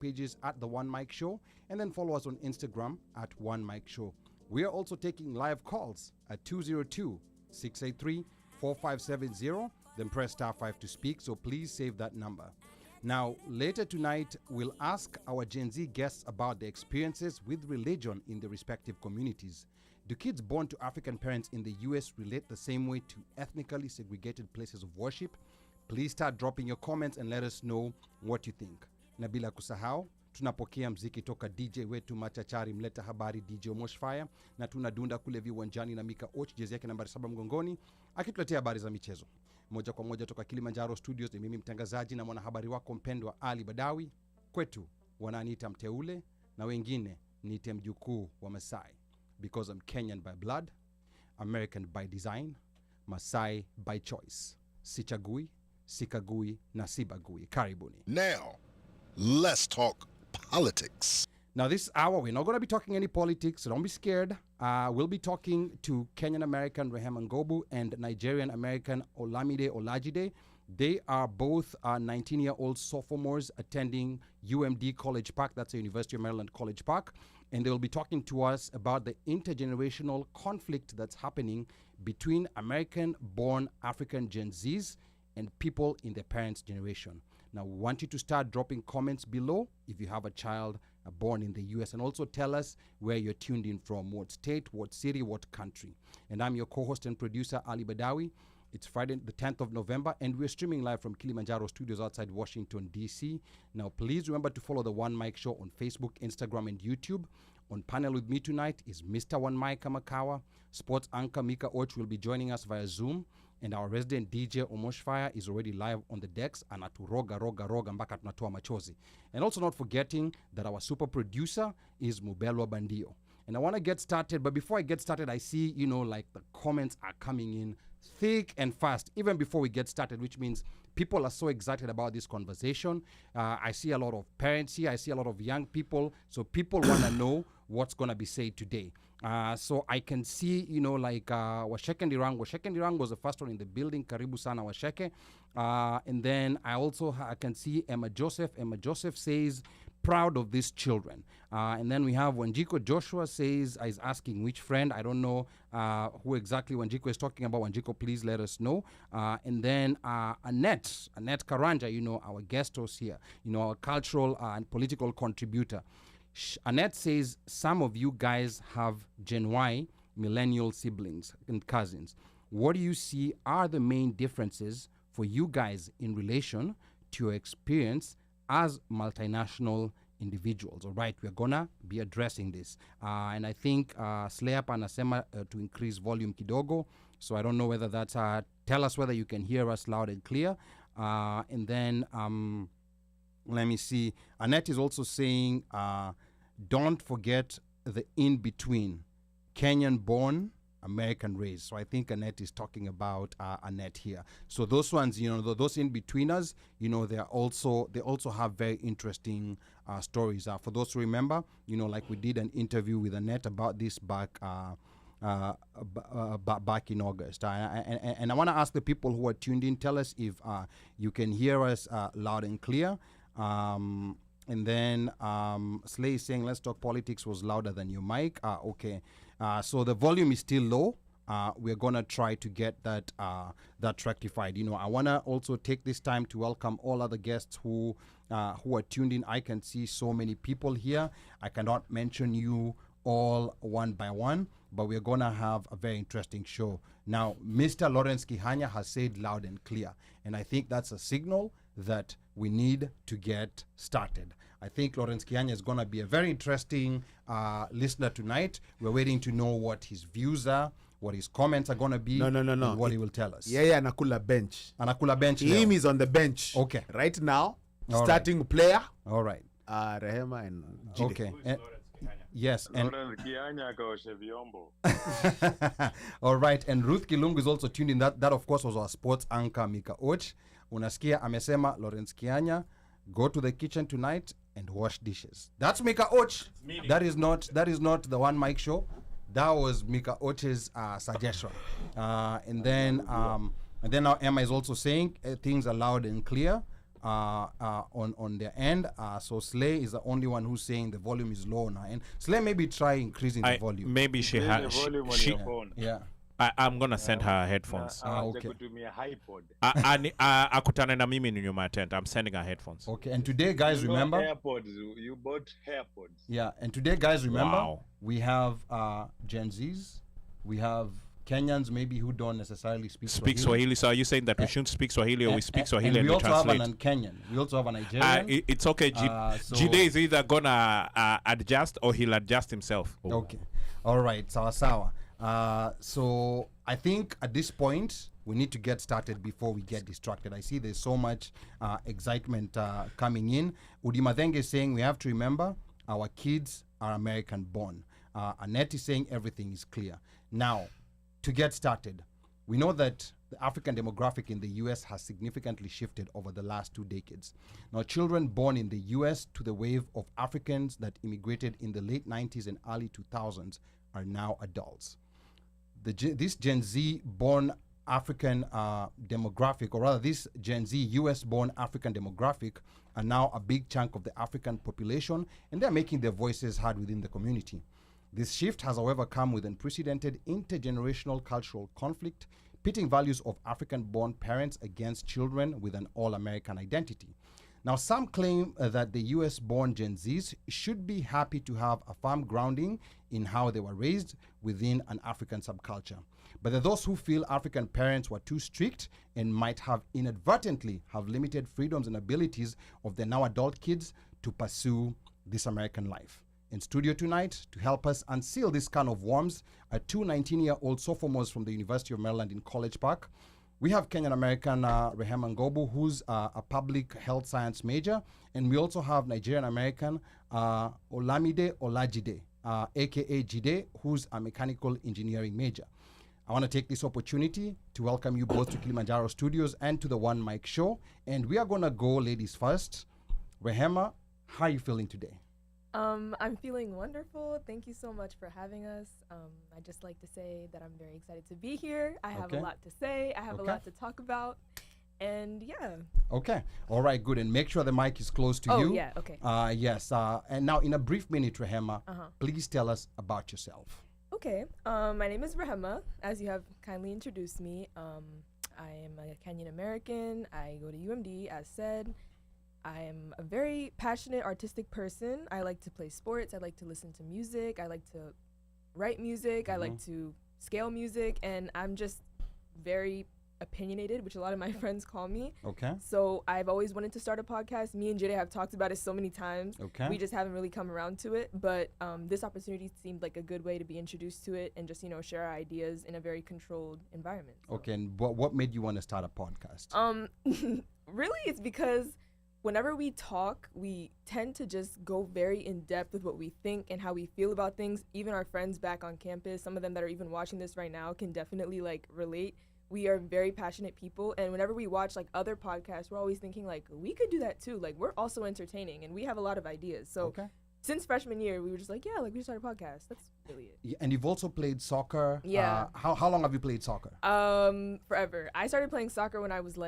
pages at the OneMic Show, and then follow us on Instagram at OneMic Show. We are also taking live calls at 202-683-4570. Then press *5 to speak, so please save that number. Now, later tonight, we'll ask our Gen Z guests about their experiences with religion in their respective communities. Do kids born to African parents in the US relate the same way to ethnically segregated places of worship? Please start dropping your comments and let us know what you think. Na bila kusahau, tunapokea mziki toka DJ wetu machachari mleta habari DJ Moshfire, na tunadunda kule viwanjani na Mika Och, jezi yake nambari 7 mgongoni, akituletea habari za michezo. Moja kwa moja toka Kilimanjaro Studios, ni mimi mtangazaji na mwanahabari wako mpendwa Ali Badawi. Kwetu wananiita mteule na wengine niite mjukuu wa Masai, because I'm Kenyan by blood, American by design, Masai by choice. Sichagui, sikagui na sibagui. Karibuni. Now, let's talk politics. Now this hour, we're not going to be talking any politics, so don't be scared. We'll be talking to Kenyan-American Rehema NGOBU and Nigerian-American OLAJIDE. They are both 19-year-old sophomores attending UMD College Park, that's the University of Maryland College Park, and they'll be talking to us about the intergenerational conflict that's happening between American-born African Gen Zs and people in their parents' generation. Now, we want you to start dropping comments below if you have a child born in the US, and also tell us where you're tuned in from, what state, what city, what country. And I'm your co-host and producer, Ali Badawi. It's Friday, the 10th of November, and we're streaming live from Kilimanjaro Studios outside Washington, D.C. Now, please remember to follow the OneMic Show on Facebook, Instagram, and YouTube. On panel with me tonight is Mr. OneMic Kamakawa. Sports anchor Mika Och will be joining us via Zoom. And our resident DJ Omoshfire is already live on the decks. Anaturoga mpaka tunatoa machozi. And also not forgetting that our super producer is Mubelwa Bandio. And I want to get started, but before I get started, I see, like the comments are coming in thick and fast, even before we get started, which means people are so excited about this conversation. I see a lot of parents here. I see a lot of young people. So people want to know what's going to be said today. So I can see, Washeke Ndirang. Washeke Ndirang was the first one in the building. Karibu sana Washeke. And then I can see Emma Joseph. Emma Joseph says, proud of these children. And then we have Wanjiko Joshua is asking which friend. I don't know who exactly Wanjiko is talking about. Wanjiko, please let us know. And then Annette Karanja, our guest host here, our cultural and political contributor. Annette says, some of you guys have Gen Y millennial siblings and cousins. What do you see are the main differences for you guys in relation to your experience as multinational individuals? All right, we're gonna be addressing this. And I think Slayap anasema to increase volume kidogo. So I don't know whether that's, tell us whether you can hear us loud and clear. And then, let me see. Annette is also saying, don't forget the in-between, Kenyan-born, American raised. So I think Annette is talking about Annette here. So those ones, those in-betweeners, they also have very interesting stories. For those who remember, like we did an interview with Annette about this back in August. And I want to ask the people who are tuned in, tell us if you can hear us loud and clear. And then Slay is saying, let's talk politics was louder than your mic. Okay. So the volume is still low. We're going to try to get that rectified. I want to also take this time to welcome all other guests who are tuned in. I can see so many people here. I cannot mention you all one by one, but we're going to have a very interesting show. Now, Mr. Lawrence Kihanya has said loud and clear, and I think that's a signal that we need to get started. I think Lawrence Kihanya is going to be a very interesting listener tonight. We're waiting to know what his views are, what his comments are going to be, No. and what he will tell us. Yeah, Anakula bench. Anakula bench. Him is on the bench. Okay. Right now, All starting player. All right. Rehema and Jide. Okay. Yes. And all right. And Ruth Kilungu is also tuned in. That of course was our sports anchor Mika Och. Unasikia amesema Lawrence Kianya, go to the kitchen tonight and wash dishes. That's Mika Och. That is not the OneMic Show. That was Mika Och's suggestion. And then now Emma is also saying things are loud and clear. on their end. So Slay is the only one who's saying the volume is low now. And Slay, maybe try increasing the volume. Maybe she Increase the has. volume on She, your phone. Yeah. I'm gonna send her headphones. Okay. Kutumia iPod. Akutane na mimi ni nyuma ya tent. I'm sending her headphones. Okay. And today, guys, You know remember? AirPods. You bought AirPods. Yeah. And today, guys, remember? Wow. We have Gen Zs. We have Kenyans maybe who don't necessarily speak Swahili. So are you saying that we shouldn't speak Swahili, or we speak Swahili and and we we also have translate? an Kenyan. We also have a Nigerian. It's okay. So- Jide is either gonna adjust or he'll adjust himself. Okay. All right. Sawa. So I think at this point we need to get started before we get distracted. I see there's so much excitement coming in. Udimadenge is saying we have to remember our kids are American born. Annette is saying everything is clear. Now, to get started, we know that the African demographic in the U.S. has significantly shifted over the last 2 decades. Now, children born in the U.S. to the wave of Africans that immigrated in the late 90s and early 2000s are now adults. This Gen Z born African demographic, or rather this Gen Z US born African demographic, are now a big chunk of the African population, and they're making their voices heard within the community. This shift has, however, come with unprecedented intergenerational cultural conflict, pitting values of African born parents against children with an all American identity. Now, some claim that the US born Gen Zs should be happy to have a firm grounding in how they were raised within an African subculture. But there are those who feel African parents were too strict and might have inadvertently have limited freedoms and abilities of their now adult kids to pursue this American life. In studio tonight, to help us unseal this can of worms, are two 19-year-old sophomores from the University of Maryland in College Park. We have Kenyan-American Rehema Olamide, who's a public health science major, and we also have Nigerian-American Olamide OLAJIDE, aka Jide, who's a mechanical engineering major. I want to take this opportunity to welcome you both to Kilimanjaro Studios and to the OneMic Show. And we are going to go ladies first. Rehema, how are you feeling today? I'm feeling wonderful. Thank you so much for having us. I'd just like to say that I'm very excited to be here. I have a lot to say. I have a lot to talk about. And yeah. Okay. All right, good. And make sure the mic is close to you. Oh, yeah. Okay. Yes. And now, in a brief minute, Rehema, please tell us about yourself. Okay. My name is Rehema, as you have kindly introduced me. I am a Kenyan American. I go to UMD, as said. I am a very passionate artistic person. I like to play sports. I like to listen to music. I like to write music. I like to scale music. And I'm just very opinionated, which a lot of my friends call me. Okay. So I've always wanted to start a podcast. Me and Jide have talked about it so many times. Okay. We just haven't really come around to it. But this opportunity seemed like a good way to be introduced to it and just, share our ideas in a very controlled environment. So. Okay. And what made you want to start a podcast? Really, it's because whenever we talk, we tend to just go very in depth with what we think and how we feel about things. Even our friends back on campus, some of them that are even watching this right now can definitely relate. We are very passionate people, and whenever we watch other podcasts, we're always thinking we could do that too. We're also entertaining, and we have a lot of ideas. So since freshman year, we were just we should start a podcast. That's really it. Yeah, and you've also played soccer. Yeah. How long have you played soccer? Forever. I started playing soccer when I was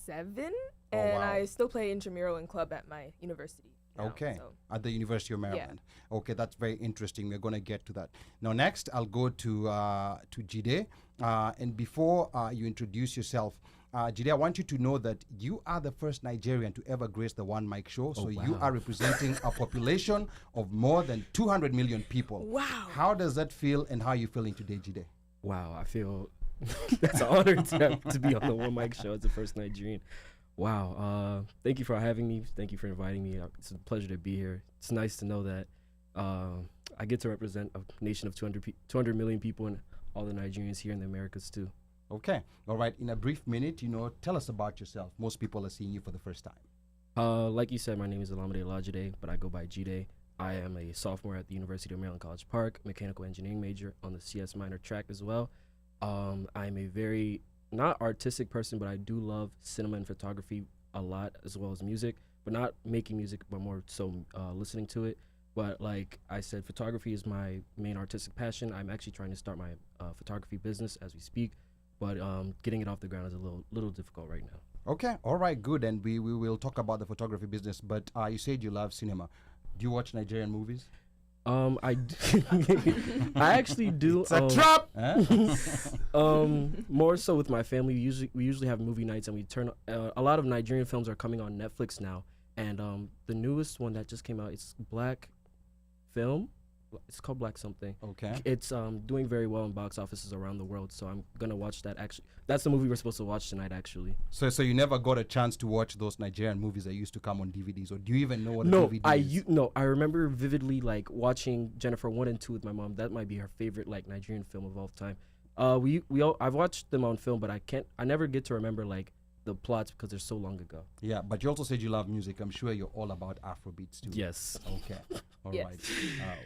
7, and I still play intramural and club at my university. Okay, at the University of Maryland. Yeah. Okay, that's very interesting. We're going to get to that. Now, next, I'll go to Jide. And before you introduce yourself, Jide, I want you to know that you are the first Nigerian to ever grace the OneMic Show. So you are representing a population of more than 200 million people. Wow. How does that feel, and how are you feeling today, Jide? Wow, I feel that's an honor to be on the OneMic Show as the first Nigerian. Wow. Thank you for having me. Thank you for inviting me. It's a pleasure to be here. It's nice to know that I get to represent a nation of 200 million people and all the Nigerians here in the Americas too. Okay. All right. In a brief minute, tell us about yourself. Most people are seeing you for the first time. Like you said, my name is Olamide OLAJIDE, but I go by Jide. I am a sophomore at the University of Maryland College Park, mechanical engineering major on the CS minor track as well. I'm a very not artistic person, but I do love cinema and photography a lot, as well as music, but not making music, but more so listening to it. But like I said, photography is my main artistic passion. I'm actually trying to start my photography business as we speak, but getting it off the ground is a little difficult right now. Okay, all right, good. And we will talk about the photography business. But you said you love cinema. Do you watch Nigerian movies? I I actually do. It's a trap. More so with my family. We usually have movie nights, and we turn. A lot of Nigerian films are coming on Netflix now, and the newest one that just came out, it's Black film. It's called Black something. Okay. It's doing very well in box offices around the world, so I'm gonna watch that. Actually, that's the movie we're supposed to watch tonight. Actually, So you never got a chance to watch those Nigerian movies that used to come on DVDs, or do you even know what a no, DVD is? I remember vividly like watching Jennifer 1 and 2 with my mom. That might be her favorite like Nigerian film of all time. I've watched them on film, but I never get to remember like the plots because they're so long ago. Yeah, but you also said you love music. I'm sure you're all about Afrobeats too. Yes. Okay. All Yes. right.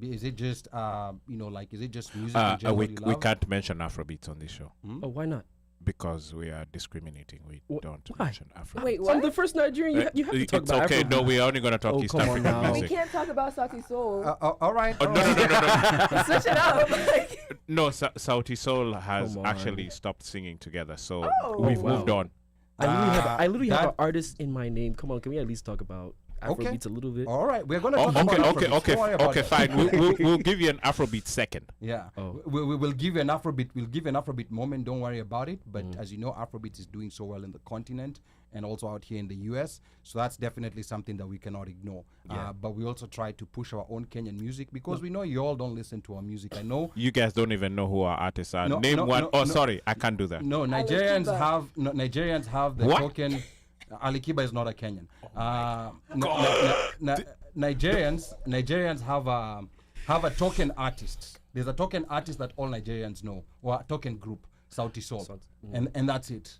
Is it just is it just music in general we you we love? can't mention Afrobeats on this show Oh, why not? because we are discriminating. We don't why? mention Afrobeats. Wait, I'm what? the first Nigerian. You have to talk It's about okay. Afrobeat. No, we're only gonna talk Oh, East come on African now. We music. can't talk about Sauti Soul. All right. Oh, all no, right. no, no, no. Switch it up. Like, No, Sauti Soul has Come on. actually stopped singing together, so Oh. we've Wow. moved on. I literally have that- an artist in my name. Come on, can we at least talk about Okay. Afrobeats a little bit? All right. We're gonna Oh, talk about Afrobeats. okay, Don't worry about okay, it. fine. We'll give you an Afrobeat second. Yeah. Oh. We will give you an Afrobeat. We'll give you an Afrobeat moment. Don't worry about it. But Mm. as you know, Afrobeat is doing so well in the continent and also out here in the US. So that's definitely something that we cannot ignore. Yeah. But we also try to push our own Kenyan music because we know you all don't listen to our music. I know. You guys don't even know who our artists are. No, Name no, one. no, Oh, no. sorry, I can't do that. No, Nigerians Nigerians have the What? token. Ali Kiba is not a Kenyan. Nigerians have a token artist. There's a token artist that all Nigerians know, or a token group, Sauti Sol, and that's it.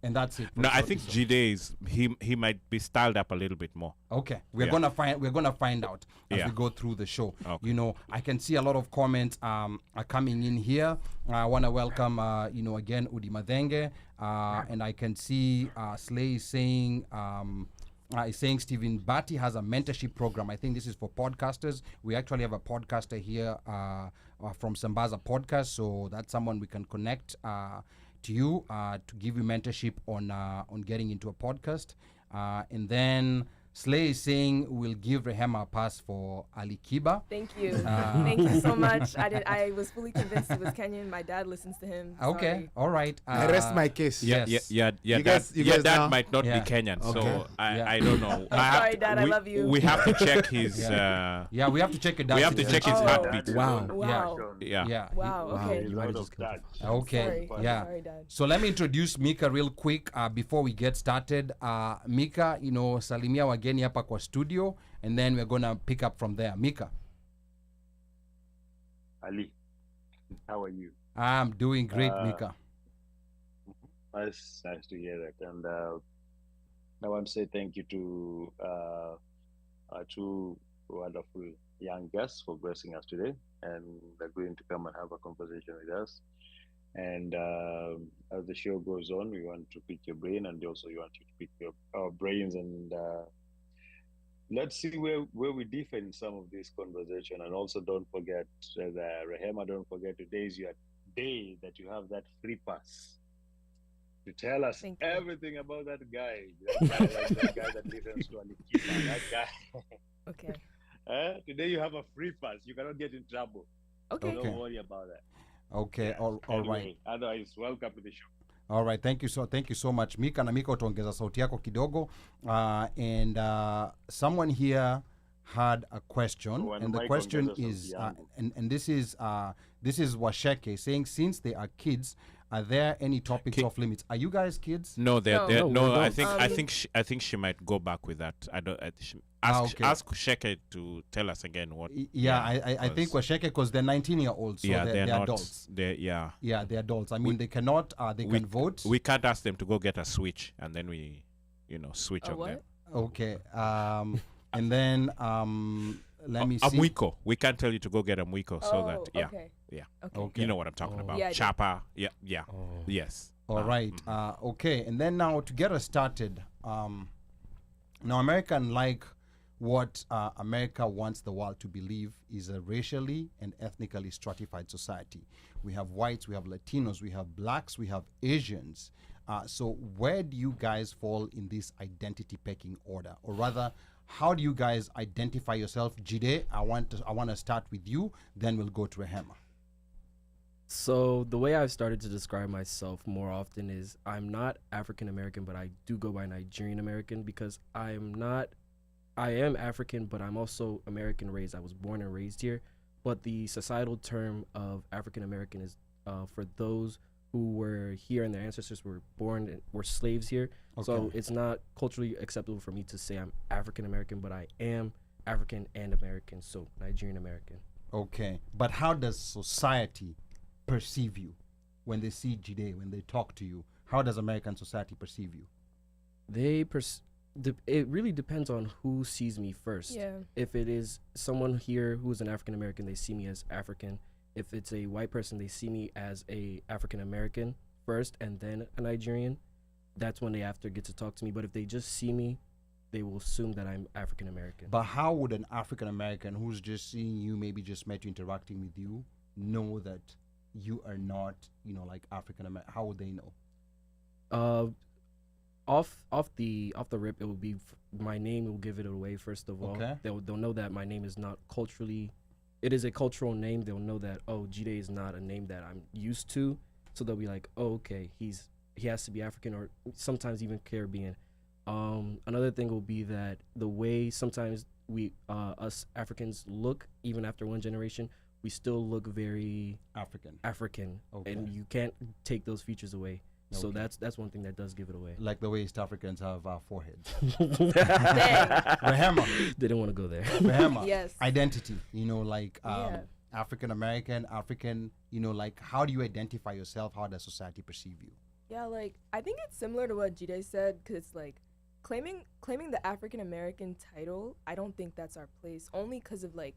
And that's it. for No, I Sauti think Sol. Jide is he might be styled up a little bit more. Okay, we're Yeah. gonna find out as Yeah. we go through the show. Okay. You know, I can see a lot of comments are coming in here. I want to welcome again Udi Madenge, and I can see Slay is saying Stephen Batty has a mentorship program. I think this is for podcasters. We actually have a podcaster here from Sambaza Podcast, so that's someone we can connect to you to give you mentorship on getting into a podcast. And then Slay is saying we'll give Rehema a pass for Ali Kiba. thank you. Thank you so much. I was fully convinced he was Kenyan. My dad listens to him. Okay, Sorry. all right. I rest my case. Yes. Yeah. You guys Your dad now- might not Yeah. be Kenyan, Okay. so Yeah. I don't know. Sorry, Dad, I love you. We have to check his. Yeah, we have to check it out. We have to check his Oh. heartbeat. Wow. Wow. Yeah. Yeah. Wow. Okay. You might have just killed it. Okay. Sorry. Yeah. Sorry, Dad. So let me introduce Mika real quick before we get started. Mika, salimia wageni hapa kwa studio, and then we're gonna pick up from there. Mika, Ali, how are you? I'm doing great, Uh, Mika. Nice to hear that. And I want to say thank you to our two wonderful young guests for gracing us today and agreeing to come and have a conversation with us. And as the show goes on, we want to pick your brain, and also you want you to pick our brains, and let's see where we differ in some of this conversation. And also don't forget that Rehema, don't forget today is your day that you have that free pass to tell us Thank you. everything about that guy. That guy that listens to Alikiba, that guy. Okay. Today you have a free pass. You cannot get in trouble. Okay. Okay. Don't worry about that. Okay, Yeah. all Anyway, right. Otherwise, welcome to the show. All right, thank you so much Mika. Na Mika utaongeza sauti yako kidogo. And someone here had a question, Oh, and and the Mike question ongeza is sauti and this is Washeke saying, since they are kids, are there any topics off limits? Are you guys kids? No, No. they're No, no. we I don't. think she might go back with that. I don't. Okay. Ask Sheke to tell us again what. Yeah, I think 'cause- Washeke, because they're 19-year-olds, so yeah, they're not adults. Yeah. Yeah, they're adults. I mean, they cannot. They we- can vote. We can't ask them to go get a switch and then we, switch A on what? them. Okay. And then let me A see. mwiko. We can't tell you to go get a mwiko so Oh, that Okay. yeah. Okay. Okay. You know what I'm talking about. Yeah, I do. Chapa. Yeah. Oh. Yes. All right. Okay. And then now to get us started, now American, like what America wants the world to believe, is a racially and ethnically stratified society. We have whites, we have Latinos, we have blacks, we have Asians. So where do you guys fall in this identity pecking order, or rather, how do you guys identify yourself? Jide, I want to start with you. Then we'll go to Rehema. So the way I've started to describe myself more often is I'm not African American, but I do go by Nigerian American because I am African, but I'm also American raised. I was born and raised here. But the societal term of African American is for those who were here and their ancestors were born and were slaves here. So Okay. it's not culturally acceptable for me to say I'm African American, but I am African and American, so Nigerian American. Okay, but how does society perceive you when they see Jide, when they talk to you? How does American society perceive you? It really depends on who sees me first. Yeah. If it is someone here who is an African American, they see me as African. If it's a white person, they see me as a African American first and then a Nigerian. That's when they after get to talk to me. But if they just see me, they will assume that I'm African American. But how would an African American who's just seeing you, maybe just met you, interacting with you, know that you are not, like African American? How would they know? Off the rip, it will be my name will give it away. First of all, Okay. they'll know that my name is not culturally. It is a cultural name. They'll know that Jide is not a name that I'm used to. So they'll be like, oh, okay, he has to be African or sometimes even Caribbean. Another thing will be that the way sometimes we us Africans look, even after one generation, we still look very African, Okay. and you can't take those features away. So Okay. that's one thing that does give it away. Like the way East Africans have foreheads. Dang. Rehema, Didn't want to go there. Rehema, Yes. identity, Yeah. African American, African, like how do you identify yourself? How does society perceive you? Yeah, like I think it's similar to what Jide said, because like claiming the African American title, I don't think that's our place. Only because of like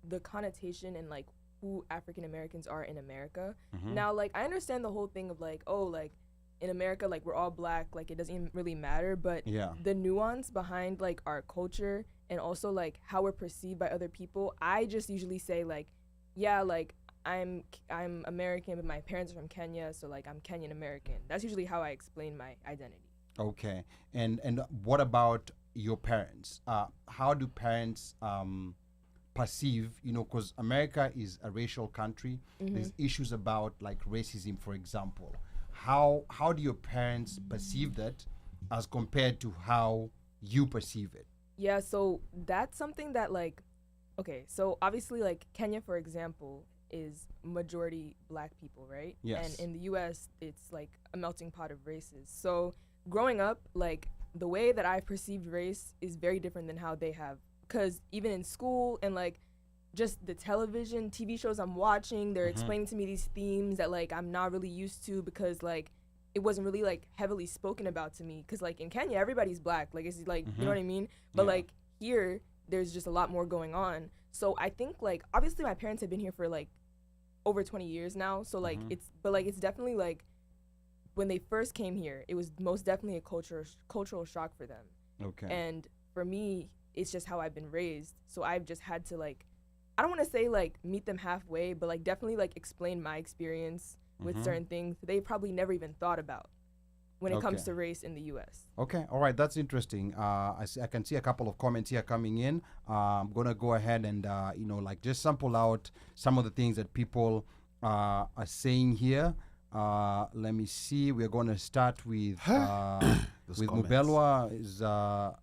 the connotation and like who African Americans are in America. Mhm. Now, like I understand the whole thing of like, oh, like in America, like we're all black, like it doesn't even really matter. But Yeah. the nuance behind like our culture and also like how we're perceived by other people, I just usually say like, yeah, like I'm American, but my parents are from Kenya, so like I'm Kenyan American. That's usually how I explain my identity. Okay. And what about your parents? How do parents perceive, because America is a racial country. There's issues about like racism, for example. How do your parents perceive that as compared to how you perceive it? Yeah, so that's something that like, okay, so obviously like Kenya, for example, is majority black people, right? Yes. And in the US, it's like a melting pot of races. So growing up, like the way that I perceived race is very different than how they have. Because even in school and like just the television, TV shows I'm watching, they're explaining to me these themes that like I'm not really used to because like it wasn't really like heavily spoken about to me. Because like in Kenya, everybody's black. Like it's like, you know what I mean? But Yeah. like here, there's just a lot more going on. So I think like obviously my parents have been here for like over 20 years now. So like it's definitely like when they first came here, it was most definitely a cultural shock for them. Okay. And for me, it's just how I've been raised. So I've just had to like, I don't want to say like meet them halfway, but like definitely like explain my experience with certain things they probably never even thought about when it comes Okay. to race in the U.S. Okay, all right, that's interesting. I can see a couple of comments here coming in. I'm gonna go ahead and like just sample out some of the things that people are saying here. Let me see. We're gonna start with Those with comments. Mubelwa.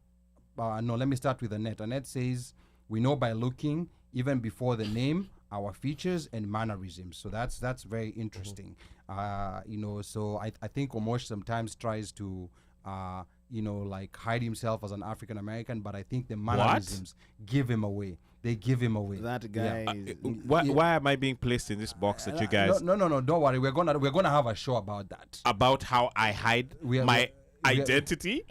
No, let me start with Annette. Annette says, "We know by looking, even before the name, our features and mannerisms." So that's very interesting. So I think Omosh sometimes tries to like hide himself as an African American, but I think the mannerisms give him away. They give him away. That guy is Why am I being placed in this box that you guys No, don't worry. We're gonna have a show about that. about how I hide my identity?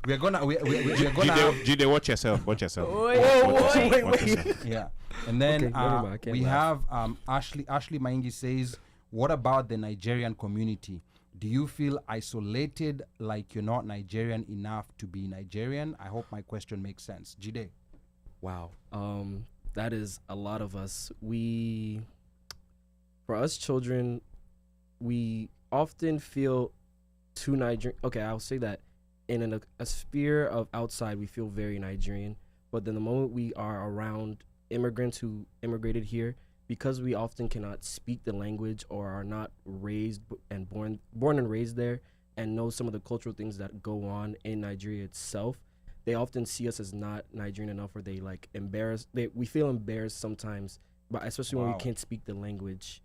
We're gonna have, Jide, watch yourself. Watch yourself. Oi. Watch Whoa, yourself. yeah. And then Okay, never mind, I can't we laugh. have Ashley Maingi says, "What about the Nigerian community? Do you feel isolated, like you're not Nigerian enough to be Nigerian?" I hope my question makes sense. Jide. Wow. That is a lot of us. For us children, we often feel too Nigerian. Okay, I'll say that in a sphere of outside, we feel very Nigerian. But then the moment we are around immigrants who immigrated here, because we often cannot speak the language or are not raised and born and raised there and know some of the cultural things that go on in Nigeria itself, they often see us as not Nigerian enough, or they like embarrassed. We feel embarrassed sometimes, but especially when we can't speak the language,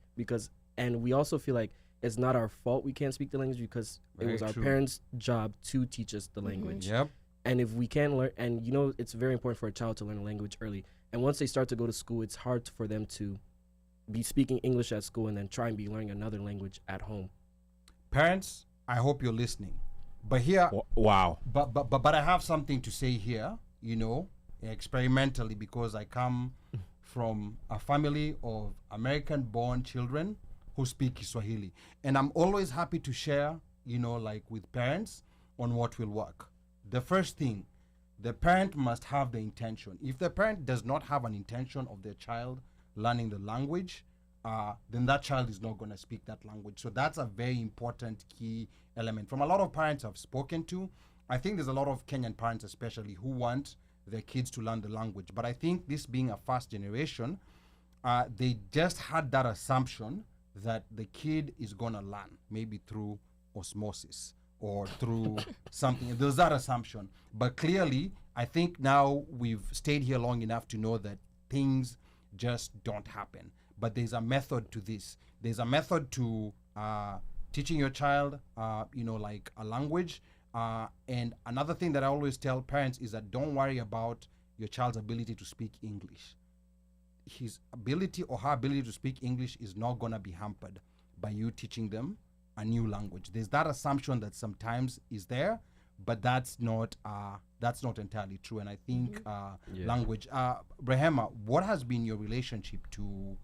and we also feel like it's not our fault we can't speak the language, because it was our parents' job to teach us the language. Yep. And if we can't learn, and it's very important for a child to learn a language early. And once they start to go to school, it's hard for them to be speaking English at school and then try and be learning another language at home. Parents, I hope you're listening. But here, Wow. but I have something to say here, experimentally, because I come from a family of American-born children who speak Kiswahili. And I'm always happy to share, with parents on what will work. The first thing, the parent must have the intention. If the parent does not have an intention of their child learning the language, then that child is not going to speak that language. So that's a very important key element. From a lot of parents I've spoken to, I think there's a lot of Kenyan parents especially who want their kids to learn the language. But I think this being a first generation, they just had that assumption that the kid is going to learn, maybe through osmosis or through something. There's that assumption. But clearly, I think now we've stayed here long enough to know that things just don't happen. But there's a method to this. There's a method to teaching your child, like a language. And another thing that I always tell parents is that don't worry about your child's ability to speak English. His ability or her ability to speak English is not going to be hampered by you teaching them a new language. There's that assumption that sometimes is there, but that's not entirely true. And I think language. Rehema, what has been your relationship to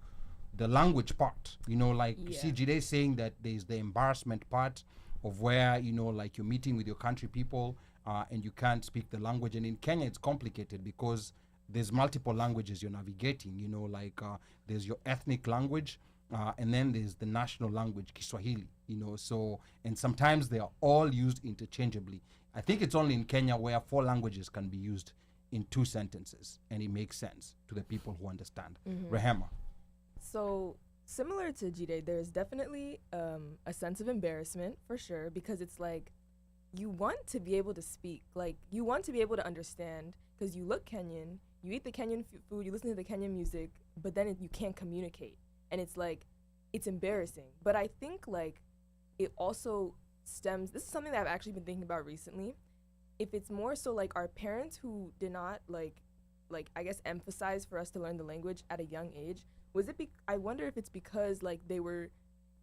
the language part? See Jide saying that there's the embarrassment part of where you're meeting with your country people and you can't speak the language. And in Kenya, it's complicated because there's multiple languages you're navigating. There's your ethnic language. And then there's the national language, Kiswahili, so, and sometimes they are all used interchangeably. I think it's only in Kenya where 4 languages can be used in 2 sentences, and it makes sense to the people who understand. Rehema. So, similar to Jide, there's definitely a sense of embarrassment, for sure, because it's like, you want to be able to speak, you want to be able to understand, because you look Kenyan, you eat the Kenyan food, you listen to the Kenyan music, but then you can't communicate. And it's like, it's embarrassing. But I think it also stems, this is something that I've actually been thinking about recently. If it's more so our parents who did not I guess emphasize for us to learn the language at a young age, I wonder if it's because they were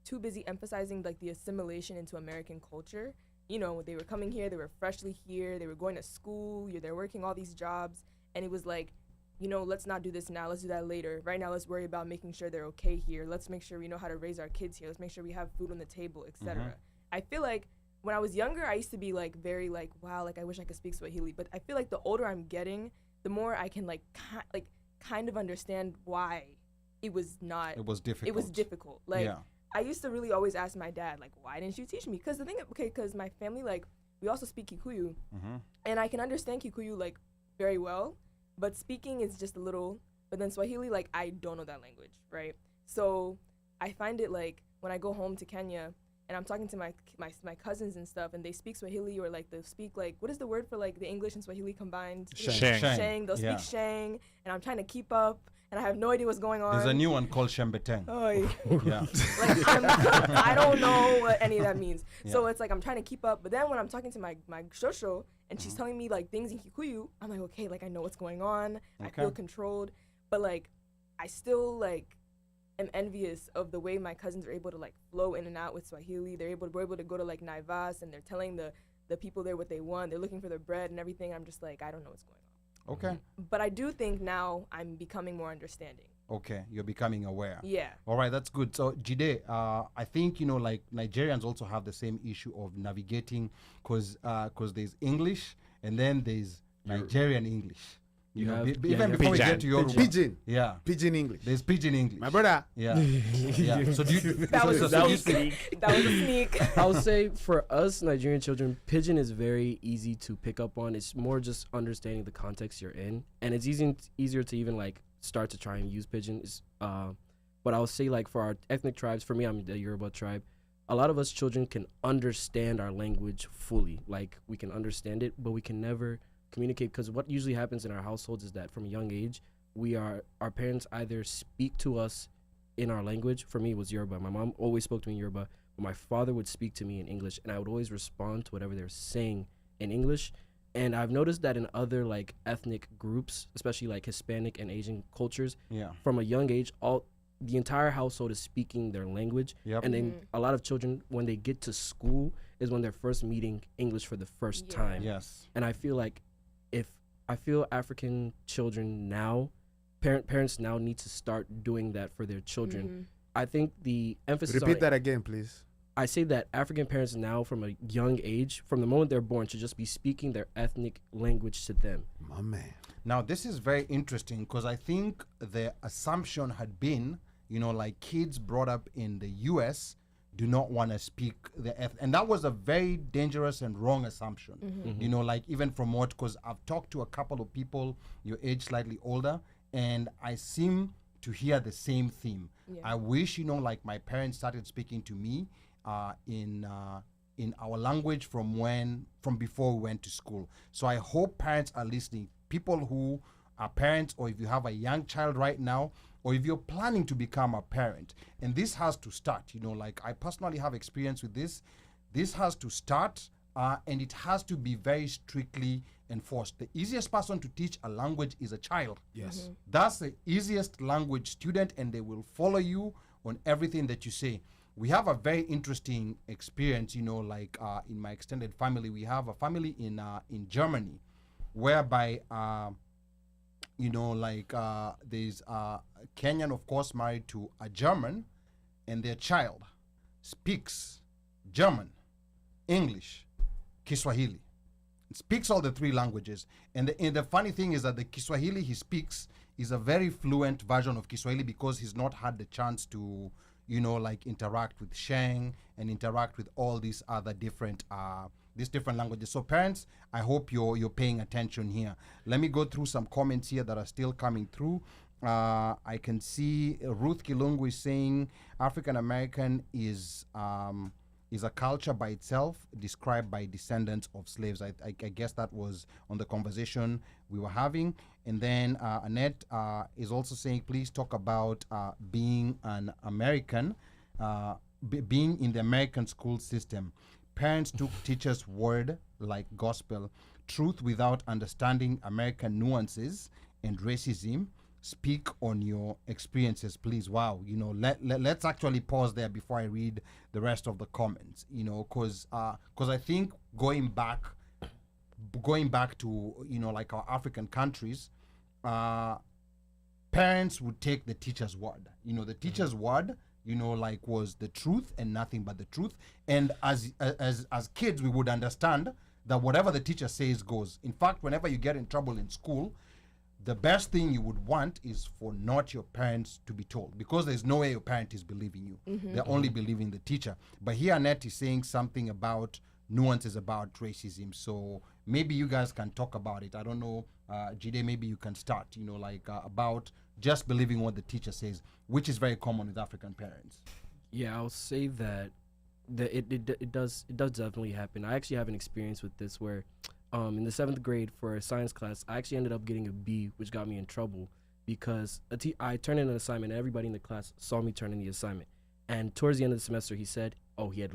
too busy emphasizing the assimilation into American culture. They were coming here, they were freshly here, they were going to school, they're working all these jobs, and it was let's not do this now, let's do that later. Right now, let's worry about making sure they're okay here. Let's make sure we know how to raise our kids here. Let's make sure we have food on the table, etc. I feel like when I was younger, I used to be very wow, I wish I could speak Swahili. But I feel like the older I'm getting, the more I can kind of understand why it was difficult. It was difficult. I used to really always ask my dad, why didn't you teach me? Because because my family, we also speak Kikuyu, and I can understand Kikuyu very well. But speaking is just a little, but then Swahili, I don't know that language, right? So I find it when I go home to Kenya and I'm talking to my cousins and stuff, and they speak Swahili, or they speak what is the word for the English and Swahili combined? Sheng. Sheng. They'll speak Sheng, and I'm trying to keep up, and I have no idea what's going on. There's a new one called Shembeteng. Oh, yeah. I don't know what any of that means. Yeah. So it's I'm trying to keep up, but then when I'm talking to my shosho, and she's telling me things in Kikuyu, I'm okay, I know what's going on. I feel controlled, but I still am envious of the way my cousins are able to flow in and out with Swahili. We're able to go to Naivas, and they're telling the people there what they want. They're looking for their bread and everything. I'm just I don't know what's going on. Okay. But I do think now I'm becoming more understanding. Okay, you're becoming aware. Yeah. All right, that's good. So Jide, I think Nigerians also have the same issue of navigating, because there's English and then there's Nigerian English. You know, have- even yeah, before we Pidgin. get to Yoruba. Pigeon. Yeah. Pidgin English. There's pidgin English. My brother. Yeah. Yeah. So do you, That was so that you was speak- That was a sneak. I'll say for us Nigerian children, Pidgin is very easy to pick up on. It's more just understanding the context you're in, and it's easier to even like start to try and use Pidgin. But I'll say like for our ethnic tribes, for me, I'm the Yoruba tribe. A lot of us children can understand our language fully. Like we can understand it, but we can never communicate, because what usually happens in our households is that from a young age, our parents either speak to us in our language. For me, it was Yoruba. My mom always spoke to me in Yoruba, but my father would speak to me in English, and I would always respond to whatever they're saying in English. And I've noticed that in other like ethnic groups, especially like Hispanic and Asian cultures, Yeah. from a young age, the entire household is speaking their language. Yep. And then a lot of children, when they get to school, is when they're first meeting English for the first Yeah. time. Yes. And I feel like African children now, parents now need to start doing that for their children. I think the emphasis Repeat on that again, please. I say that African parents now, from a young age, from the moment they're born, should just be speaking their ethnic language to them. My man. Now, this is very interesting because I think the assumption had been, you know, like kids brought up in the US do not want to speak and that was a very dangerous and wrong assumption. You know, like even from what, because I've talked to a couple of people your age slightly older, and I seem to hear the same theme. Yeah. I wish, you know, like my parents started speaking to me in our language from before we went to school. So I hope parents are listening. People who are parents, or if you have a young child right now, or if you're planning to become a parent, and this has to start, you know, like I personally have experience with this. This has to start, and it has to be very strictly enforced. The easiest person to teach a language is a child. Yes. That's the easiest language student, and they will follow you on everything that you say. We have a very interesting experience, you know, like in my extended family, we have a family in Germany, whereby you know, like there's a Kenyan, of course, married to a German, and their child speaks German, English, Kiswahili. Speaks all the three languages. And the funny thing is that the Kiswahili he speaks is a very fluent version of Kiswahili, because he's not had the chance to, you know, like interact with Sheng and interact with all these other different languages. So parents, I hope you're paying attention here. Let me go through some comments here that are still coming through. I can see Ruth Kilungu is saying African American is a culture by itself, described by descendants of slaves. I guess that was on the conversation we were having. And then Annette is also saying, please talk about being an American, being in the American school system. Parents took teachers' word like gospel, truth without understanding American nuances and racism. Speak on your experiences, please. Wow, you know, let's actually pause there before I read the rest of the comments, you know, because I think going back to, you know, like our African countries, parents would take the teacher's word. You know, the teacher's word, you know, like was the truth and nothing but the truth. And as kids, we would understand that whatever the teacher says goes. In fact, whenever you get in trouble in school, the best thing you would want is for not your parents to be told, because there's no way your parent is believing you. They're only believing the teacher. But here Annette is saying something about nuances about racism. So maybe you guys can talk about it. I don't know, Jide, maybe you can start, you know, like about just believing what the teacher says, which is very common with African parents. Yeah, I'll say that it does definitely happen. I actually have an experience with this where in the 7th grade for a science class, I actually ended up getting a B, which got me in trouble because I turned in an assignment and everybody in the class saw me turn in the assignment. And towards the end of the semester, he said, oh, he had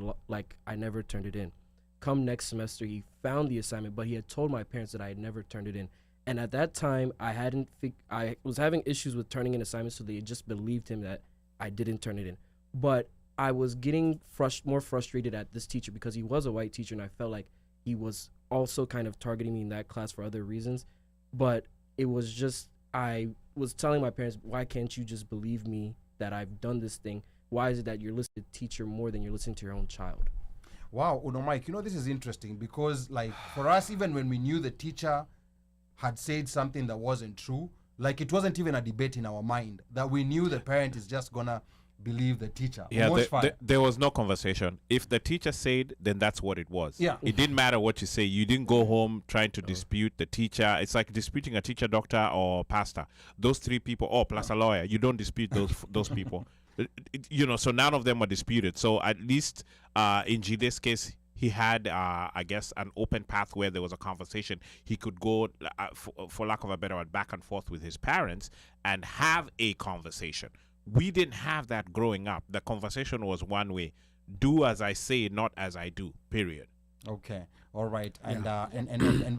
I never turned it in. Come next semester, he found the assignment, but he had told my parents that I had never turned it in. And at that time, I was having issues with turning in assignments, so they just believed him that I didn't turn it in. But I was getting more frustrated at this teacher because he was a white teacher, and I felt like he was also kind of targeting me in that class for other reasons. But it was just, I was telling my parents, why can't you just believe me that I've done this thing? Why is it that you're listening to the teacher more than you're listening to your own child? Wow, Mike, you know, this is interesting because, like, for us, even when we knew the teacher had said something that wasn't true, like it wasn't even a debate in our mind, that we knew the parent is just gonna believe the teacher. Yeah, Much fire. there was no conversation. If the teacher said, then that's what it was. Yeah. It didn't matter what you say. You didn't go home trying to dispute the teacher. It's like disputing a teacher, doctor, or pastor. Those three people, plus a lawyer. You don't dispute those people. So none of them were disputed. So at least in Jide's case, he had, I guess, an open path where there was a conversation. He could go, for lack of a better word, back and forth with his parents and have a conversation. We didn't have that growing up. The conversation was one way: do as I say, not as I do. Period. Okay, all right, and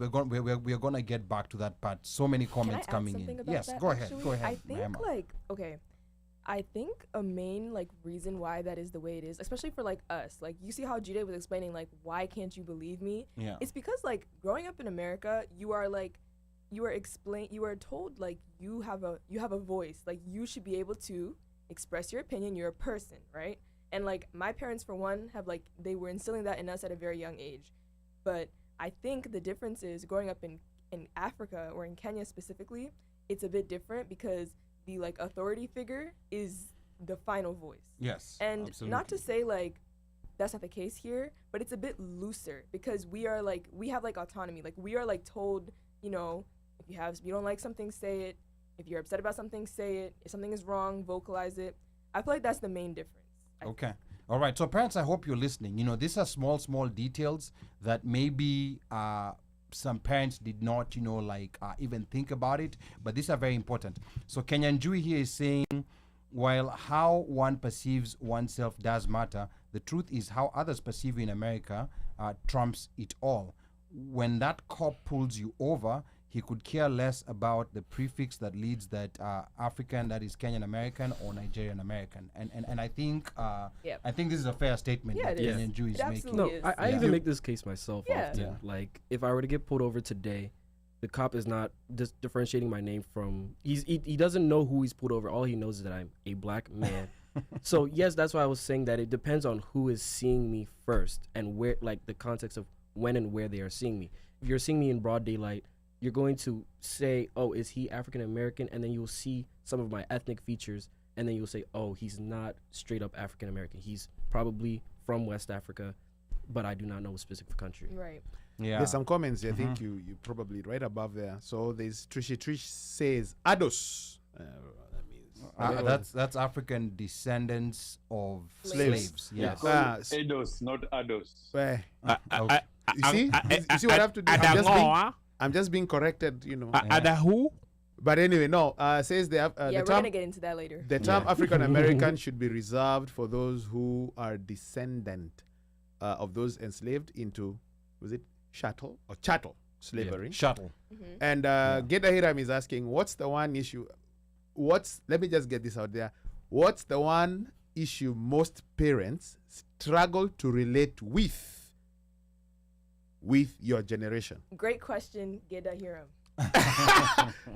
we're gonna get back to that part. So many comments coming in. Yes, that, go ahead, actually? go ahead. I think Rehema. I think a main reason why that is the way it is, especially for us, you see how Jide was explaining why can't you believe me? Yeah. It's because growing up in America, you are told you have a voice, you should be able to express your opinion. You're a person, right? And my parents, for one, have they were instilling that in us at a very young age. But I think the difference is growing up in Africa or in Kenya specifically, it's a bit different because the authority figure is the final voice. Yes. And absolutely. not to say that's not the case here, but it's a bit looser because we are we have autonomy. We are told, if you don't like something, say it. If you're upset about something, say it. If something is wrong, vocalize it. I feel that's the main difference. Okay. All right. So parents, I hope you're listening. These are small details that maybe some parents did not, even think about it, but these are very important. So Kenyan Jui here is saying, while how one perceives oneself does matter, the truth is how others perceive you in America trumps it all. When that cop pulls you over, he could care less about the prefix that leads that African, that is Kenyan American or Nigerian American. And I think I think this is a fair statement that Kenyan Jew is making. No, I even make this case myself often. Yeah. If I were to get pulled over today, the cop is not differentiating my name from, he doesn't know who he's pulled over. All he knows is that I'm a black man. So yes, that's why I was saying that it depends on who is seeing me first and where, the context of when and where they are seeing me. If you're seeing me in broad daylight, you're going to say, oh, is he African American? And then you'll see some of my ethnic features, and then you'll say, oh, he's not straight up African American. He's probably from West Africa, but I do not know a specific country. Right. Yeah. There's some comments I think you probably right above there. So there's Trish says Ados. That means that's African descendants of Slaves. Yes. Ados, not Ados. You see what I have to do? I'm just being corrected, Who? But anyway, no. Says the we're gonna get into that later. The term African American should be reserved for those who are descendant of those enslaved into, was it chattel slavery? Yeah. Shuttle. Mm-hmm. And Geda Hiram is asking, what's the one issue? Let me just get this out there. What's the one issue most parents struggle to relate with your generation? Great question, Geda Hiram.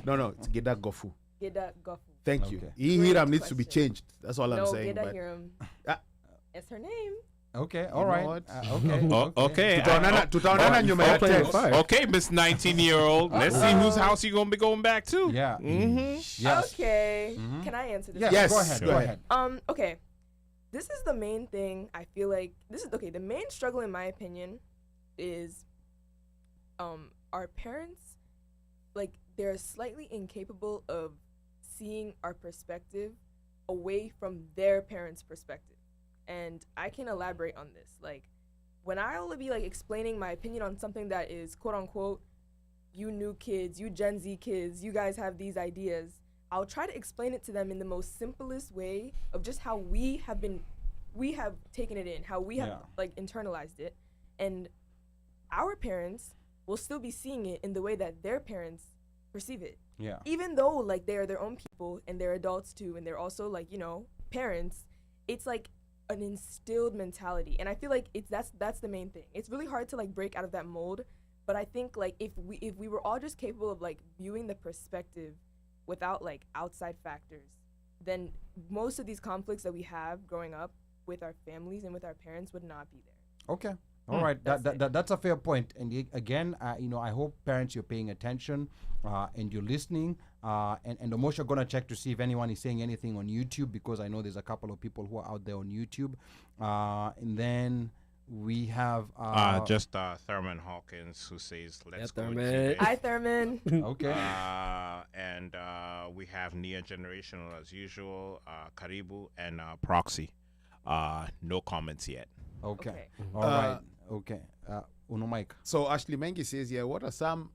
No, it's Geda Gofu. Geda Gofu. Thank you. Great Hiram needs to be question. changed. That's all I'm saying. Geda Hiram. It's her name. Okay, all right. know what? Okay. Tutaonana nyuma ya text. Okay, Miss 19-year-old. Let's see whose house you gonna be going back to. Yeah. Mm-hmm. Yes. Okay. Can I answer this? Yes. Yes. Go ahead. Okay. This is the main thing. I feel like the main struggle in my opinion is our parents, they're slightly incapable of seeing our perspective away from their parents' perspective. And I can elaborate on this. When I'll be explaining my opinion on something that is quote unquote, you new kids, you Gen Z kids, you guys have these ideas, I'll try to explain it to them in the most simplest way of just how we have taken it in, how we have internalized it. And our parents will still be seeing it in the way that their parents perceive it. Yeah. Even though they are their own people and they're adults too, and they're also parents, it's an instilled mentality. And I feel that's the main thing. It's really hard to break out of that mold, but I think if we were all just capable of viewing the perspective without outside factors, then most of these conflicts that we have growing up with our families and with our parents would not be there. Okay. All right, That's that's a fair point. And again, I hope parents you're paying attention and you're listening. And Omosha gonna check to see if anyone is saying anything on YouTube, because I know there's a couple of people who are out there on YouTube. And then we have just Thurman Hawkins, who says, "Let's go." Thurman. Hi, Thurman. okay. And we have Near Generational as usual, Karibu, and Proxy. No comments yet. Okay. Okay. All right. Okay. Uno Mike. So Ashley Mengi says, yeah, what are some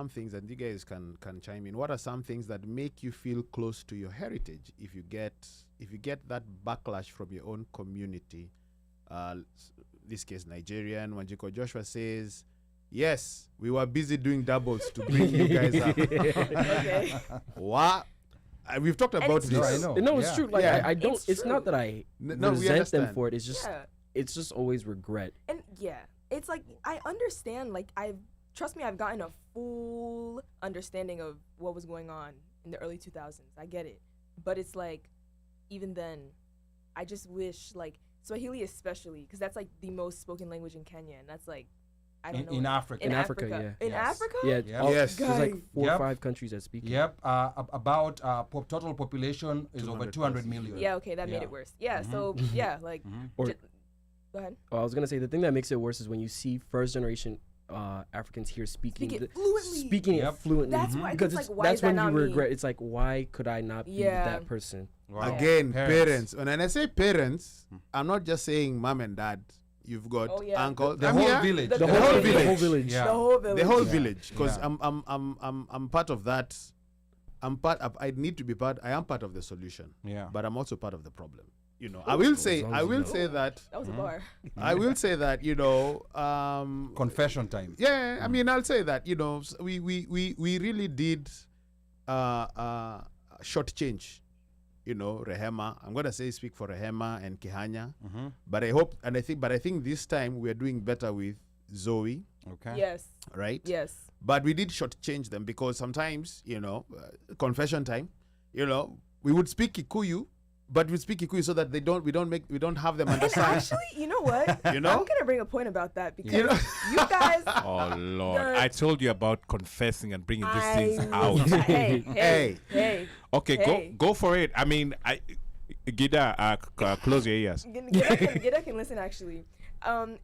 things, and you guys can chime in, what are some things that make you feel close to your heritage if you get that backlash from your own community? This case Nigerian. Wanjiko Joshua says, yes, we were busy doing doubles to bring you guys up. Okay. What? We've talked about it's this. No, I know. No, it's Yeah. true. Like Yeah. I don't. It's It's not true. that I No, we resent them understand. for it. It's just Yeah. it's just always regret. And yeah, it's like I understand. Like trust me, I've gotten a full understanding of what was going on in the early 2000s. I get it, but it's like even then, I just wish like Swahili especially, because that's like the most spoken language in Kenya, and that's like I don't know In Africa. In Africa, yeah. In Yes. Africa, Yeah. Yeah. Yes. There's like Guy. 4 Yep. or 5 countries that speak it. Yep. About total population is over 200 million. Yeah, okay, that made Yeah. it worse. Yeah, Mhm. so yeah, like Mhm. Or- ju- go ahead. I was gonna say the thing that makes it worse is when you see first generation Africans here speaking Speak it fluently. speaking Yep. it fluently. That's why because it's it's, like, why that's is that when you not me? regret. It's like, why could I not be Yeah. that person? Wow. Again, Parents. parents. When I say parents, I'm not just saying mom and dad. You've got Oh, yeah. uncle. The I'm whole here. village. The The whole whole village. village. Yeah. The whole village. The whole Yeah. village, because Yeah. I'm part of that. I'm part of, I need to be part. I am part of the solution, Yeah. but I'm also part of the problem. I will say, as long I as you will know. say that. That was a bar. I will say that. Confession time. Yeah, I mean, I'll say that. We really did shortchange. Rehema. I'm gonna speak for Rehema and Kihanya. Mhm. But I think this time we are doing better with Zoe, Okay. Yes. right? Yes. But we did shortchange them because sometimes, confession time, we would speak Kikuyu, but we speak Kikuyu so that we don't have them And understand. actually, you know what? You know? I'm gonna bring a point about that because You know? you guys. Oh Lord! The- I told you about confessing and bringing these I things was- out. Hey, hey, Hey. hey. Okay, Hey. go for it. I mean, Gida, close your ears. Gida can listen. Actually,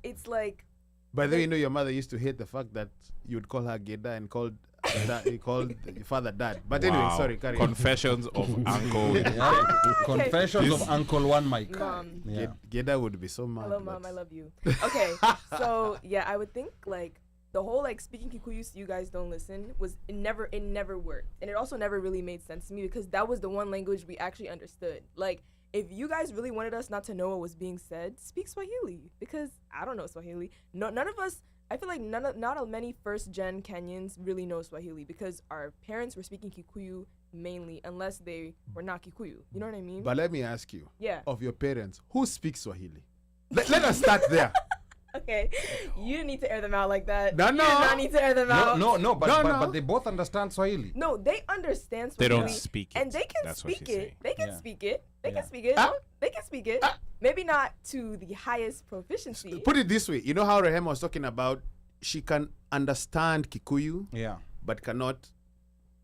it's like By the way, your mother used to hate the fact that you'd call her Geda and called your father dad. But anyway, Wow. sorry, carry on. Confessions of Uncle. Yeah. Confessions This- of Uncle One Mike. Mom. Yeah. Geda would be so mad. Hello, but- mom. I love you. Okay, so yeah, I would think like the whole like speaking Kikuyu so you guys don't listen it never worked, and it also never really made sense to me because that was the one language we actually understood. Like, if you guys really wanted us not to know what was being said, speak Swahili, because I don't know Swahili. No, none of us. I feel like not many first gen Kenyans really know Swahili because our parents were speaking Kikuyu mainly, unless they were not Kikuyu. You know what I mean? But let me ask you, Yeah. of your parents, who speaks Swahili? Let us start there. Okay. You didn't need to air them out like that. No, You no. did not need to air them out. No, but, No, but no. but they both understand Swahili. No, they understand They Swahili. don't speak it. And they can That's what speak she's it. saying. They can Yeah. speak it. They Yeah. can speak it. Ah. They can speak it. Ah. Maybe not to the highest proficiency. Put it this way. You know how Rehema was talking about she can understand Kikuyu, Yeah. but cannot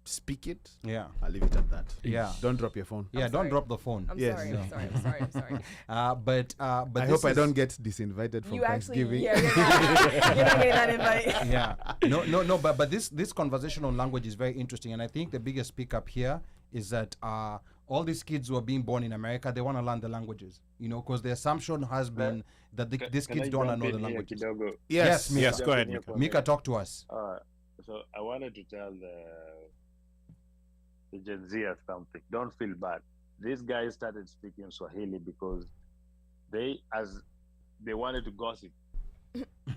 speak it? Yeah. I'll leave it at that. Yeah. Don't drop your phone. Yeah. I'm Don't sorry. drop the phone. I'm Yes. sorry. Yeah. I'm sorry. I'm sorry. I'm sorry. But I this hope I is- don't get disinvited from You actually, Thanksgiving. yeah, you're not getting that invite. Yeah. No. But this conversation on language is very interesting, and I think the biggest pickup here is that all these kids who are being born in America, they want to learn the languages, because the assumption has been that these kids don't want to know the languages. Yes. Mika. Yes, go ahead, Mika. Mika, talk to us. So I wanted to tell the Gen Zers something. Don't feel bad. These guys started speaking Swahili because they wanted to gossip,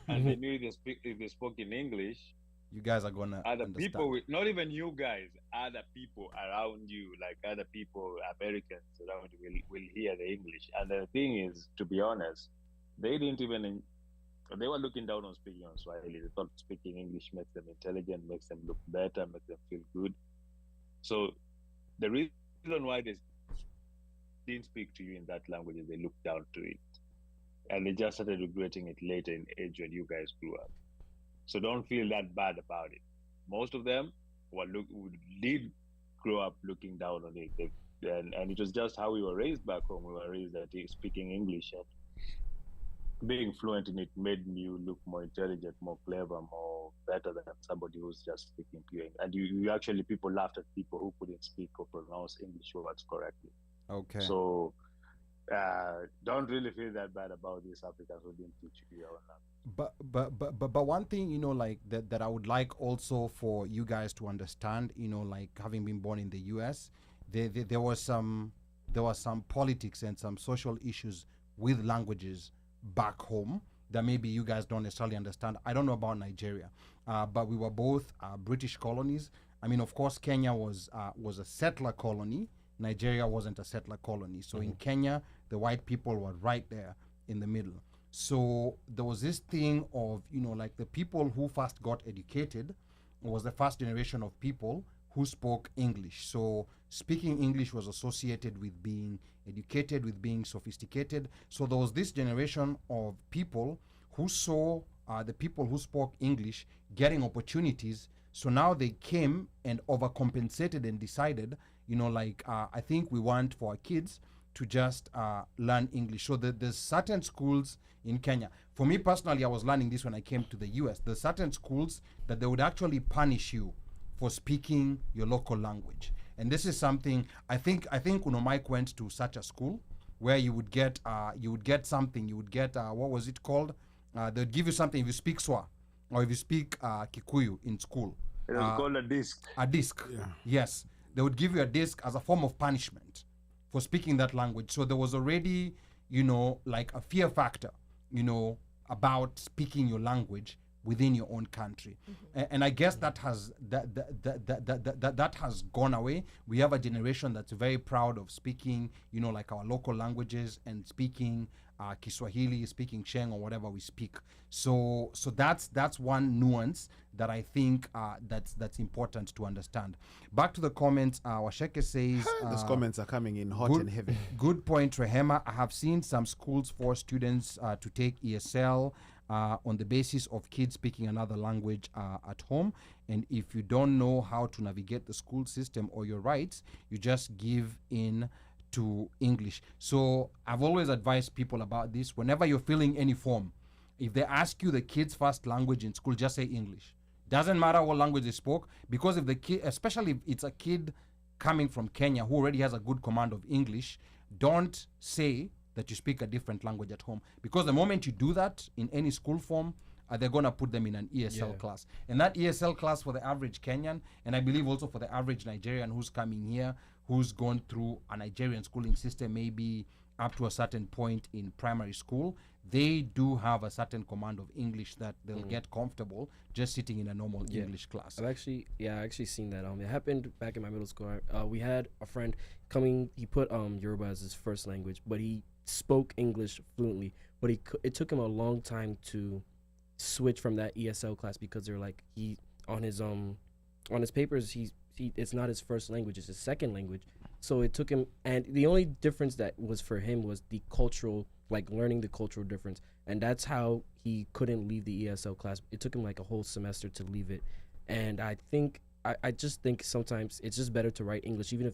and they knew if they spoke in English, You guys are gonna other understand. people, not even you guys, other people around you, like other people, Americans around you, will hear the English. And the thing is, to be honest, they didn't even. They were looking down on speaking on Swahili. They thought speaking English makes them intelligent, makes them look better, makes them feel good. So the reason why they didn't speak to you in that language is they looked down to it. and they just started regretting it later in age when you guys grew up. So don't feel that bad about it. Most of them did grow up looking down on it, and it was just how we were raised back home. We were raised that speaking English and being fluent in it made you look more intelligent, more clever, more better than somebody who's just speaking pure English. And you actually, people laughed at people who couldn't speak or pronounce English words correctly. Okay. So don't really feel that bad about these Africans who didn't teach you your own language. But one thing, you know, like that I would like also for you guys to understand, you know, like having been born in the US, there was some politics and some social issues with languages back home that maybe you guys don't necessarily understand. I don't know about Nigeria, but we were both British colonies. I mean, of course, Kenya was a settler colony. Nigeria wasn't a settler colony. So in Kenya, the white people were right there in the middle. So there was this thing of, you know, like the people who first got educated was the first generation of people who spoke English. So speaking English was associated with being educated, with being sophisticated. So there was this generation of people who saw the people who spoke English getting opportunities. So now they came and overcompensated and decided, you know, like I think we want for our kids to just learn English. So there's certain schools in Kenya. For me personally, I was learning this when I came to the US. There's certain schools that they would actually punish you for speaking your local language. And this is something I think Mike went to such a school where you would get something. You would get what was it called? They'd give you something if you speak Swa or if you speak Kikuyu in school. It was called a disc. A disc. Yeah. Yes. They would give you a disc as a form of punishment for speaking that language. So there was already, you know, like a fear factor, you know, about speaking your language within your own country. And I guess that has that has gone away. We have a generation that's very proud of speaking, you know, like our local languages and speaking Kiswahili, speaking Sheng or whatever we speak. So that's one nuance that I think that's important to understand. Back to the comments, Washeke says those comments are coming in hot and heavy. Good point, Rehema. I have seen some schools force students to take ESL on the basis of kids speaking another language at home. And if you don't know how to navigate the school system or your rights, you just give in to English. So I've always advised people about this. Whenever you're filling any form, if they ask you the kid's first language in school, just say English. Doesn't matter what language they spoke, because if the kid, especially if it's a kid coming from Kenya who already has a good command of English, don't say that you speak a different language at home, because the moment you do that in any school form, they're going to put them in an ESL class. And that ESL class for the average Kenyan, and I believe also for the average Nigerian who's coming here, who's gone through a Nigerian schooling system, maybe up to a certain point in primary school, they do have a certain command of English that they'll get comfortable just sitting in a normal English class. I've actually seen that. It happened back in my middle school. We had a friend coming. He put Yoruba as his first language, but he spoke English fluently. But it took him a long time to switch from that ESL class, because they're like, he on his papers it's not his first language, it's his second language. So it took him, and the only difference that was for him was the cultural, like learning the cultural difference, and that's how he couldn't leave the ESL class. It took him like a whole semester to leave it. And I just think sometimes it's just better to write English, even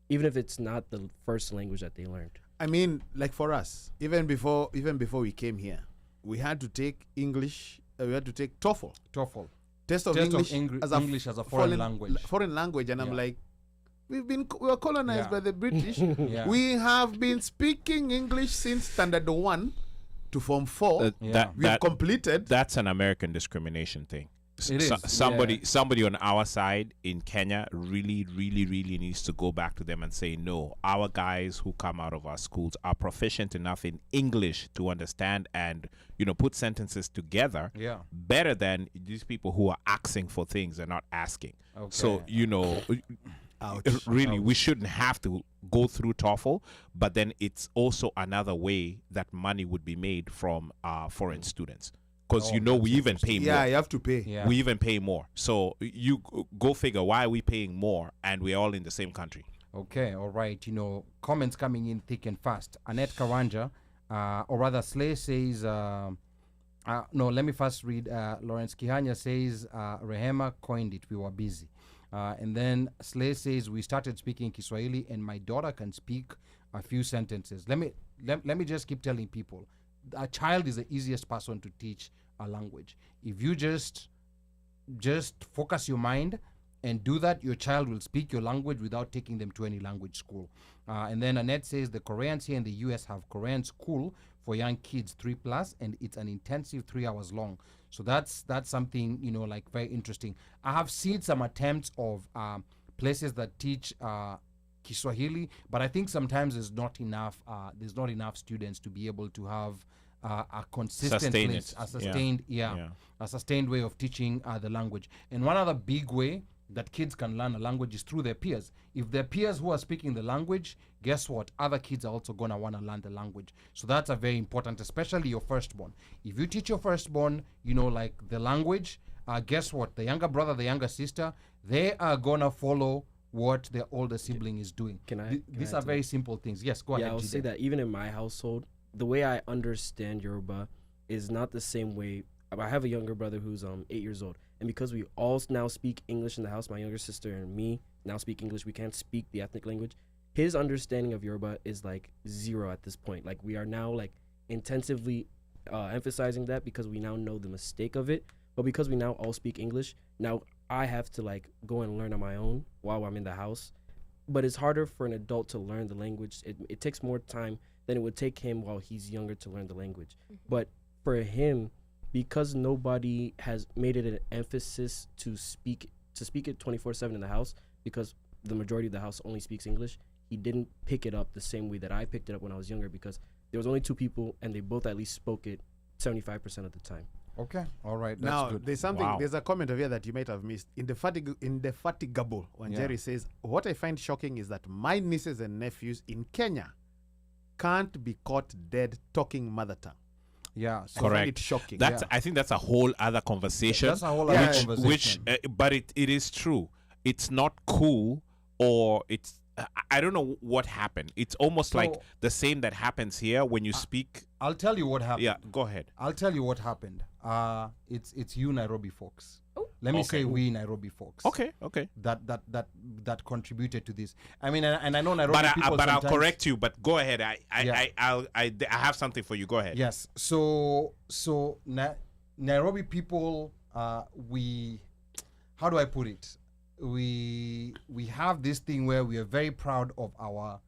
if it's not the first language that they learned. I mean, like for us, even before we came here, we had to take English. We had to take TOEFL. Test of English as a foreign language. And I'm like, we were colonized by the British. We have been speaking English since standard 1 to form 4. We've completed. That's an American discrimination thing. Somebody on our side in Kenya really needs to go back to them and say, no, our guys who come out of our schools are proficient enough in English to understand and, you know, put sentences together better than these people who are asking for things and not asking. So, you know, we shouldn't have to go through TOEFL, but then it's also another way that money would be made from foreign students. Because, you know, we even pay more. Yeah, you have to pay. Yeah. We even pay more. So you go figure, why are we paying more and we're all in the same country? Okay, all right. You know, comments coming in thick and fast. Annette Karanja or rather, Slay says. No, let me first read. Lawrence Kihanya says, Rehema coined it. We were busy. And then Slay says, we started speaking Kiswahili and my daughter can speak a few sentences. Let me just keep telling people, a child is the easiest person to teach a language. If you just focus your mind and do that, your child will speak your language without taking them to any language school. And then Annette says, the Koreans here in the US have Korean school for young kids 3+, and it's an intensive 3 hours long. So that's something, like very interesting. I have seen some attempts of places that teach Kiswahili, but I think sometimes there's not enough students to be able to have a consistent Sustain place, it. a sustained way of teaching the language. And one other big way that kids can learn a language is through their peers. If their peers who are speaking the language, guess what? Other kids are also going to want to learn the language. So that's a very important, especially your firstborn. If you teach your firstborn, like the language, guess what? The younger brother, the younger sister, they are going to follow what their older sibling is doing. These are very simple things. Yes, go ahead. Yeah, I'll say that even in my household, the way I understand Yoruba is not the same way. I have a younger brother who's 8 years old. And because we all now speak English in the house, my younger sister and me now speak English, we can't speak the ethnic language. His understanding of Yoruba is like 0 at this point. Like we are now like intensively emphasizing that because we now know the mistake of it. But because we now all speak English, now I have to like go and learn on my own while I'm in the house. But it's harder for an adult to learn the language. It takes more time than it would take him while he's younger to learn the language. But for him, because nobody has made it an emphasis to speak it 24/7 in the house, because the majority of the house only speaks English, he didn't pick it up the same way that I picked it up when I was younger, because there was only 2 people and they both at least spoke it 75% of the time. Okay, all right. That's Now, good. there's something. Wow. There's a comment over here that you might have missed. Indefatigable, when Jerry says, what I find shocking is that my nieces and nephews in Kenya can't be caught dead talking mother tongue. Yeah, so I find Correct. it shocking. That's I think that's a whole other conversation. that's a whole other which conversation. but it is true. It's not cool, or it's I don't know what happened. It's almost like So- the same that happens here when you speak. I'll tell you what happened. Yeah, go ahead. I'll tell you what happened. It's you Nairobi folks. Oh. Let me Okay. say we Nairobi folks. Okay. That contributed to this. I mean, and I know Nairobi But people I'll sometimes- correct you. But go ahead. Yeah. I have something for you. Go ahead. Yes. So Nairobi people, we, how do I put it? We have this thing where we are very proud of our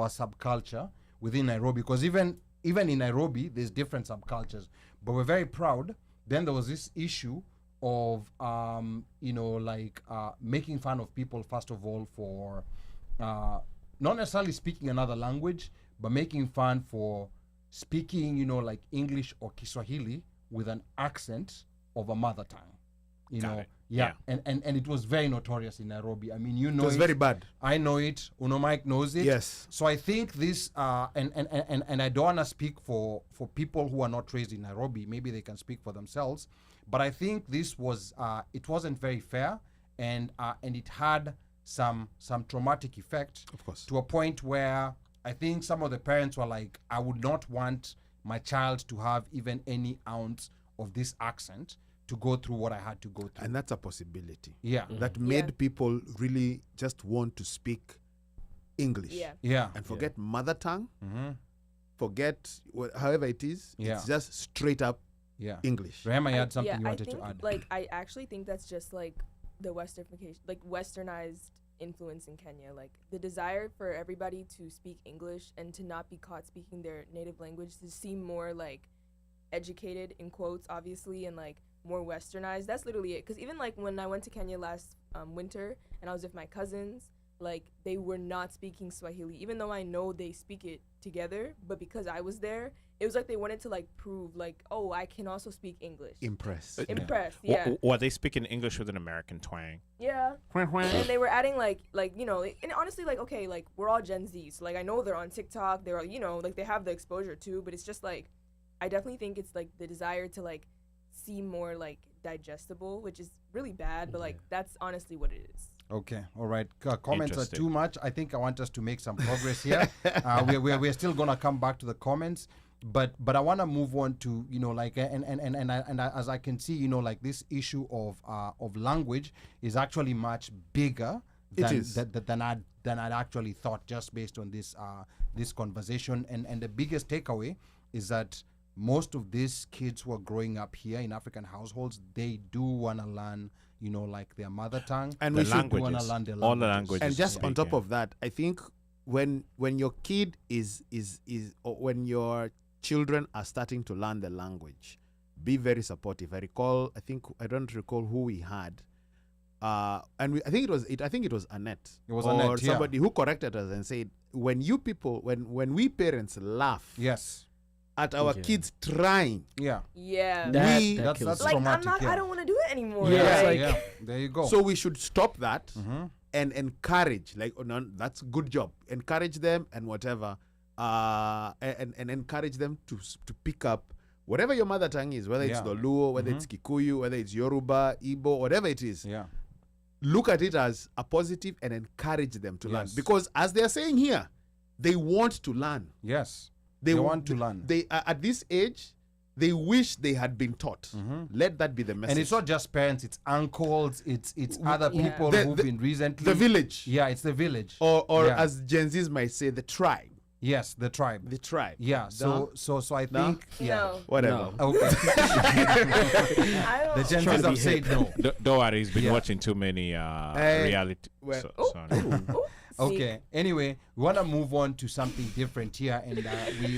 subculture within Nairobi, because even in Nairobi there's different subcultures, but we're very proud. Then there was this issue of making fun of people, first of all, for not necessarily speaking another language, but making fun for speaking like English or Kiswahili with an accent of a mother tongue. Got it. Yeah. And it was very notorious in Nairobi. I mean, It was very bad. I know it. Mike knows it. Yes. So I think this, and I don't want to speak for people who are not raised in Nairobi. Maybe they can speak for themselves. But I think this was, it wasn't very fair, and it had some traumatic effect. Of course. To a point where I think some of the parents were like, I would not want my child to have even any ounce of this accent to go through what I had to go through. And that's a possibility. Yeah. That made people really just want to speak English. Yeah. Yeah. And forget mother tongue, Mm-hmm. forget however it is. Yeah. It's just straight up Yeah. English. Rehema, you had I something you wanted think, to add. Like, I actually think that's just like the westernification, like westernized influence in Kenya. Like the desire for everybody to speak English and to not be caught speaking their native language, to seem more like educated in quotes, obviously, and like more westernized. That's literally it. Because even like when I went to Kenya last winter and I was with my cousins, like they were not speaking Swahili, even though I know they speak it together. But because I was there, it was like they wanted to like prove like, oh, I can also speak English. Impress. Impressed, yeah. Or they speak in English with an American twang. Yeah. And they were adding like and honestly, like, okay, like we're all Gen Z, so like I know they're on TikTok, they're all, like they have the exposure too, but it's just like I definitely think it's like the desire to like seem more like digestible, which is really bad, but like that's honestly what it is. Okay, all right. Comments are Interesting. too much. I think I want us to make some progress here. We're still gonna come back to the comments. but I want to move on to, you know, like, as I can see, you know, like this issue of language is actually much bigger than I'd actually thought, just based on this conversation. And the biggest takeaway is that most of these kids who are growing up here in African households, they do want to learn, you know, like their mother tongue, And The we should languages. want to learn their All the languages. languages. and just speak, on top yeah. of that, I think when your kid is or when your children are starting to learn the language, be very supportive. I don't recall who we had, and I think it was Annette. It was or Annette, yeah. somebody who corrected us and said, when we parents laugh Yes. at our Yeah. kids trying, Yeah. Yeah. That's kills like, traumatic. I don't want to do it anymore. Yeah, it's Like, yeah. There you go. so we should stop that. Mhm. And encourage, like, oh, no, that's good job. Encourage them and whatever, and encourage them to pick up whatever your mother tongue is, whether it's Yeah. the Luo, whether it's Kikuyu, whether it's Yoruba, Igbo, whatever it is. Yeah. Look at it as a positive and encourage them to learn, Yes. because as they are saying here, they want to learn. Yes. They want to learn. They at this age, they wish they had been taught. Let that be the message. And it's not just parents, it's uncles, it's other Yeah. people The- who've the- been recently. the village, Yeah, it's the village. or Yeah. as Gen Zs might say, the tribe. Yes, the tribe. The tribe. Yeah, so I No? think yeah. No. Whatever. No. Okay. I don't. The Gen Trying Zs to have be said hip. no. Don't worry, he's been Yeah. watching too many reality. well- Sorry. Okay. Anyway, we want to move on to something different here, and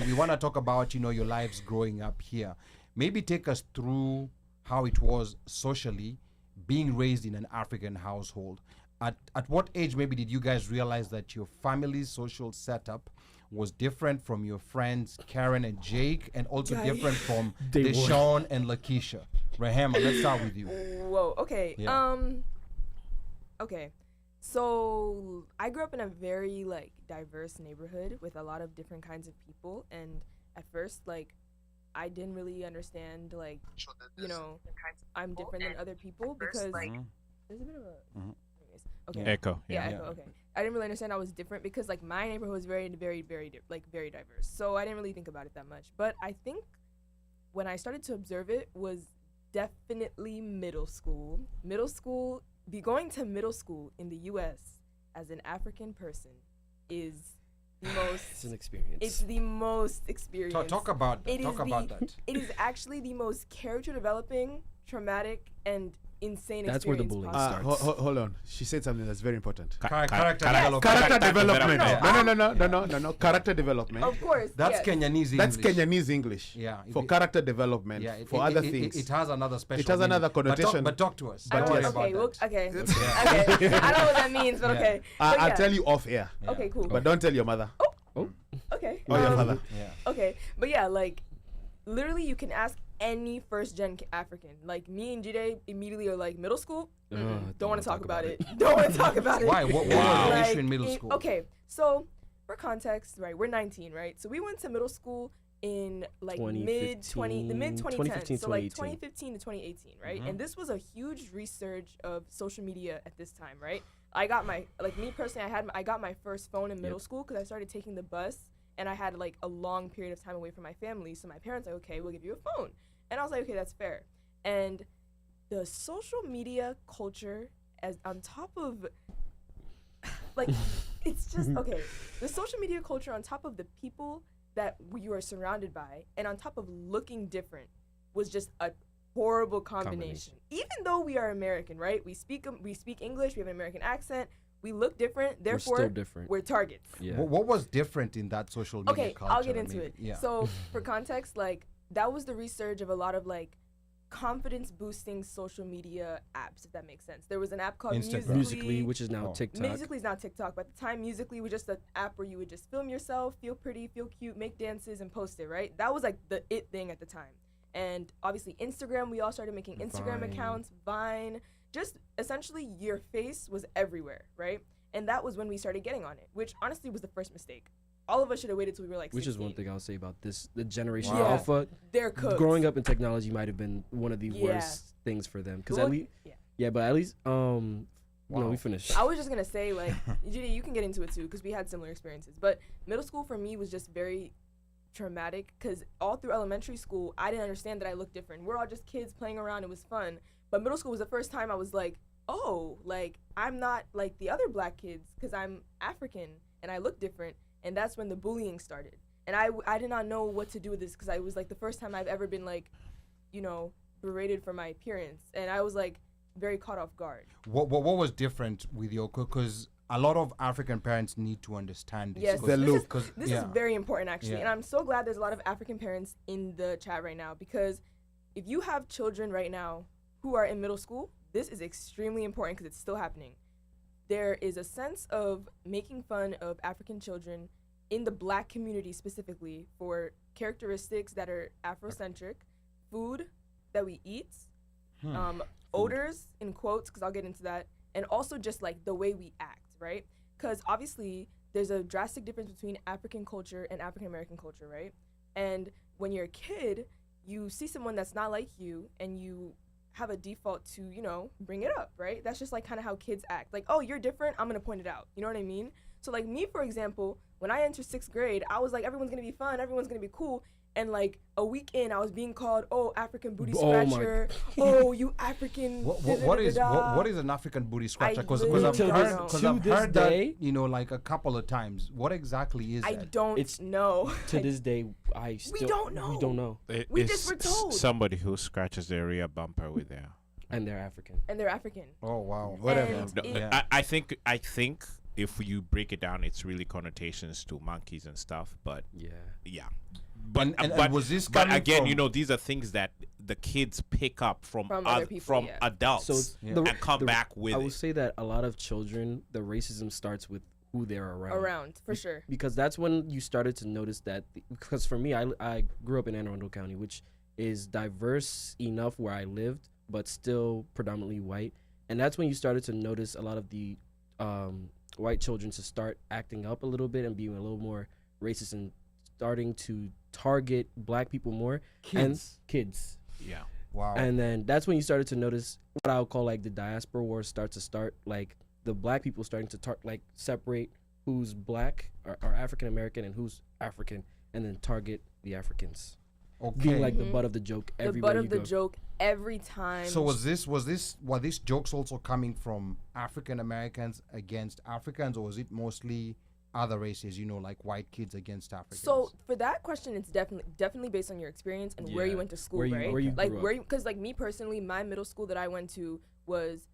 we want to talk about, you know, your lives growing up here. Maybe take us through how it was socially being raised in an African household. At what age maybe did you guys realize that your family's social setup was different from your friends Karen and Jake, and also different from They were. Deshaun and Lakeisha? Rehema, let's start with you. Whoa. Okay. Yeah. Okay. So I grew up in a very like diverse neighborhood with a lot of different kinds of people, and at first, like, I didn't really understand, like, you know, I'm different than other people because Mhm. there's a bit of a. Mhm. Anyways, okay. Echo. Yeah, Yeah. echo, okay. I didn't really understand I was different because like my neighborhood was very, very, very very diverse. So I didn't really think about it that much. But I think when I started to observe it was definitely middle school. Going to middle school in the U.S. as an African person is the most. It's an experience. It's the most experience. Talk about that. It Talk is about the- that. It is actually the most character developing, traumatic, and insane That's where the experience bullying possible. starts. Hold on. She said something that's very important. Character Yes. development. Character development. development. No. Character development. Of course. That's yes. Kenyanese That's English. Kenyanese English. Yeah. For character development. Yeah, for other things. It has another special. It has another meaning. connotation. But talk to us. I Don't don't- worry okay, about well, that. okay. Yeah. Okay. I don't know what that means, but Yeah. okay. But I'll yeah. tell you off air. Yeah. Okay, cool. But don't tell your mother Okay. or your father. Yeah. Okay, but yeah, like, literally, you can ask any first-gen African. Like, me and Jide immediately are like, middle school? Don't want to talk about it. Don't want to talk about it. Why? What was Wow. the Like, issue in middle school? Okay, so for context, right, we're 19, right? So we went to middle school in like the mid 2010s, 2015, so like 2018. 2015 to 2018, right? Mhm. And this was a huge resurge of social media at this time, right? I got my, like, me personally, I got my first phone in middle school because I started taking the bus and I had like a long period of time away from my family. So my parents were like, okay, we'll give you a phone. And I was like, okay, that's fair. And the social media culture, as on top of, like, it's just, okay, the social media culture on top of the people that you are surrounded by and on top of looking different was just a horrible combination. Even though we are American, right? We speak English, we have an American accent, we look different, therefore still different. we're targets. Yeah. What was different in that social media Okay, culture? I'll get into maybe? it. Yeah. So for context, like, that was the resurge of a lot of like confidence boosting social media apps, if that makes sense. There was an app called Instagram. Musically, which is now Oh. TikTok. Musically is not TikTok, but at the time Musically was just an app where you would just film yourself, feel pretty, feel cute, make dances, and post it, right? That was like the it thing at the time. And obviously Instagram, we all started making Instagram Vine. accounts, Vine, just essentially your face was everywhere, right? And that was when we started getting on it, which honestly was the first mistake. All of us should have waited till we were like 16. Which is one thing I'll say about this, the generation Wow. Alpha. They're cooked. Growing up in technology might have been one of the Yeah. worst things for them. Because Well, at least, yeah. but at least, Wow. no, we finished. I was just gonna say, like, Judy, you can get into it too, because we had similar experiences. But middle school for me was just very traumatic because all through elementary school, I didn't understand that I looked different. We're all just kids playing around. It was fun. But middle school was the first time I was like, oh, like, I'm not like the other black kids because I'm African and I look different. And that's when the bullying started. And I did not know what to do with this because I was like the first time I've ever been like, you know, berated for my appearance. And I was like very caught off guard. What was different with your, because a lot of African parents need to understand this. Yes, this is very important actually. Yeah. And I'm so glad there's a lot of African parents in the chat right now because if you have children right now who are in middle school, this is extremely important because it's still happening. There is a sense of making fun of African children in the black community specifically for characteristics that are Afrocentric, food that we eat, odors in quotes, because I'll get into that, and also just like the way we act, right? Because obviously there's a drastic difference between African culture and African American culture, right? And when you're a kid, you see someone that's not like you and you have a default to, you know, bring it up, right? That's just like kind of how kids act. Like, oh, you're different, I'm gonna point it out. You know what I mean? So like me, for example, when I entered 6th grade, I was like, everyone's gonna be fun, everyone's gonna be cool. And like a week in, I was being called, oh, African booty scratcher. Oh, you African. What is an African booty scratcher? Because I've heard that, you know, like a couple of times. What exactly is I that? don't know. To this day, we don't know. We just were told. Somebody who scratches their rear bumper with their. And they're African. Oh wow. Whatever. I think if you break it down, it's really connotations to monkeys and stuff. But yeah. But was this but again, from, you know, these are things that the kids pick up from other people, adults and come back with. I would say that a lot of children, the racism starts with who they're around. For sure. Because that's when you started to notice that. Because for me, I grew up in Anne Arundel County, which is diverse enough where I lived, but still predominantly white. And that's when you started to notice a lot of the white children to start acting up a little bit and being a little more racist and starting to target black people more. Kids. Yeah. Wow. And then that's when you started to notice what I would call like the diaspora wars start, like the black people starting to separate who's black or African American and who's African, and then target the Africans. Okay. Being like the butt of the joke everywhere you go. The butt of the joke every time. So were these jokes also coming from African Americans against Africans, or was it mostly other races, you know, like white kids against Africans? So for that question, it's definitely based on your experience and where you went to school, right? Where you like grew up. because like me personally, my middle school that I went to was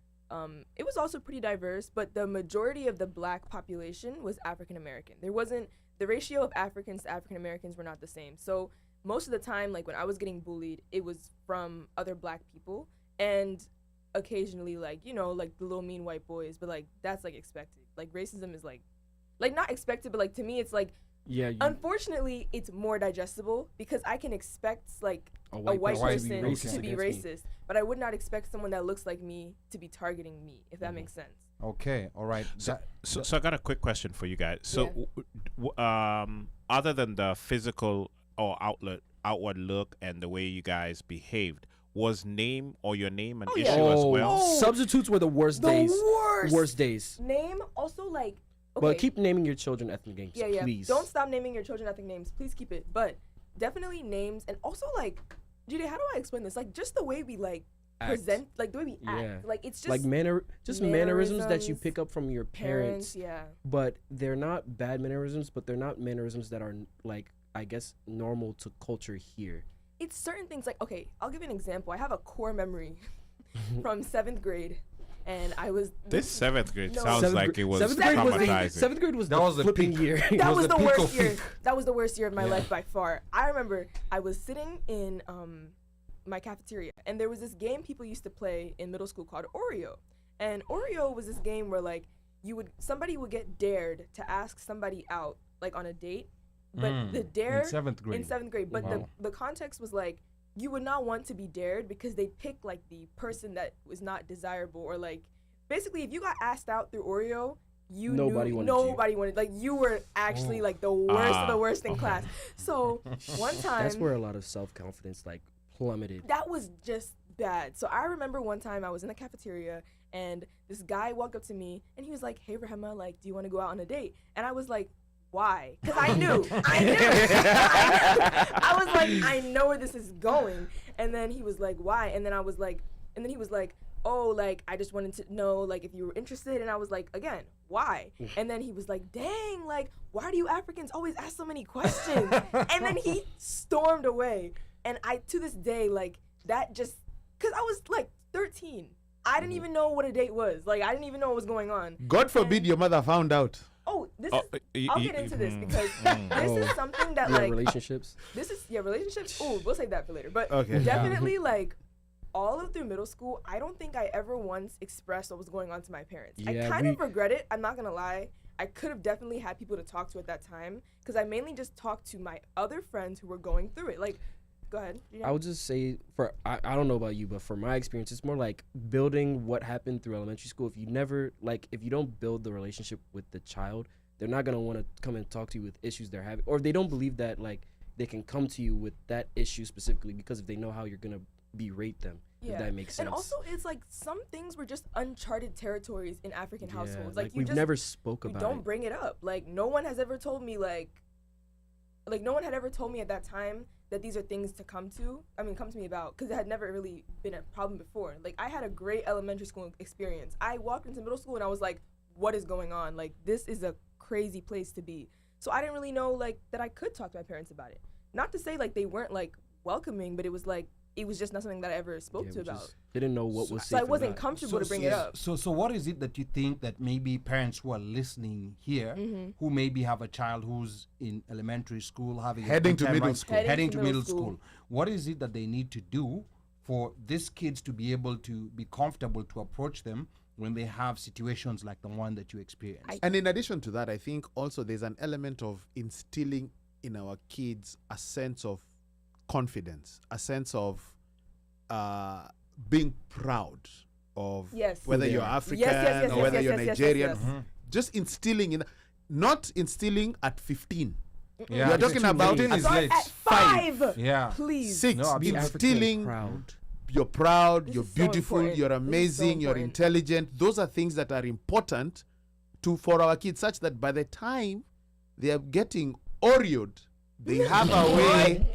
it was also pretty diverse, but the majority of the black population was African American. There wasn't the ratio of Africans to African Americans were not the same. So most of the time, like when I was getting bullied, it was from other black people and occasionally like, you know, like the little mean white boys, but like that's like expected. Like racism is like not expected, but like to me it's like unfortunately it's more digestible because I can expect like a white person to be racist, but I would not expect someone that looks like me to be targeting me, if that makes sense. Okay, all right. So I got a quick question for you guys. So other than the physical or outward look and the way you guys behaved, was name or your name an issue as well? Substitutes were the worst days. Worst days. Name also like. Okay. But keep naming your children ethnic names, please. Don't stop naming your children ethnic names. Please keep it. But definitely names, and also like, Judy, how do I explain this? Like just the way we like present, like the way we act. Like it's just like mannerisms that you pick up from your parents. Yeah. But they're not bad mannerisms, but they're not mannerisms that are like, I guess, normal to culture here. It's certain things like, okay, I'll give you an example. I have a core memory from 7th grade. And I was... This 7th grade sounds like it was traumatizing. 7th grade was the flipping year. That was the worst year. That was the worst year of my life by far. I remember I was sitting in my cafeteria, and there was this game people used to play in middle school called Oreo. And Oreo was this game where like somebody would get dared to ask somebody out like on a date, but the dare... In 7th grade. But the context was like, you would not want to be dared because they pick like the person that was not desirable, or like basically if you got asked out through Oreo, nobody wanted like you were actually like the worst of the worst in class. So one time that's where a lot of self-confidence like plummeted. That was just bad. So I remember one time I was in the cafeteria and this guy walked up to me and he was like, "Hey Rehema, like do you want to go out on a date?" And I was like, why? Because I knew. I was like, I know where this is going. And then he was like, why? And then I was like, and then he was like, oh, like, I just wanted to know, like, if you were interested. And I was like, again, why? And then he was like, dang, like, why do you Africans always ask so many questions? And then he stormed away. And I, to this day, like, that just, because I was like 13. I didn't even know what a date was. Like, I didn't even know what was going on. God forbid your mother found out. Oh, this is, I'll get into this because this is something that, like, relationships. This is, relationships. Oh, we'll save that for later. But Okay. definitely, like, all of through middle school, I don't think I ever once expressed what was going on to my parents. I kind of regret it. I'm not going to lie. I could have definitely had people to talk to at that time because I mainly just talked to my other friends who were going through it. Like, go ahead. I would just say, I don't know about you, but for my experience, it's more like building what happened through elementary school. If you never, like, if you don't build the relationship with the child, they're not going to want to come and talk to you with issues they're having. Or they don't believe that, like, they can come to you with that issue specifically because if they know how you're going to berate them, if that makes sense. And also, it's like some things were just uncharted territories in African households. Like we've never spoke about it. Don't bring it up. Like, no one has ever told me, like no one had ever told me at that time that these are things to come to me about, because it had never really been a problem before. Like, I had a great elementary school experience. I walked into middle school and I was like, what is going on? Like, this is a crazy place to be. So I didn't really know, like, that I could talk to my parents about it. Not to say, like, they weren't, like, welcoming, but it was, like, it was just not something that I ever spoke to about. Didn't know what was safe. So I wasn't comfortable to bring it up. So what is it that you think that maybe parents who are listening here, who maybe have a child who's in elementary school, heading to middle school, what is it that they need to do for these kids to be able to be comfortable to approach them when they have situations like the one that you experienced? And in addition to that, I think also there's an element of instilling in our kids a sense of confidence, a sense of being proud of whether you're African or whether you're Nigerian. Just instilling not instilling at 15. Yeah, we are talking about is at 5. Yeah, please. 6. Instilling proud. You're proud, This you're is so beautiful, important. you're This is so amazing, you're important. intelligent. Those are things that are important for our kids, such that by the time they are getting Oreoed, they have a way.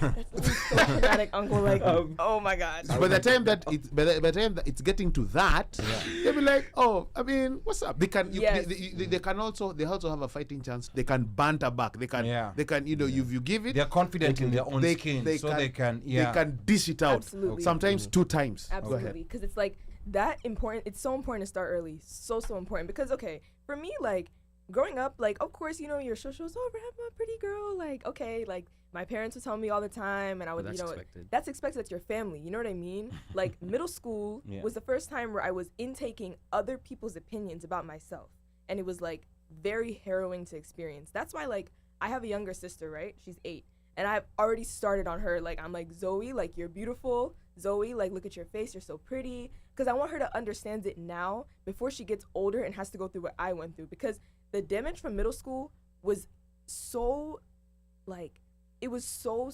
That's so dramatic, uncle. Like, oh my God. By the time that it's getting to that, they'll be like, oh, I mean, what's up? They can they can also have a fighting chance. They can banter back. They can you give it. they're confident in their own skin, they can dish it out. Absolutely. Sometimes 2 times. Absolutely, because it's like that important. It's so important to start early. So important, because okay, for me, like, growing up, like, of course, you know, your socials, oh, Rehema, a pretty girl, like, okay, like, my parents would tell me all the time, and I would, expected. That's expected. That's your family. You know what I mean? Like, middle school was the first time where I was intaking other people's opinions about myself, and it was, like, very harrowing to experience. That's why, like, I have a younger sister, right? She's 8, and I've already started on her. Like, I'm like, Zoe, like, you're beautiful. Zoe, like, look at your face. You're so pretty. Because I want her to understand it now before she gets older and has to go through what I went through. Because the damage from middle school was so, like, it was so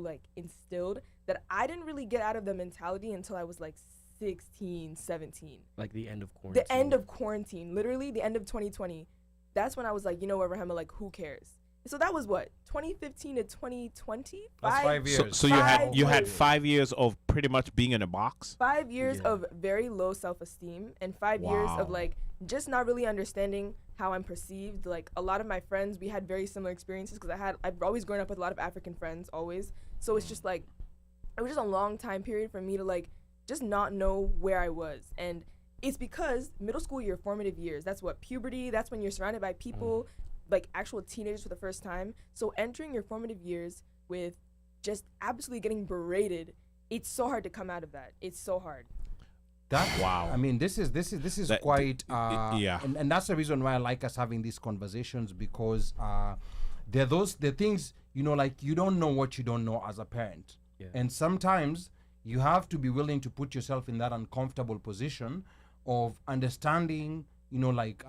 like instilled that I didn't really get out of the mentality until I was like 16, 17. Like the end of quarantine. The end of quarantine, literally the end of 2020. That's when I was like, you know what, Rehema, like, who cares? So that was what, 2015 to 2020? That's 5 years. So you had 5 years of pretty much being in a box. 5 years of very low self-esteem, and 5 years of, like, just not really understanding how I'm perceived. Like, a lot of my friends, we had very similar experiences because I've always grown up with a lot of African friends, always. So it's just like, it was just a long time period for me to, like, just not know where I was. And it's because middle school, your formative years, that's what, puberty, that's when you're surrounded by people, like actual teenagers for the first time. So entering your formative years with just absolutely getting berated, it's so hard to come out of that. It's so hard. I mean, this is That- quite yeah. and that's the reason why I like us having these conversations, because they're things, you know, like, you don't know what you don't know as a parent. And sometimes you have to be willing to put yourself in that uncomfortable position of understanding, you know, like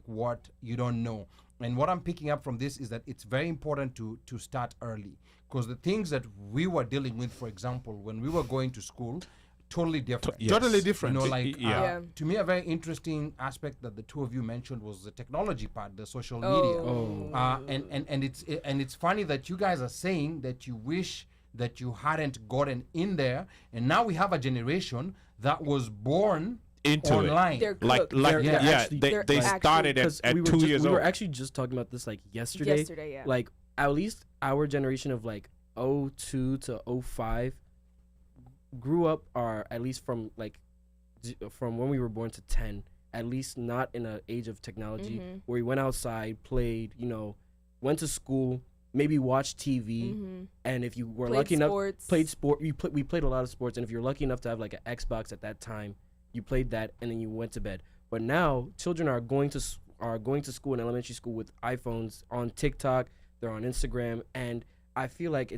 what you don't know. And what I'm picking up from this is that it's very important to start early, because the things that we were dealing with, for example, when we were going to school, totally different. Yes. Totally different. You know, like Yeah. to me, a very interesting aspect that the two of you mentioned was the technology part, the social media. Oh. And it's funny that you guys are saying that you wish that you hadn't gotten in there, and now we have a generation that was born Into online. They're like cooked. like They're yeah, actually- they they're started Because at we were 2 ju- years we old. were actually just talking about this like yesterday. Yesterday, yeah. Like at least our generation of like 02 to 05 grew up, or at least from like from when we were born to 10, at least not in an age of technology where we went outside, played, you know, went to school, maybe watched TV, and if you were Played lucky enough, sports. played sport. We played a lot of sports, and if you're lucky enough to have like an Xbox at that time, you played that, and then you went to bed. But now children are going to school in elementary school with iPhones, on TikTok, they're on Instagram, and I feel like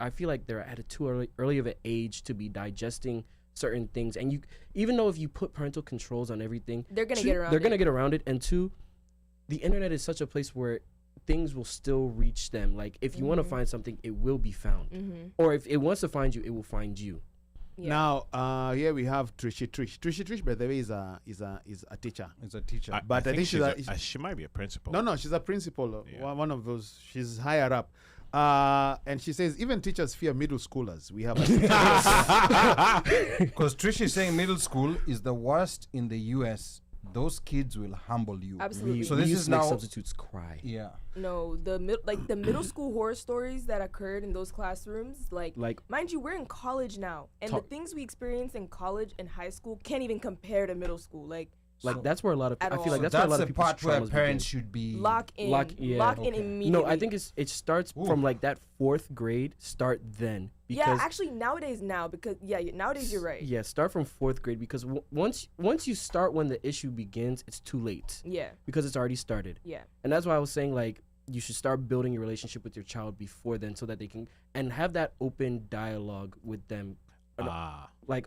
I feel like they're at a too early of an age to be digesting certain things. And you, even though if you put parental controls on everything, They're gonna get around They're it. gonna get around it. And two, the internet is such a place where things will still reach them. Like if you want to find something, it will be found. Or if it wants to find you, it will find you. Yeah. Now, here we have Trish. Trish, by the way, is a teacher. It's a teacher. But I think she's she might be a principal. No, she's a principal. Yeah. One of those. She's higher up. And she says even teachers fear middle schoolers. We have a Because Trish is saying middle school is the worst in the U.S. Those kids will humble you. Absolutely. So we this used is to make now- substitutes cry. Yeah. No, the middle school horror stories that occurred in those classrooms, like mind you, we're in college now, and the things we experience in college and high school can't even compare to middle school. Like that's where a lot of At I feel all. like that's That's where a lot the of people's part where traumas parents begin. should be lock in Okay. immediately. No, I think it starts from like that 4th grade. Start then. Because Yeah, actually nowadays nowadays you're right. Yeah, start from 4th grade because once you start when the issue begins, it's too late. Yeah. Because it's already started. Yeah. And that's why I was saying like you should start building your relationship with your child before then, so that they can and have that open dialogue with them. Like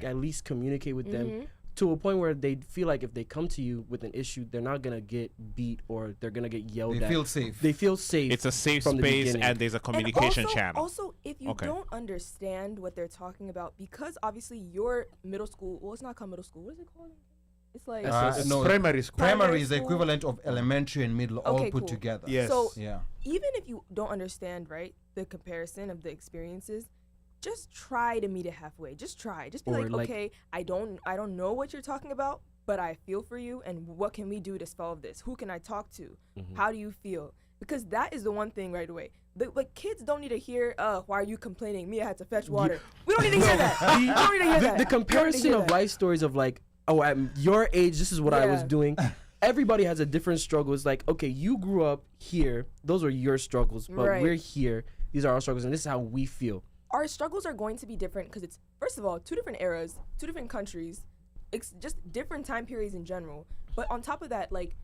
at least communicate with them to a point where they feel like if they come to you with an issue, they're not gonna get beat or they're gonna get yelled at. They feel safe. They feel safe. It's a safe from the space beginning. and there's a communication channel. Also, if you don't understand what they're talking about, because obviously your middle school, well, it's not called middle school. What is it called? It's like No, primary school. Primary is the school. equivalent of elementary and middle all Okay, put cool. together. Yes. So Yeah. even if you don't understand, right, the comparison of the experiences, just try to meet it halfway. Just try. Just be Or like, like- okay, I don't know what you're talking about, but I feel for you, and what can we do to solve this? Who can I talk to? How do you feel? Because that is the one thing right away. Like kids don't need to hear, why are you complaining? Me, I had to fetch water. We don't need to hear that. We don't need to hear that. The We don't need to comparison hear of that. life stories of like, oh, at your age, this is what I was Yeah. doing. Everybody has a different struggle. It's like, okay, you grew up here. Those are your struggles, but Right. we're here. These are our struggles, and this is how we feel. Our struggles are going to be different because it's, first of all, 2 different eras, 2 different countries. It's just different time periods in general. But on top of that, like,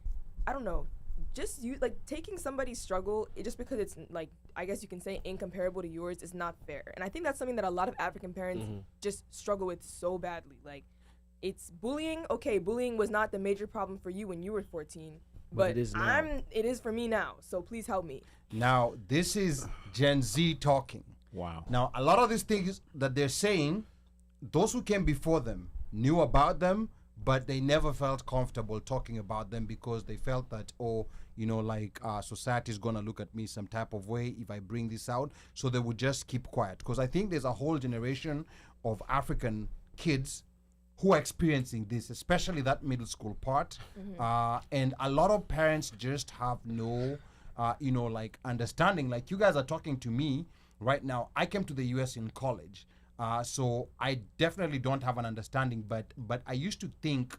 I don't know, just you like taking somebody's struggle just because it's like, I guess you can say incomparable to yours is not fair. And I think that's something that a lot of African parents just struggle with so badly. Like, it's bullying. Okay, bullying was not the major problem for you when you were 14, but it is now. it is for me now. So please help me. Now, this is Gen Z talking. Wow. Now, a lot of these things that they're saying, those who came before them knew about them, but they never felt comfortable talking about them because they felt that, society is going to look at me some type of way if I bring this out. So they would just keep quiet. Because I think there's a whole generation of African kids who are experiencing this, especially that middle school part. And a lot of parents just have no, understanding. Like you guys are talking to me right now. I came to the US in college. So I definitely don't have an understanding, but I used to think,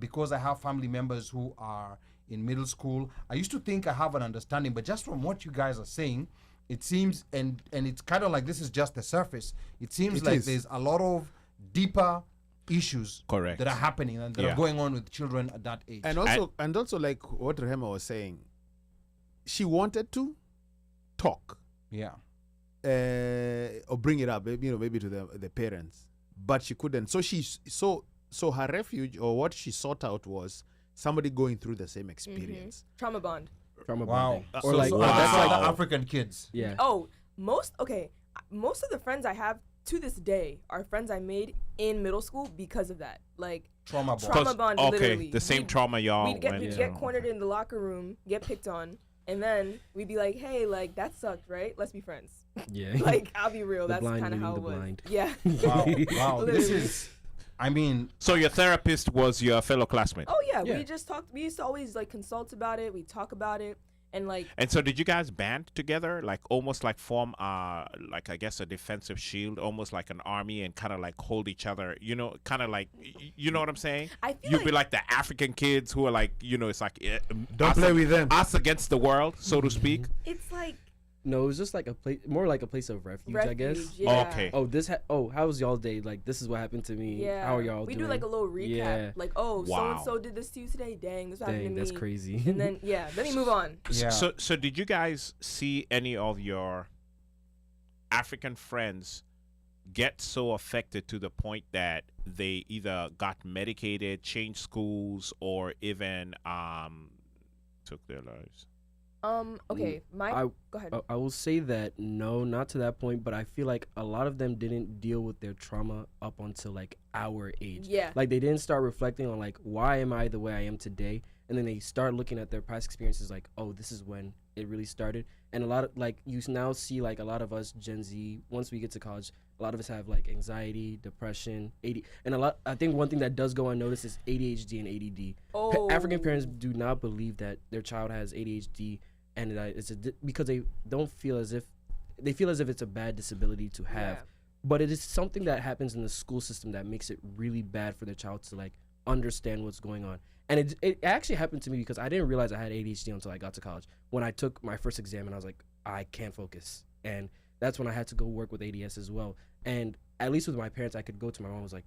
because I have family members who are in middle school, I used to think I have an understanding, but just from what you guys are saying, it seems, and it's kind of like this is just the surface. It seems like there's a lot of deeper issues Correct. that are happening and that are going on with children at that age. And also like what Rehema was saying, she wanted to talk. Yeah. Or bring it up, maybe to the parents, but she couldn't. So her refuge or what she sought out was somebody going through the same experience. Trauma bond. Trauma Wow. bonding. So that's like the African kids. Yeah. Oh, most of the friends I have to this day are friends I made in middle school because of that. Like Trauma bond. trauma bond. Okay, literally. the same trauma y'all We'd get, went we'd to. get cornered in the locker room, get picked on, and then we'd be like, "Hey, like that sucked, right? Let's be friends." Yeah. Like I'll be real, The that's blind kind of leading how the it was. blind. Yeah. Wow. This Literally. is, I mean, So your therapist was your fellow classmate. Oh yeah, Yeah. we just talked. We used to always like consult about it. We talk about it, and like And so did you guys band together, like almost like form like I guess a defensive shield, almost like an army, and kind of like hold each other, you know, kind of like, you know what I'm saying? I feel You'd be like the African kids who are like, you know, it's like Don't us, play with them. us against the world, so to speak. it's like No, it was just like a place, more like a place of refuge, I guess. yeah. Okay. Oh, how was y'all's day? Like, this is what happened to me. Yeah. How are y'all we doing? do like a little recap. Yeah. Like, oh, so Wow. and so did this to you today. Dang, this happened to Dang, me. that's crazy. And then yeah, let me move on. yeah. So did you guys see any of your African friends get so affected to the point that they either got medicated, changed schools, or even took their lives? Okay, I- go ahead. I will say that no, not to that point, but I feel like a lot of them didn't deal with their trauma up until like our age. Yeah. Like they didn't start reflecting on like, why am I the way I am today? And then they start looking at their past experiences like, oh, this is when it really started. And a lot of like you now see like a lot of us Gen Z, once we get to college, a lot of us have like anxiety, depression, AD, and I think one thing that does go unnoticed is ADHD and ADD. Oh. African parents do not believe that their child has ADHD, and that because they don't feel as if it's a bad disability to have. Yeah. But it is something that happens in the school system that makes it really bad for their child to like understand what's going on. And it actually happened to me because I didn't realize I had ADHD until I got to college. When I took my first exam and I was like, I can't focus. And that's when I had to go work with ADS as well. And at least with my parents, I could go to my mom, was like,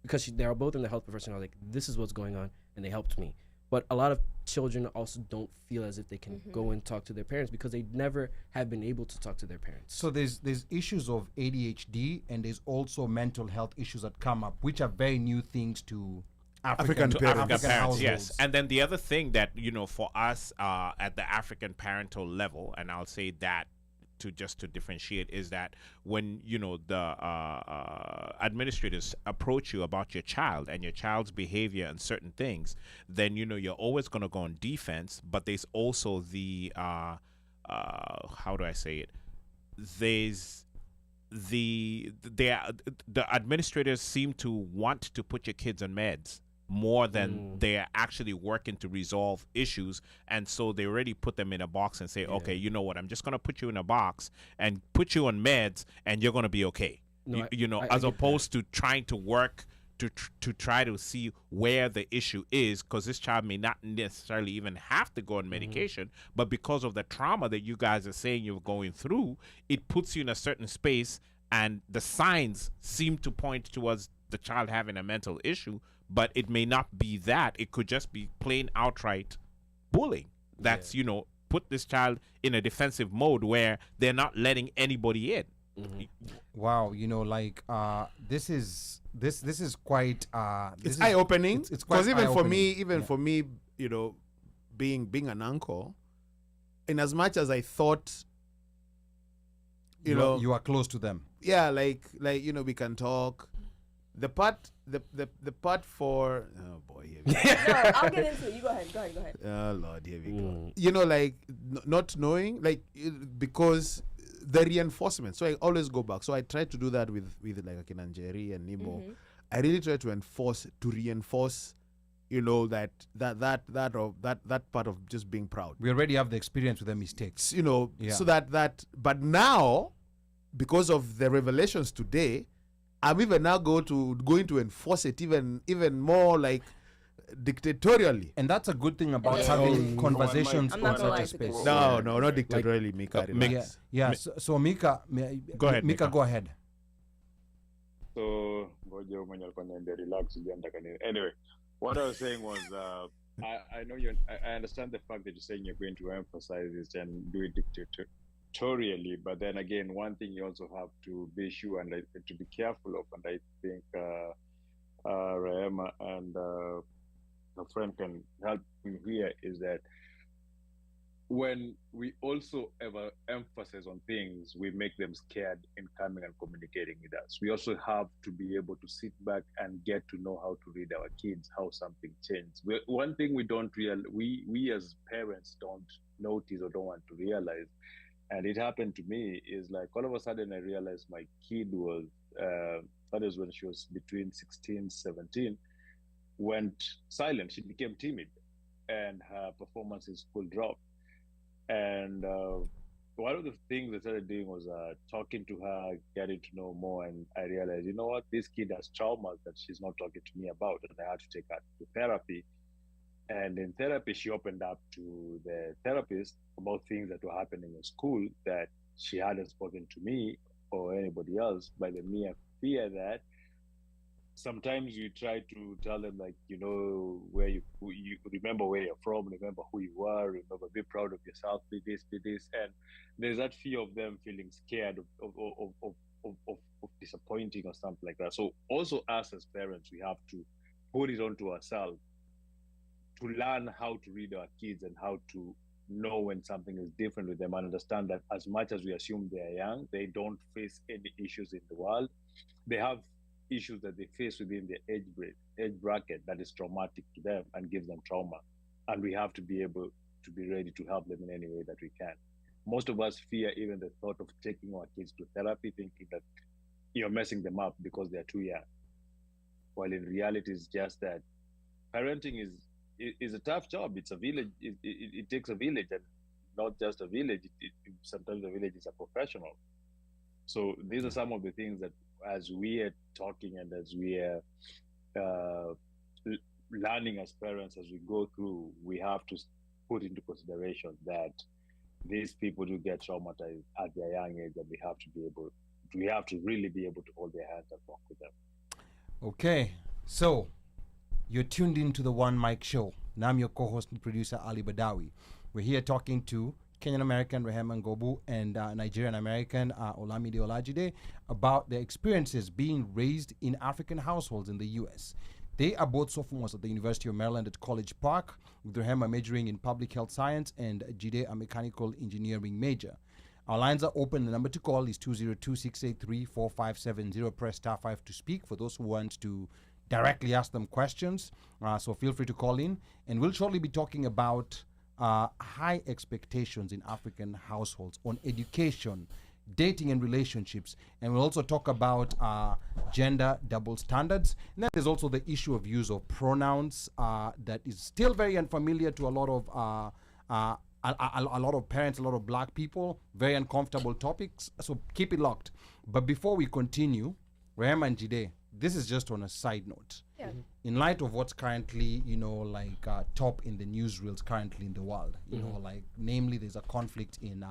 because they are both in the health profession, I was like, this is what's going on, and they helped me. But a lot of children also don't feel as if they can go and talk to their parents because they never have been able to talk to their parents. So there's issues of ADHD, and there's also mental health issues that come up, which are very new things to African African parents. African parents, households. yes. And then the other thing that, you know, for us at the African parental level, and I'll say that to differentiate, is that when, you know, the administrators approach you about your child and your child's behavior and certain things, then, you know, you're always going to go on defense. But there's also the how do I say it? There's the administrators seem to want to put your kids on meds more than they're actually working to resolve issues, and so they already put them in a box and say, okay, you know what, I'm just going to put you in a box and put you on meds and you're going to be okay. No, you know, I as get opposed to trying to work to try to see where the issue is, because this child may not necessarily even have to go on medication, but because of the trauma that you guys are saying you're going through, it puts you in a certain space, and the signs seem to point towards the child having a mental issue, but it may not be that. It could just be plain outright bullying. That's, you know, put this child in a defensive mode where they're not letting anybody in. Wow, you know, like this is quite It's eye opening. It's quite Because even for eye-opening. for me, you know, being an uncle, in as much as I thought, you know, you are close to them. yeah, like you know, we can talk. The part for boy, here we go. No, I'll get into it. You go ahead. Oh Lord, here we go. You know, like not knowing, like because the reinforcement. So I always go back. So I try to do that with like Akinanjeri and Nemo. I really try to reinforce, you know, that part of just being proud. We already have the experience with the mistakes. You know, Yeah. so that. But now, because of the revelations today, I'm even now going to enforce it even more like dictatorially. And that's a good thing about Yeah. having conversations I'm on not gonna such lie a to space. this. No, not dictatorially, Mika. Mika. relax. Yeah. So Mika, Go ahead, Mika, Mika. go ahead. So, relax. Anyway, what I was saying was, I know I understand the fact that you're saying you're going to emphasize this and do it dictatorially, but then again, one thing you also have to be sure and to be careful of, and I think Rehema and a friend can help me here, is that when we also ever emphasize on things, we make them scared in coming and communicating with us. We also have to be able to sit back and get to know how to read our kids, how something changed. One thing we don't we as parents don't notice or don't want to realize, and it happened to me, is like all of a sudden I realized my kid was, that is when she was between 16, 17, went silent. She became timid and her performance in school dropped. And one of the things I started doing was talking to her, getting to know more. And I realized, you know what, this kid has traumas that she's not talking to me about. And I had to take her to therapy. And in therapy, she opened up to the therapist about things that were happening in school that she hadn't spoken to me or anybody else, by the mere fear that sometimes you try to tell them, like, you know, who you remember where you're from, remember who you are, remember, be proud of yourself, be this, and there's that fear of them feeling scared of disappointing or something like that. So also us as parents, we have to put it onto ourselves to learn how to read our kids and how to know when something is different with them, and understand that as much as we assume they are young, they don't face any issues in the world. They have issues that they face within their age bracket that is traumatic to them and gives them trauma. And we have to be able to be ready to help them in any way that we can. Most of us fear even the thought of taking our kids to therapy, thinking that you're messing them up because they're too young. While in reality, it's just that parenting is a tough job. It's a village. It takes a village, and not just a village. Sometimes a village is a professional. So these are some of the things that, as we are talking and as we are learning as parents, as we go through, we have to put into consideration that these people do get traumatized at their young age, and we have to really be able to hold their hands and walk with them. Okay, so you're tuned into the OneMic Show. Now I'm your co-host and producer, Ali Badawi. We're here talking to Kenyan-American Rehema Olamide and Nigerian-American Olamide OLAJIDE about their experiences being raised in African households in the U.S. They are both sophomores at the University of Maryland at College Park, with Rehema majoring in public health science and Jide a mechanical engineering major. Our lines are open. The number to call is 202-683-4570. Press *5 to speak for those who want to directly ask them questions. So feel free to call in. And we'll shortly be talking about high expectations in African households on education, dating and relationships, and we'll also talk about gender double standards. And then there's also the issue of use of pronouns that is still very unfamiliar to a lot of parents, a lot of black people. Very uncomfortable topics. So keep it locked. But before we continue, Rehema and Jide, this is just on a side note. Yeah. In light of what's currently, top in the newsreels currently in the world, namely there's a conflict in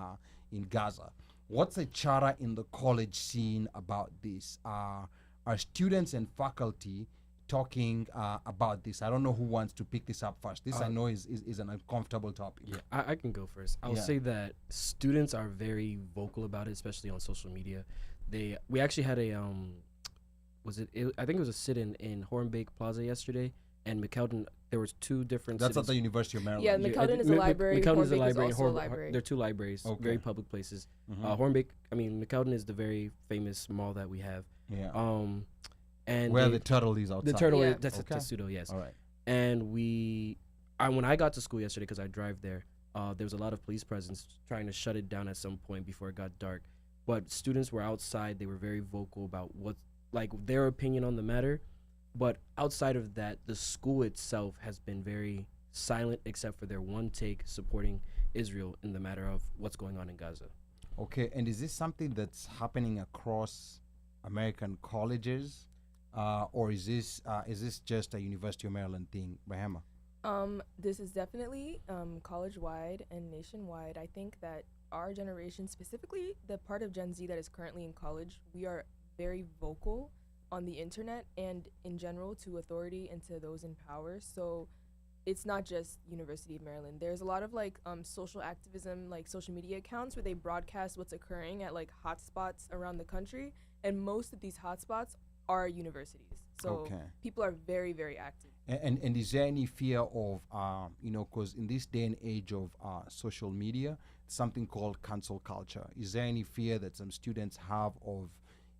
Gaza. What's the chatter in the college scene about this? Are students and faculty talking about this? I don't know who wants to pick this up first. This I know is an uncomfortable topic. Yeah, I can go first. I'll say that students are very vocal about it, especially on social media. We actually had a I think it was a sit-in in Hornbeck Plaza yesterday, and McKeldin. There was two different. That's at the University of Maryland. Yeah, McKeldin is a library. McKeldin is a Hornbeck library. is also a library. They're two libraries, very public places. Hornbeck, McKeldin is the very famous mall that we have. Yeah. And where the turtle is outside. The turtle, Yeah. that's Okay. a Testudo, yes. All right. And when I got to school yesterday, because I drive there, there was a lot of police presence trying to shut it down at some point before it got dark. But students were outside. They were very vocal about their opinion on the matter. But outside of that, the school itself has been very silent, except for their one take supporting Israel in the matter of what's going on in Gaza. Okay, and is this something that's happening across American colleges, or is this just a University of Maryland thing, Rehema? This is definitely college-wide and nationwide. I think that our generation, specifically the part of Gen Z that is currently in college, we are very vocal on the internet and in general to authority and to those in power. So it's not just University of Maryland. There's a lot of social activism, social media accounts where they broadcast what's occurring at hotspots around the country, and most of these hotspots are universities. So people are very, very active. And is there any fear of, because in this day and age of social media, something called cancel culture. Is there any fear that some students have of,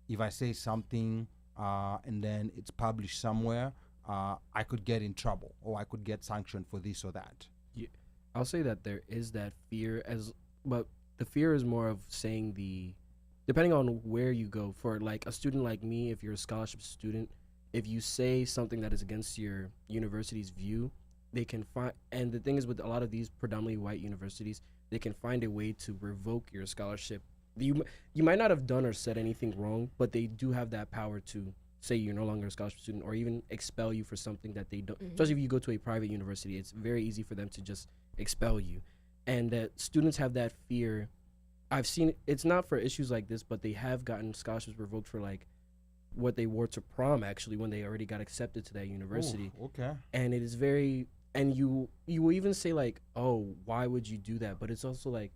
if I say something and then it's published somewhere, I could get in trouble or I could get sanctioned for this or that? Yeah, I'll say that there is that fear, but the fear is more of saying depending on where you go. For like a student like me, if you're a scholarship student, if you say something that is against your university's view, they can find, and the thing is with a lot of these predominantly white universities, they can find a way to revoke your scholarship. You might not have done or said anything wrong, but they do have that power to say you're no longer a scholarship student or even expel you for something that they don't. Especially if you go to a private university, it's very easy for them to just expel you. And that students have that fear. I've seen it's not for issues like this, but they have gotten scholarships revoked for like what they wore to prom actually when they already got accepted to that university. Ooh, okay. And it is very, and you will even say like, oh, why would you do that? But it's also like,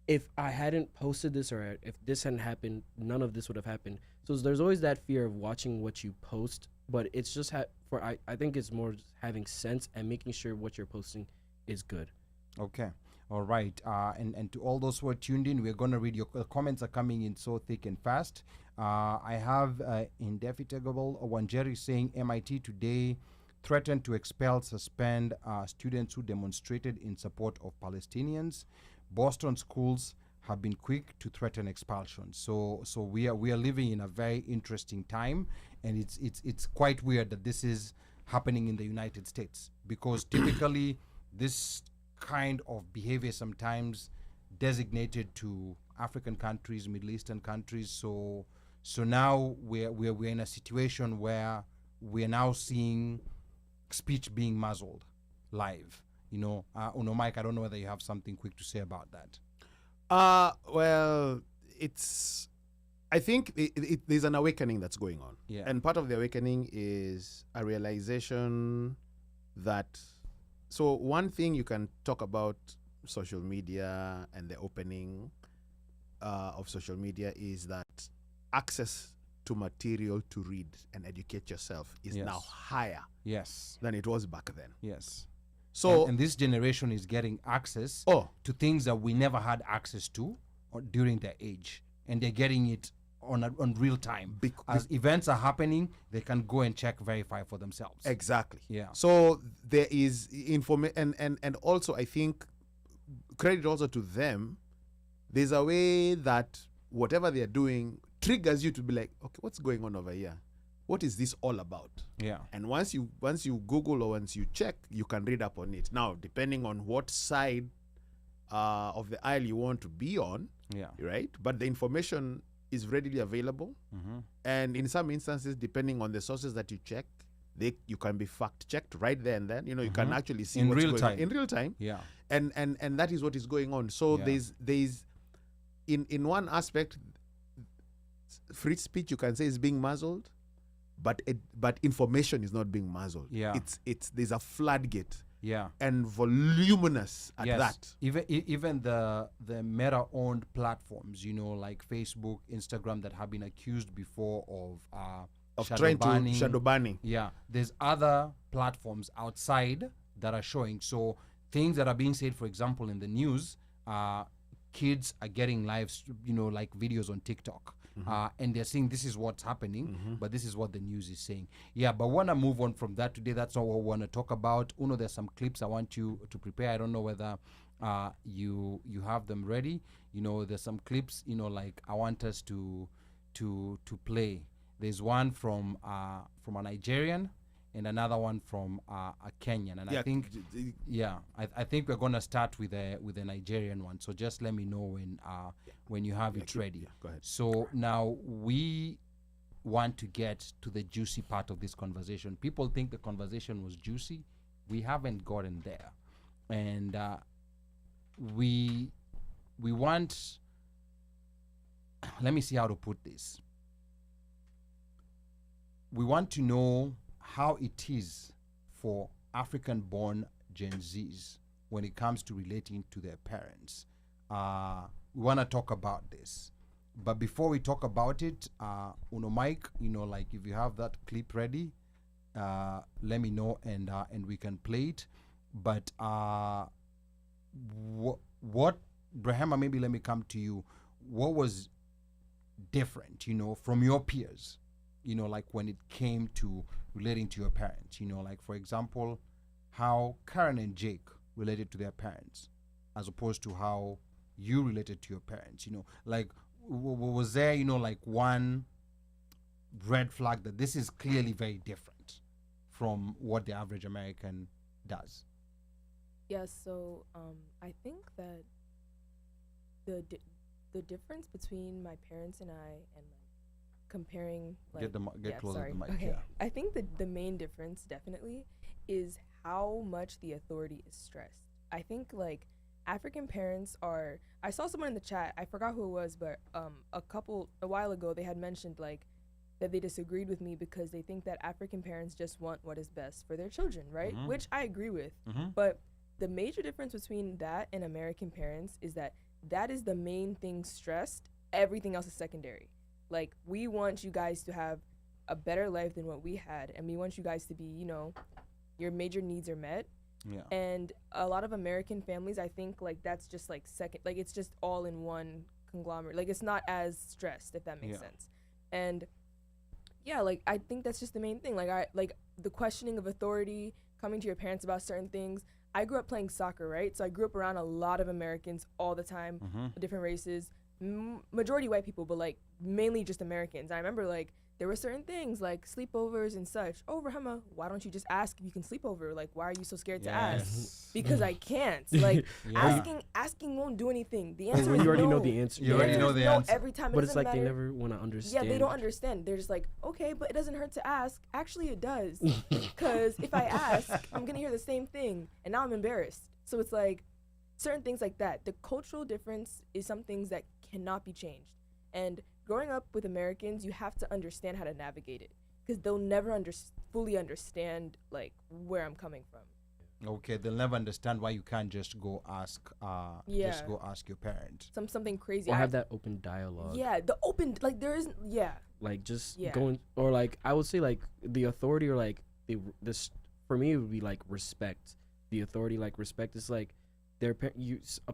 if I hadn't posted this or if this hadn't happened, none of this would have happened. So there's always that fear of watching what you post, but it's just I think it's more just having sense and making sure what you're posting is good. Okay. All right. And to all those who are tuned in, we're going to read your comments are coming in so thick and fast. I have Indefatigable Wanjeri saying MIT today threatened to expel, suspend students who demonstrated in support of Palestinians. Boston schools have been quick to threaten expulsion. So we are living in a very interesting time, and it's quite weird that this is happening in the United States, because typically this kind of behavior sometimes designated to African countries, Middle Eastern countries. So now we're in a situation where we're now seeing speech being muzzled live. Mike, I don't know whether you have something quick to say about that. Well, I think there's an awakening that's going on. Yeah. And part of the awakening is a realization that, so one thing you can talk about social media and the opening of social media is that access to material to read and educate yourself is now higher than it was back then. Yes. So and this generation is getting access to things that we never had access to during their age, and they're getting it on real time. As events are happening, they can go and verify for themselves. Exactly. Yeah. So there is information, and also I think credit also to them. There's a way that whatever they're doing triggers you to be like, okay, what's going on over here? What is this all about? Yeah. And once you Google or once you check, you can read up on it. Now, depending on what side of the aisle you want to be on, right? But the information is readily available. And in some instances, depending on the sources that you check, you can be fact checked right there and then. You can actually see what's going on in real time. Yeah. And that is what is going on. So there's in one aspect, free speech you can say is being muzzled, but information is not being muzzled. Yeah. There's a floodgate. Yeah. And voluminous at that. Even the Meta-owned platforms, like Facebook, Instagram, that have been accused before of shadow banning. Yeah. There's other platforms outside that are showing. So things that are being said, for example, in the news, kids are getting lives, like videos on TikTok. And they're saying this is what's happening, but this is what the news is saying. Yeah, but want to move on from that today. That's not what we want to talk about. Uno, there's some clips I want you to prepare. I don't know whether you have them ready. There's some clips, like I want us to play. There's one from a Nigerian and another one from a Kenyan. And I think we're going to start with a Nigerian one. So just let me know when you have it ready. Go ahead. So now we want to get to the juicy part of this conversation. People think the conversation was juicy. We haven't gotten there. And we want, let me see how to put this. We want to know how it is for African-born Gen Zs when it comes to relating to their parents. We want to talk about this. But before we talk about it, Mike, like if you have that clip ready, let me know, and we can play it. But what Rehema, maybe let me come to you. What was different, from your peers, like when it came to relating to your parents, like for example, how Karen and Jake related to their parents as opposed to how you related to your parents, like was there, like one red flag that this is clearly very different from what the average American does? Yeah, so I think that the difference between my parents and I, and comparing, like, get closer to the mic. Okay. Yeah. I think that the main difference definitely is how much the authority is stressed. I think like African parents are, I saw someone in the chat, I forgot who it was, but a while ago they had mentioned like that they disagreed with me because they think that African parents just want what is best for their children, right? Mhm. Which I agree with. Mhm. But the major difference between that and American parents is that is the main thing stressed. Everything else is secondary. Like, we want you guys to have a better life than what we had, and we want you guys to be, your major needs are met. Yeah. And a lot of American families, I think, like, that's just like second, like, it's just all in one conglomerate. Like, it's not as stressed, if that makes sense. And yeah, like, I think that's just the main thing. Like the questioning of authority, coming to your parents about certain things. I grew up playing soccer, right? So I grew up around a lot of Americans all the time, different races, majority white people, but like mainly just Americans. I remember like there were certain things like sleepovers and such. Oh, Rehema, why don't you just ask if you can sleep over? Like, why are you so scared to ask? Because I can't. Like, asking won't do anything. The answer is you already no. know the answer. You already know the answer. Every time. But it's like they never want to understand. Yeah, they don't understand. They're just like, okay, but it doesn't hurt to ask. Actually, it does. Because if I ask, I'm going to hear the same thing. And now I'm embarrassed. So it's like certain things like that. The cultural difference is some things that cannot be changed. And growing up with Americans, you have to understand how to navigate it. Because they'll never fully understand, like, where I'm coming from. Okay, they'll never understand why you can't just go ask just go ask your parents. Something crazy. Or have that open dialogue. Yeah, the open, like, there isn't, Like, just going, or like, I would say, like, the authority, or like, this, for me, it would be like respect. The authority, like, respect is like,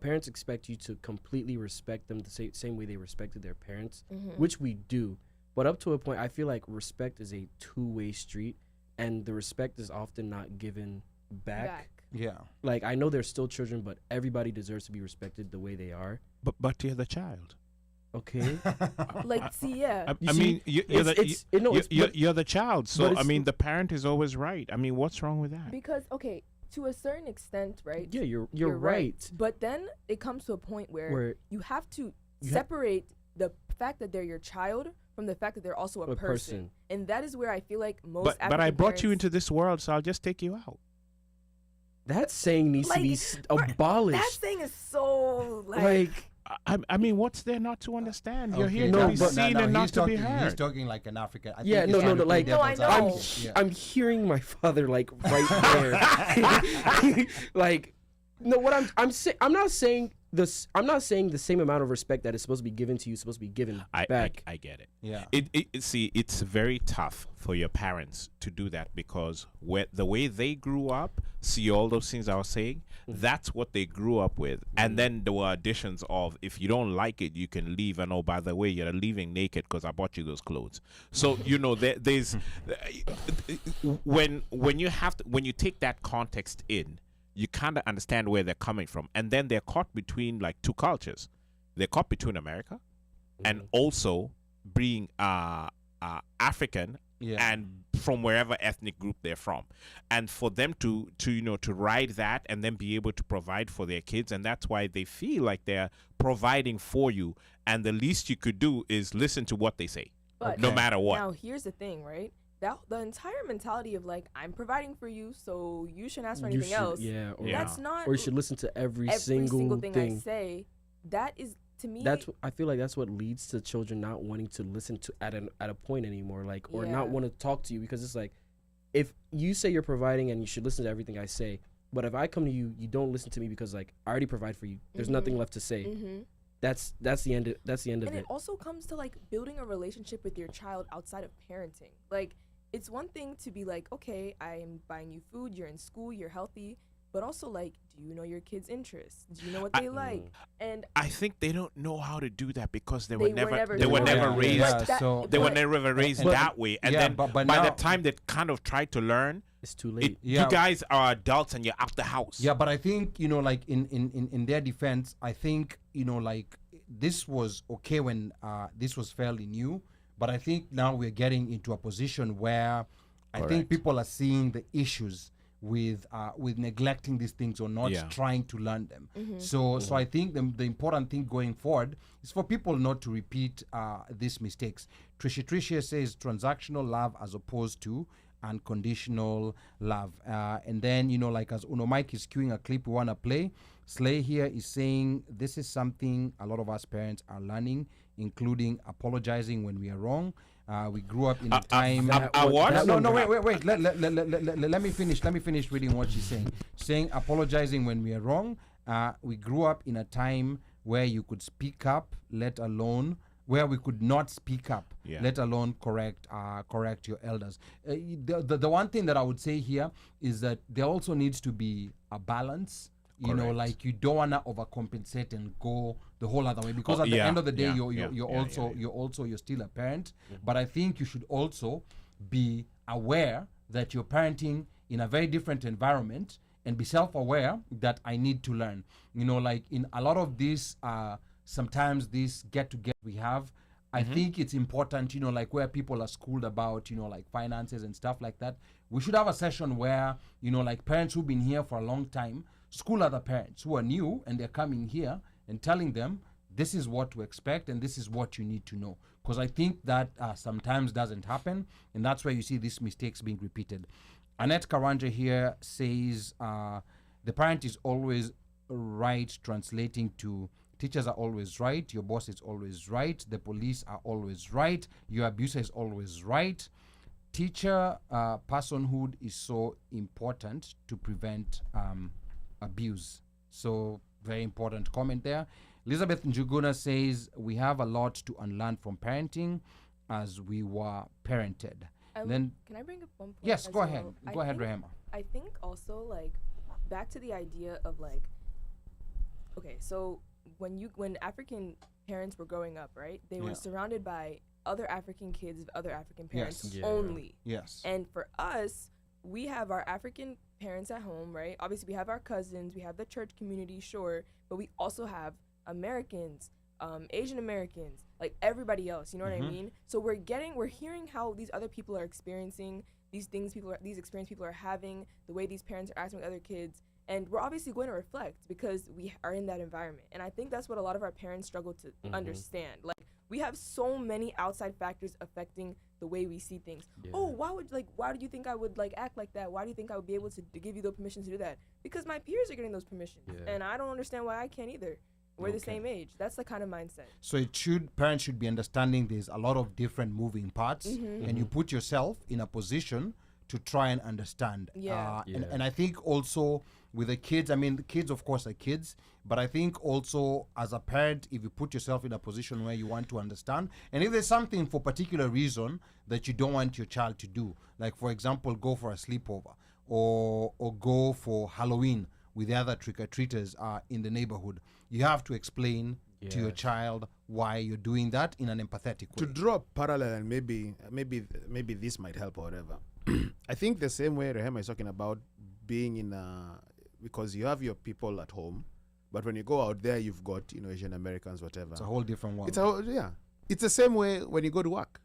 parents expect you to completely respect them the same way they respected their parents, which we do. But up to a point, I feel like respect is a two-way street, and the respect is often not given back. Yeah. Like, I know they're still children, but everybody deserves to be respected the way they are. But you're the child. Okay. Like, see, yeah. I mean, you're the child. So, I mean, the parent is always right. I mean, what's wrong with that? Because, okay, to a certain extent, right? Yeah, you're right. But then it comes to a point where you have to separate the fact that they're your child from the fact that they're also a person. And that is where I feel like most But I brought you into this world, so I'll just take you out. That saying needs to be abolished. That saying is so, like I mean, what's there not to understand? You're Okay. here to be seen and not to be heard. He's talking like an African. I Yeah, think he's no, trying to play like, devil's No, I know. advocate. I'm hearing my father like right there. Like, no, what I'm not saying this. I'm not saying the same amount of respect that is supposed to be given to you is supposed to be given back. I get it. Yeah. See, it's very tough for your parents to do that because the way they grew up, see all those things I was saying, that's what they grew up with. And then there were additions of, if you don't like it, you can leave. And oh, by the way, you're leaving naked because I bought you those clothes. So, there's when you take that context in, you kind of understand where they're coming from. And then they're caught between like two cultures. They're caught between America and also being African and from wherever ethnic group they're from. And for them to ride that and then be able to provide for their kids, and that's why they feel like they're providing for you, and the least you could do is listen to what they say, no matter what. Now, here's the thing, right? The entire mentality of like, I'm providing for you, so you shouldn't ask for anything else. Yeah, That's not. Or you should listen to every single thing I say. That is, to me. I feel like that's what leads to children not wanting to listen to at a point anymore, like, or not want to talk to you, because it's like, if you say you're providing and you should listen to everything I say, but if I come to you, you don't listen to me because like I already provide for you. There's nothing left to say. That's the end. That's the end of it. And it also comes to like building a relationship with your child outside of parenting. Like, it's one thing to be like, okay, I'm buying you food, you're in school, you're healthy, but also like, do you know your kids' interests? Do you know what they like? And I think they don't know how to do that because they They were were never never they were taught. never Yeah, raised. yeah, That- so They were but- never raised but- that way, and yeah, then but by now- the time they kind of tried to learn, It's too late. Yeah. you guys are adults and you're out the house. Yeah, but I think, like in their defense, I think, like this was okay when this was fairly new, but I think now we're getting into a position where I think Correct. people are seeing the issues with neglecting these things or not Yeah. trying to learn them. So I think the important thing going forward is for people not to repeat these mistakes. Tricia says transactional love as opposed to unconditional love. And then, like as Mike is queuing a clip we want to play, Slay here is saying this is something a lot of us parents are learning, including apologizing when we are wrong. We grew up in a time. what? No, wait. Let me finish. Let me finish reading what she's saying. Saying apologizing when we are wrong. We grew up in a time where you could speak up, let alone where we could not speak up, Yeah. let alone correct your elders. The one thing that I would say here is that there also needs to be a balance. Correct. Like you don't wanna overcompensate and go the whole other way because Oh, at the yeah, end of the day, yeah, you're yeah, you're yeah, also yeah. you're still a parent. But I think you should also be aware that you're parenting in a very different environment and be self-aware that I need to learn. Like in a lot of these, sometimes these get-together we have, I think it's important, like where people are schooled about, like finances and stuff like that. We should have a session where, like parents who've been here for a long time, school other parents who are new and they're coming here and telling them, this is what to expect and this is what you need to know. Because I think that sometimes doesn't happen, and that's where you see these mistakes being repeated. Annette Karanja here says, the parent is always right, translating to teachers are always right, your boss is always right, the police are always right, your abuser is always right. Teacher personhood is so important to prevent abuse. So very important comment there. Elizabeth Njuguna says we have a lot to unlearn from parenting as we were parented. Then can I bring up one point? yes, as go ahead. well? Go ahead, Rehema. I think also like back to the idea of like, okay, so when African parents were growing up, right? They were Yeah. surrounded by other African kids of other African parents Yes. Yeah. only. Yes. And for us, we have our African parents at home, right? Obviously, we have our cousins, we have the church community, sure, but we also have Americans, Asian Americans, like everybody else. You know what I mean? So we're hearing how these other people are experiencing these things. These experiences people are having, the way these parents are acting with other kids, and we're obviously going to reflect because we are in that environment. And I think that's what a lot of our parents struggle to understand. Like, we have so many outside factors affecting the way we see things. Yeah. Oh, why do you think I would like act like that? Why do you think I would be able to give you the permission to do that? Because my peers are getting those permissions, Yeah. and I don't understand why I can't either. We're the Okay. same age. That's the kind of mindset. So parents should be understanding there's a lot of different moving parts, and you put yourself in a position to try and understand. Yeah. And I think also with the kids, I mean, the kids of course are kids, but I think also as a parent, if you put yourself in a position where you want to understand, and if there's something for particular reason that you don't want your child to do, like for example, go for a sleepover or go for Halloween with the other trick-or-treaters in the neighborhood, you have to explain to your Yes. child why you're doing that in an empathetic To way. draw a parallel, and maybe this might help or whatever. I think the same way Rehema is talking about being in because you have your people at home, but when you go out there, you've got Asian Americans, whatever. It's a whole different world. It's the same way when you go to work.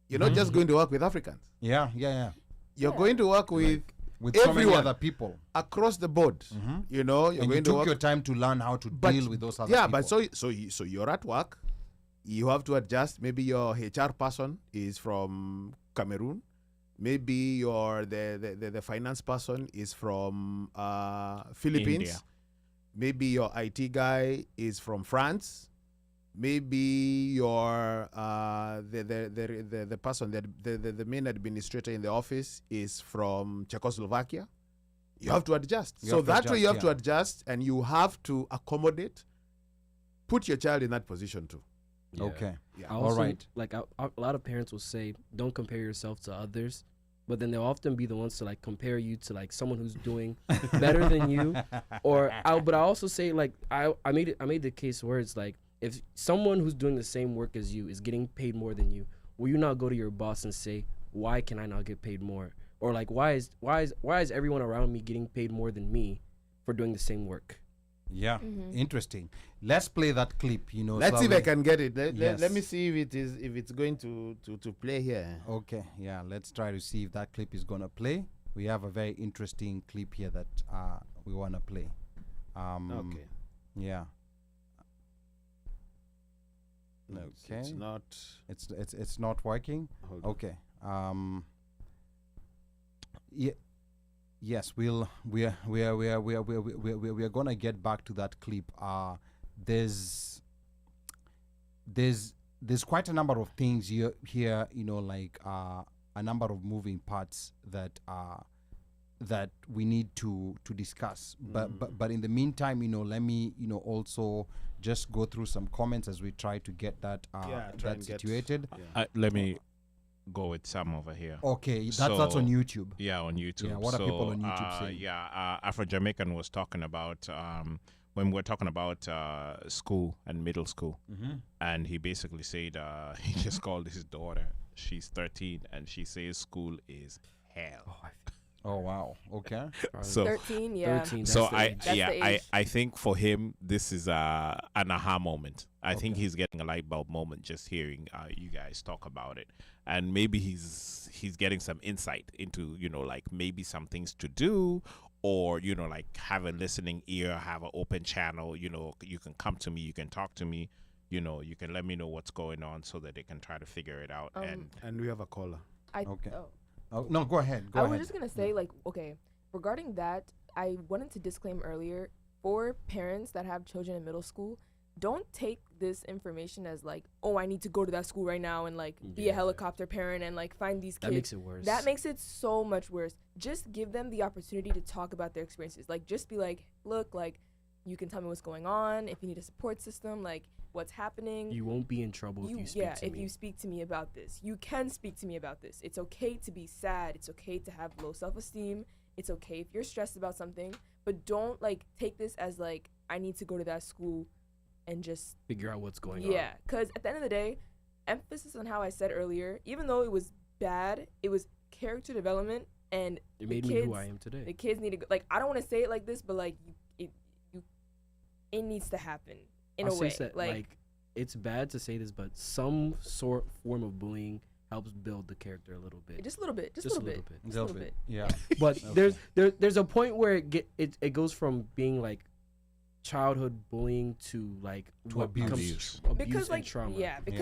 You're not just going to work with Africans. Yeah. You're going to work with With so many everyone other people. across the board. You're And going you to took work. your time to learn how to But- deal with those other Yeah, people. but so you're at work. You have to adjust. Maybe your HR person is from Cameroon. Maybe your the finance person is from Philippines. India. Maybe your IT guy is from France. Maybe your the person the main administrator in the office is from Czechoslovakia. You have to adjust. You So have to that way you have adjust, to adjust, and you have to accommodate. Put your child in that position too. Yeah. Okay. Yeah. I All also, right. Like a lot of parents will say, don't compare yourself to others. but then they'll often be the ones to like compare you to like someone who's doing better than you. But I also say like I made the case where it's like, if someone who's doing the same work as you is getting paid more than you, will you not go to your boss and say, why can I not get paid more? Or like, why is everyone around me getting paid more than me for doing the same work? Yeah, interesting. Let's play that clip. Let's see if I can get it. Yes. Let me see if it's going to play here. Okay, yeah, let's try to see if that clip is gonna play. We have a very interesting clip here that we wanna play. Okay. Yeah. It's not. It's not working. Hold on. Okay. Yeah. Yes, we are gonna get back to that clip. There's quite a number of things here. Like a number of moving parts that we need to discuss. But in the meantime, let me also just go through some comments as we try to get that situated. Let me go with some over here. Okay, that's on YouTube. Yeah, on YouTube. Yeah, what are people on YouTube saying? Yeah, Afro-Jamaican was talking about when we were talking about school and middle school, and he basically said he just called his daughter. She's 13, and she says school is hell. Oh wow. Okay. So 13, yeah. 13, so That's the age. I think for him this is an aha moment. I think he's getting a light bulb moment just hearing you guys talk about it, and maybe he's getting some insight into like maybe some things to do, or like have a listening ear, have an open channel. You can come to me, you can talk to me, you can let me know what's going on so that they can try to figure it out. And we have a caller. Okay. Oh, no, go ahead. I was just going to say, like, okay, regarding that, I wanted to disclaim earlier, for parents that have children in middle school, don't take this information as like, oh, I need to go to that school right now and like be a helicopter parent and like find these kids. That makes it worse. That makes it so much worse. Just give them the opportunity to talk about their experiences. Like, just be like, look, like, you can tell me what's going on. If you need a support system, like, what's happening. You won't be in trouble if you speak to me. If you speak to me about this. You can speak to me about this. It's okay to be sad. It's okay to have low self-esteem. It's okay if you're stressed about something. But don't, like, take this as, like, I need to go to that school and just figure out what's going on. Yeah, because at the end of the day, emphasis on how I said earlier, even though it was bad, it was character development, and it made me who I am today. The kids need to go, like, I don't want to say it like this, but like it needs to happen in a way. That, like, it's bad to say this, but some form of bullying helps build the character a little bit. Just a little bit. Just a little bit. Yeah. But there's a point where it goes from being like childhood bullying to like to abuse because like trauma.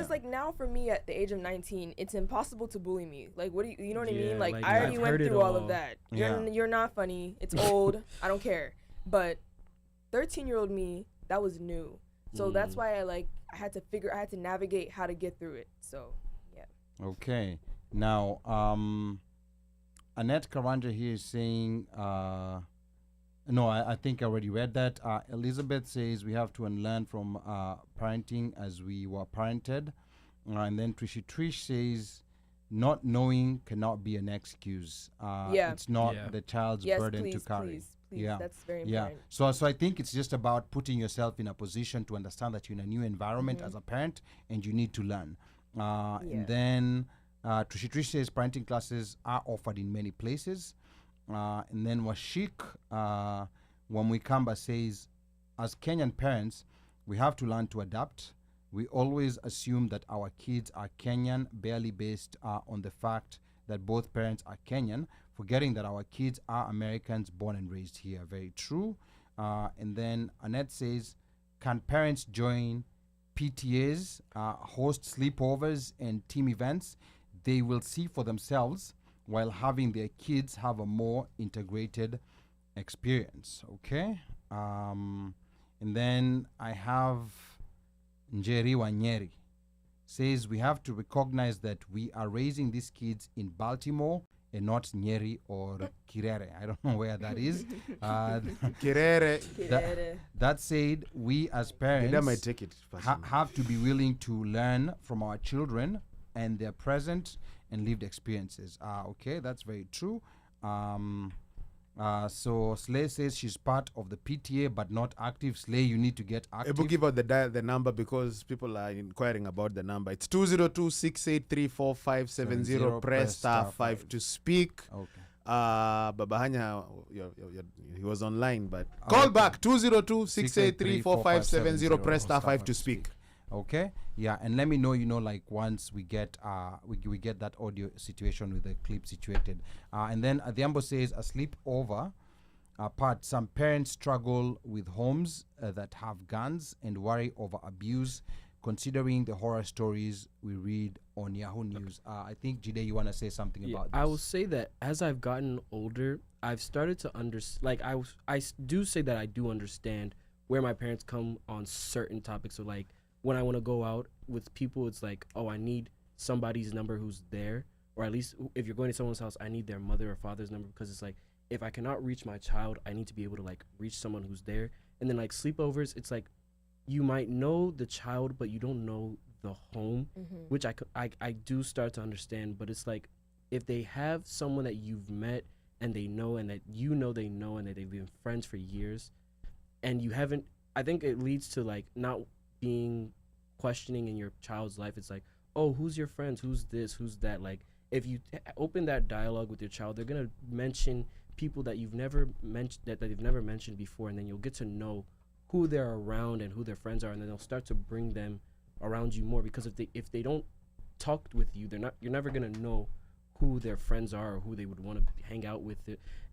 Like now for me at the age of 19, it's impossible to bully me. Like, what do you know what I mean? Like, like I already went through all of that. Yeah. You're not funny. It's old. I don't care. But 13-year-old me, that was new. So that's why I had to navigate how to get through it. So yeah. Okay. Now Annette Karanja here is saying no, I think I already read that. Elizabeth says we have to unlearn from parenting as we were parented. And then Trish says not knowing cannot be an excuse. It's not the child's burden to carry. Please. That's very important. So I think it's just about putting yourself in a position to understand that you're in a new environment as a parent and you need to learn. And then Trish says parenting classes are offered in many places. And then Washik Wamwikamba says, as Kenyan parents, we have to learn to adapt. We always assume that our kids are Kenyan, barely based on the fact that both parents are Kenyan, forgetting that our kids are Americans born and raised here. Very true. And then Annette says, can parents join PTAs, host sleepovers and team events? They will see for themselves while having their kids have a more integrated experience. Okay. And then I have Njeri Wanyeri says we have to recognize that we are raising these kids in Baltimore and not Nyeri or Kirere. I don't know where that is. Kirere. That said, we as parents might take it have to be willing to learn from our children and their present and lived experiences. Okay, that's very true. So Slay says she's part of the PTA but not active. Slay, you need to get active. We'll give out the number because people are inquiring about the number. It's 202-683-4570. Press star 5 to speak. Okay. Babahanya, he was online, but call back 202-683-4570. Press star 5 to speak. Okay, yeah, and let me know, like once we get we get that audio situation with the clip situated. And then Adhiambo says a sleepover part. Some parents struggle with homes that have guns and worry over abuse, considering the horror stories we read on Yahoo News. I think Jide, you want to say something about this? I will say that as I've gotten older, I've started to understand. Like I do say that I do understand where my parents come on certain topics. So like, when I want to go out with people, it's like, oh, I need somebody's number who's there, or at least if you're going to someone's house, I need their mother or father's number, because it's like, if I cannot reach my child, I need to be able to like reach someone who's there. And then like sleepovers, it's like, you might know the child, but you don't know the home, which I do start to understand. But it's like, if they have someone that you've met and they know, and that you know they know, and that they've been friends for years, and you haven't, I think it leads to like not being questioning in your child's life. It's like, oh, who's your friends, who's this, who's that. Like, if you open that dialogue with your child, they're gonna mention people that you've never mentioned, that they've never mentioned before, and then you'll get to know who they're around and who their friends are, and then they'll start to bring them around you more. Because if they don't talk with you, you're never gonna know who their friends are or who they would want to hang out with.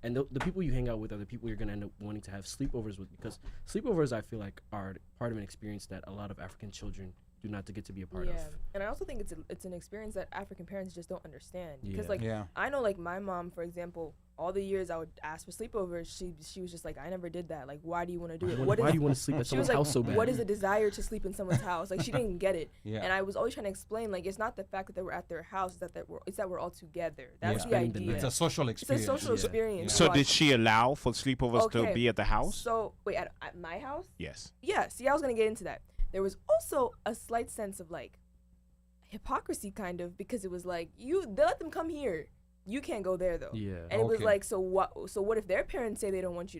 And the people you hang out with are the people you're going to end up wanting to have sleepovers with, because sleepovers, I feel like, are part of an experience that a lot of African children do not get to be a part of. And I also think it's an experience that African parents just don't understand. Because Yeah. I know, like, my mom, for example, all the years I would ask for sleepovers, she was just like, I never did that. Like, why do you want to do it? Why do you want to sleep at She was someone's like, house so bad? what is a desire to sleep in someone's house? Like, she didn't get it. Yeah. And I was always trying to explain, like, it's not the fact that they were at their house, it's that we're all together. That's the Spending the idea. night. It's a social It's a experience. social experience. So Watch. did she allow for sleepovers to Okay. be at the house? So, wait, at my house? Yes. Yeah, see, I was going to get into that. There was also a slight sense of, like, hypocrisy, kind of, because it was like, they let them come here. You can't go there, though. Yeah. And it was Okay. like, so what if their parents say they don't want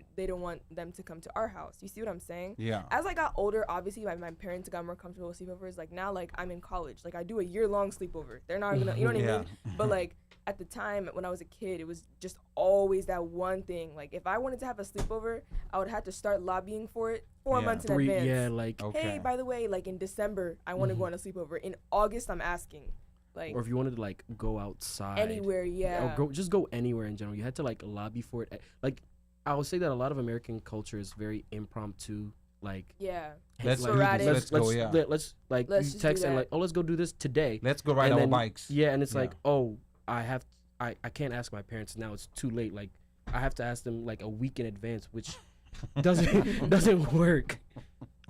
them to come to our house? You see what I'm saying? Yeah. As I got older, obviously my parents got more comfortable with sleepovers. Like, now, like, I'm in college. Like, I do a year-long sleepover. They're not gonna, you know what I mean? But, like, at the time when I was a kid, it was just always that one thing. Like, if I wanted to have a sleepover, I would have to start lobbying for it 4 months in advance. Yeah, like, Okay. Hey, by the way, like, in December, I want to go on a sleepover. In August, I'm asking. Like, or if you wanted to like go outside anywhere, yeah. or just go anywhere in general, you had to like lobby for it. Like, I would say that a lot of American culture is very impromptu. Like, Yeah. Let's like, do this. sporadic. Let's go, yeah. let's like Let's you just do text and that. like, oh, let's go do this today. Let's go ride And our then- bikes. Yeah, and it's Yeah. like, oh, I can't ask my parents now. It's too late. Like, I have to ask them like a week in advance, which doesn't work.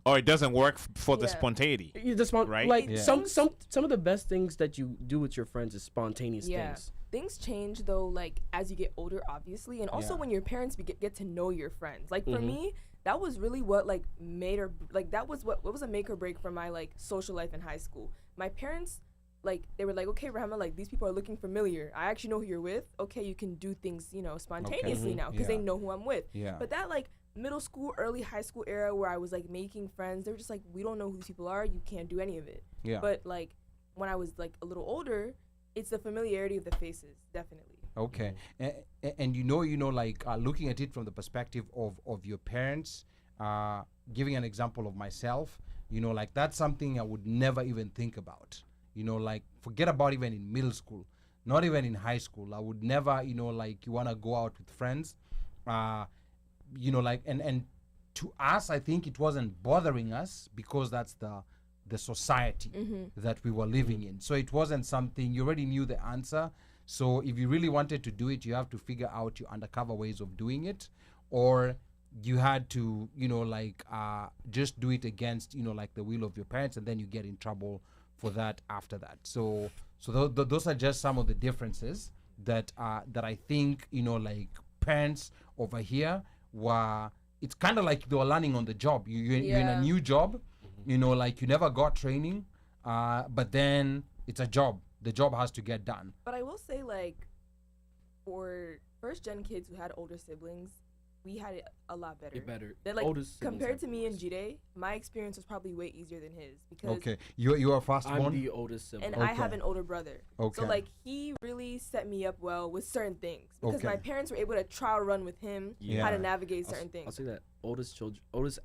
Or it doesn't work for the Yeah. spontaneity. You just want Right? like Yeah. some of the best things that you do with your friends is spontaneous Yeah. things. Things change, though, like, as you get older, obviously, and also Yeah. when your parents get to know your friends. Like, for Mhm. me, that was really what, like, that was what was a make or break for my, like, social life in high school. My parents, like, they were like, okay, Rehema, like, these people are looking familiar. I actually know who you're with. Okay, you can do things, spontaneously now, because they Yeah. know who I'm with. Yeah. But that, like, middle school, early high school era where I was, like, making friends, they were just like, we don't know who these people are. You can't do any of it. Yeah. But, like, when I was, like, a little older, it's the familiarity of the faces, definitely. Okay, and like looking at it from the perspective of your parents, giving an example of myself, like that's something I would never even think about. Like forget about even in middle school, not even in high school. I would never, like you want to go out with friends, like and to us, I think it wasn't bothering us because that's the society that we were living in. So it wasn't something you already knew the answer. So if you really wanted to do it, you have to figure out your undercover ways of doing it, or you had to, just do it against, like the will of your parents, and then you get in trouble for that after that. So those are just some of the differences that I think, like parents over here were. It's kind of like they were learning on the job. You're in a new job, like you never got training, but then it's a job the job has to get done. But I will say, like, for first gen kids who had older siblings, we had it a lot better. Then, like, Oldest siblings compared have to the me and worst. Jide, my experience was probably way easier than his because Okay, you are fast I'm born. the oldest sibling. and I have an older brother. Okay. So like he really set me up well with certain things because my Okay. parents were able to trial run with him how Yeah. to navigate I'll certain I'll things. say that oldest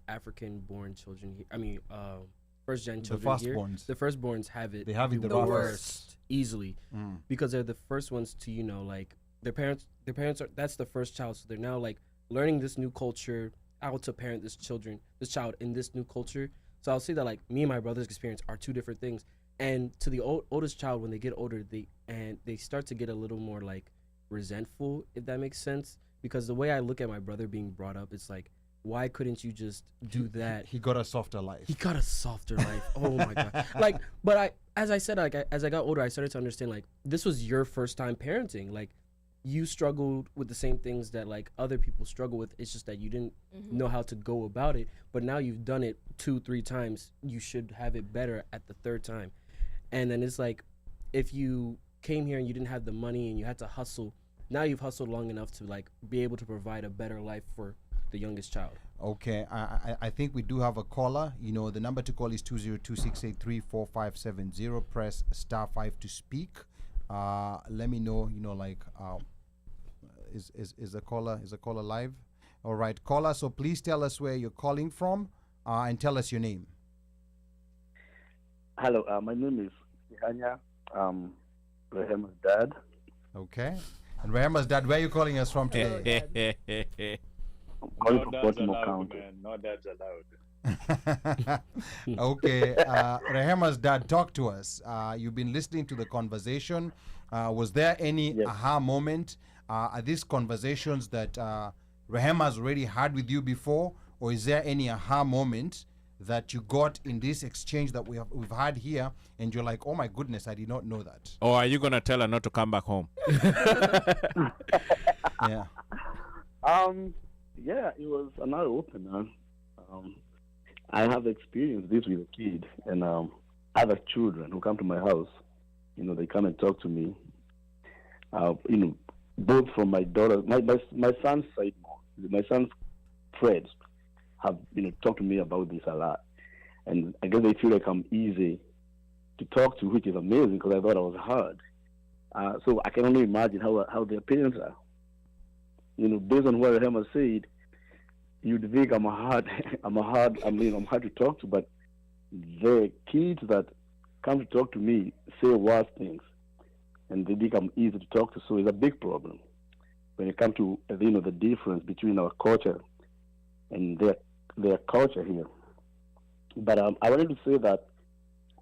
African-born children here. I mean, first-gen The children here. firstborns. The firstborns have it. They have it the worst. worst easily Mm. because they're the first ones to like their parents. Their parents are that's the first child, so they're now like learning this new culture, how to parent this child in this new culture. So I'll say that like me and my brother's experience are two different things. And to the oldest child, when they get older, they start to get a little more like resentful, if that makes sense. Because the way I look at my brother being brought up, it's like, why couldn't you just do that? He got a softer life. He got a softer life. Oh my god! Like, but as I said, as I got older, I started to understand like this was your first time parenting. Like, you struggled with the same things that like other people struggle with. It's just that you didn't know how to go about it. But now you've done it 2-3 times. You should have it better at the third time. And then it's like, if you came here and you didn't have the money and you had to hustle, now you've hustled long enough to like be able to provide a better life for the youngest child. Okay, I think we do have a caller. You know, the number to call is 202-683-4570. Press *5 to speak. Let me know. You know, like, is a caller live? All right, caller. So please tell us where you're calling from, and tell us your name. Hello, my name is Rehema, Rehema's dad. Okay, and Rehema's dad, where are you calling us from today? I'm calling No from dads Baltimore allowed, County. man. No dads allowed. Okay, Rehema's dad, talk to us. You've been listening to the conversation. Was there any Yes. aha moment? Are these conversations that Rehema's already had with you before, or is there any aha moment that you got in this exchange that we've had here, and you're like, oh my goodness, I did not know that? Or are you gonna tell her not to come back home? Yeah. Yeah, it was an eye opener. I have experienced this with a kid, and other children who come to my house. You know, they come and talk to me. You know, both from my daughter, my son's side more. My son's friends have talked to me about this a lot, and I guess they feel like I'm easy to talk to, which is amazing because I thought I was hard. So I can only imagine how their parents are. You know, based on what Rehema said, you'd think I'm hard to talk to, but the kids that come to talk to me say worse things, and they think I'm easy to talk to. So it's a big problem when it comes to the difference between our culture and their culture here. But I wanted to say that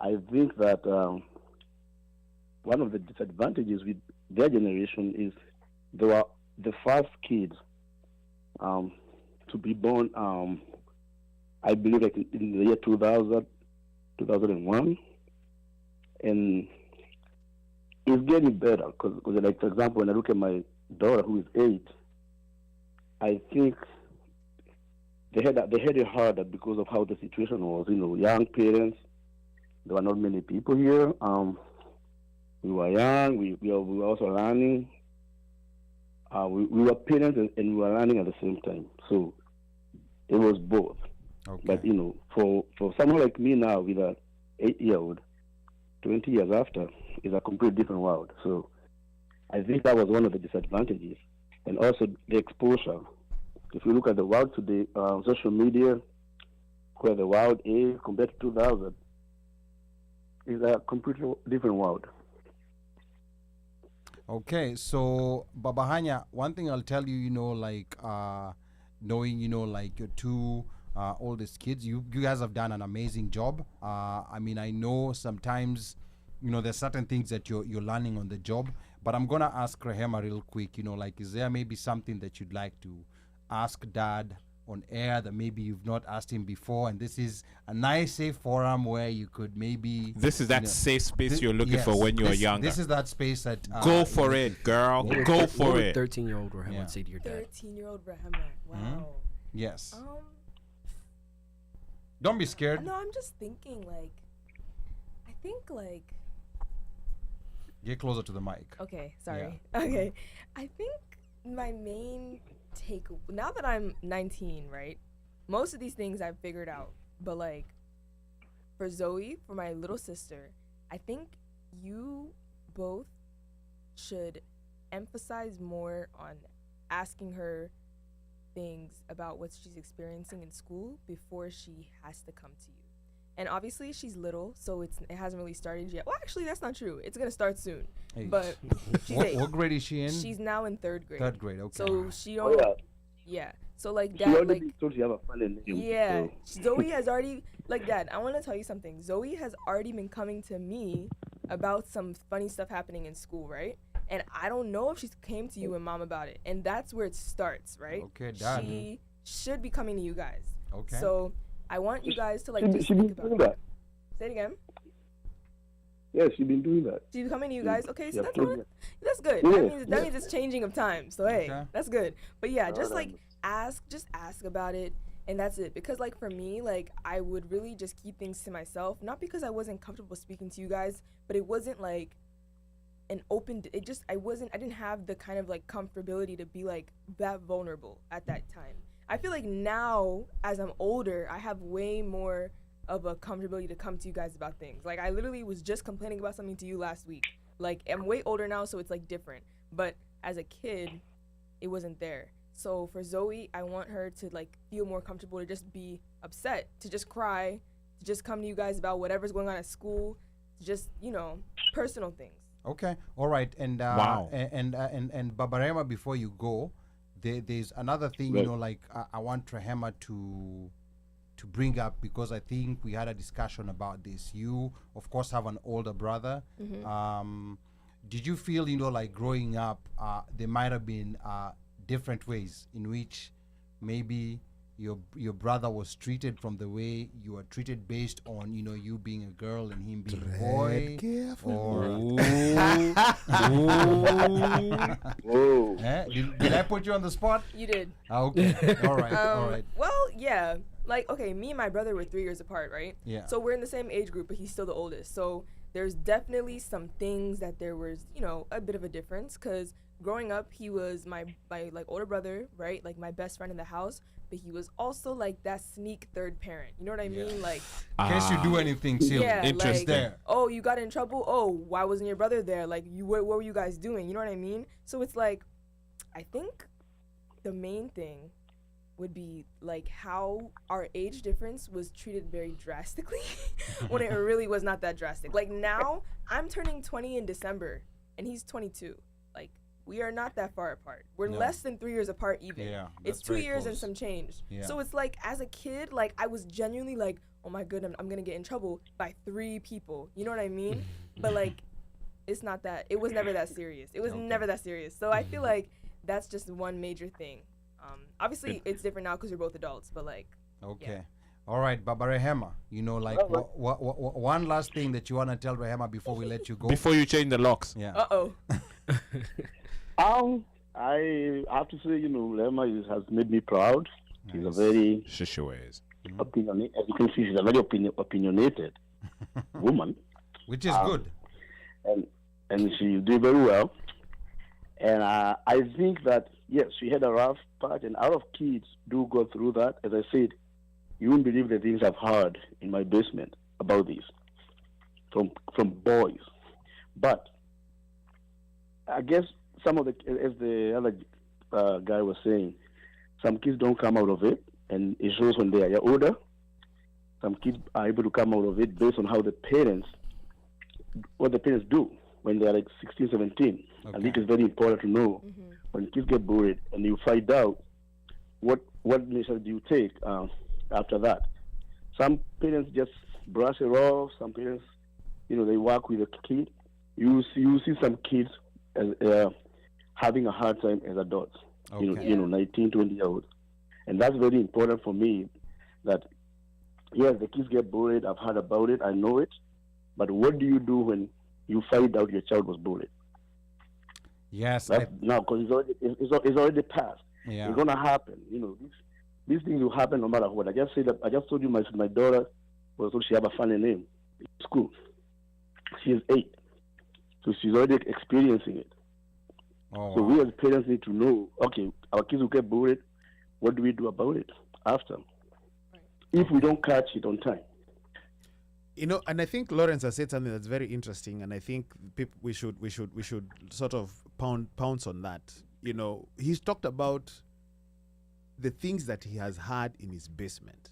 I think that one of the disadvantages with their generation is they were the first kids to be born, I believe, like in the year 2000, 2001. And it's getting better because, like, for example, when I look at my daughter who is 8, I think they had it harder because of how the situation was. You know, young parents. There were not many people here. We were young. We were also learning. We were parents and we were learning at the same time. So it was both. Okay. But for someone like me now with an 8-year-old, 20 years after, is a completely different world. So I think that was one of the disadvantages, and also the exposure. If you look at the world today, social media, where the world is compared to 2000, is a completely different world. Okay, so Babahanya, one thing I'll tell you, knowing, like your two oldest kids, you guys have done an amazing job. I mean, I know sometimes, there's certain things that you're learning on the job, but I'm gonna ask Rehema real quick, is there maybe something that you'd like to ask Dad on air that maybe you've not asked him before, and this is a nice safe forum where you could maybe This is that safe space you're looking for when you're younger. This is that space that Go for it, girl. Go for it. 13-year-old Rehema say to your dad? 13-year-old Rehema. Wow. Yes. Don't be scared. No, I'm just thinking, like, I think, like, Get closer to the mic. Okay, sorry. Okay. I think my main take, now that I'm 19, right? Most of these things I've figured out. But, like, for Zoe, for my little sister, I think you both should emphasize more on asking her things about what she's experiencing in school before she has to come to you. And obviously she's little, so it hasn't really started yet. Well, actually, that's not true. It's gonna start soon. Hey. But she's What grade is she in? She's now in third grade. Third grade, okay. So she Oh, don't. yeah. Yeah. So like She that, already like told you have a funny name. yeah, So. Zoe has already, like, Dad, I want to tell you something. Zoe has already been coming to me about some funny stuff happening in school, right? And I don't know if she came to you and Mom about it. And that's where it starts, right? Okay, Dad. She should be coming to you guys. Okay. So I want you guys to, like, She just been think doing about that. it. Say it again. Yeah, she's been doing that. She's coming to you guys. Okay, so Yeah, that's please. that's good. Yeah, That means it's changing of time. So hey, Okay. that's good. But yeah, just Alright. like ask about it, and that's it. Because like for me, like I would really just keep things to myself, not because I wasn't comfortable speaking to you guys, but it wasn't like an open. I didn't have the kind of like comfortability to be like that vulnerable at that time. I feel like now, as I'm older, I have way more of a comfortability to come to you guys about things. Like I literally was just complaining about something to you last week. Like I'm way older now, so it's like different. But as a kid, it wasn't there. So for Zoe, I want her to like feel more comfortable to just be upset, to just cry, to just come to you guys about whatever's going on at school, to just, you know, personal things. Okay, all right, and Wow. and Babarema, before you go, there's another thing, you Right. know, like I want Rehema to bring up, because I think we had a discussion about this. You, of course, have an older brother. Did you feel, you know, like growing up, there might have been different ways in which maybe your brother was treated from the way you were treated, based on, you know, you being a girl and him being a boy? Or Whoa. did I put you on the spot? You did. Okay, all right, all right. Well, yeah. Like, okay, me and my brother were 3 years apart, right? Yeah. So we're in the same age group, but he's still the oldest. So there's definitely some things that there was, you know, a bit of a difference. Because growing up, he was my like older brother, right? Like my best friend in the house. But he was also like that sneak third parent. You know what I mean? Like, In case you do anything silly. yeah, Interesting. like, There. oh, you got in trouble. Oh, why wasn't your brother there? Like, what were you guys doing? You know what I mean? So it's like, I think the main thing would be like how our age difference was treated very drastically when it really was not that drastic. Like now, I'm turning 20 in December, and he's 22. Like, we are not that far apart. We're No. less than 3 years apart even. Yeah, It's that's 2 very years and close. some change. Yeah. So it's like, as a kid, like I was genuinely like, oh my goodness, I'm gonna get in trouble by 3 people. You know what I mean? But like, it's not that. It was never that serious. It was never that serious. So I feel like that's just one major thing. Obviously, it's different now because we're both adults. But like, Okay. All right, Baba Rehema, you know, like one last thing that you want to tell Rehema before we let you go. Before you change the locks. Yeah. I have to say, you know, Rehema has made me proud. She's a Nice. very Shishaways. opinionated. As you can see, she's a very opinionated woman, Which is good. and she's doing very well. And I think that yes, she had a rough part, and a lot of kids do go through that. As I said, you won't believe the things I've heard in my basement about this from boys. But I guess some of the, as the other guy was saying, some kids don't come out of it, and it shows when they are older. Some kids are able to come out of it based on how what the parents do when they are like 16, 17. I think it's very important to know when kids get bullied and you find out what measures do you take after that. Some parents just brush it off. Some parents, you know, they work with the kid. You see some kids as, having a hard time as adults. Okay. You know, 19, 20 years old. And that's very important for me that, yes, the kids get bullied. I've heard about it. I know it. But what do you do when you find out your child was bullied? Yes. No, because it's already passed. Yeah. It's gonna happen. You know, these things will happen no matter what. I just told you my daughter was told she have a funny name in school. She is 8. So she's already experiencing it. Oh, So wow. we as parents need to know, okay, our kids will get bullied. What do we do about it after? If we don't catch it on time. You know, and I think Lawrence has said something that's very interesting, and I think we should sort of pounce on that. You know, he's talked about the things that he has had in his basement.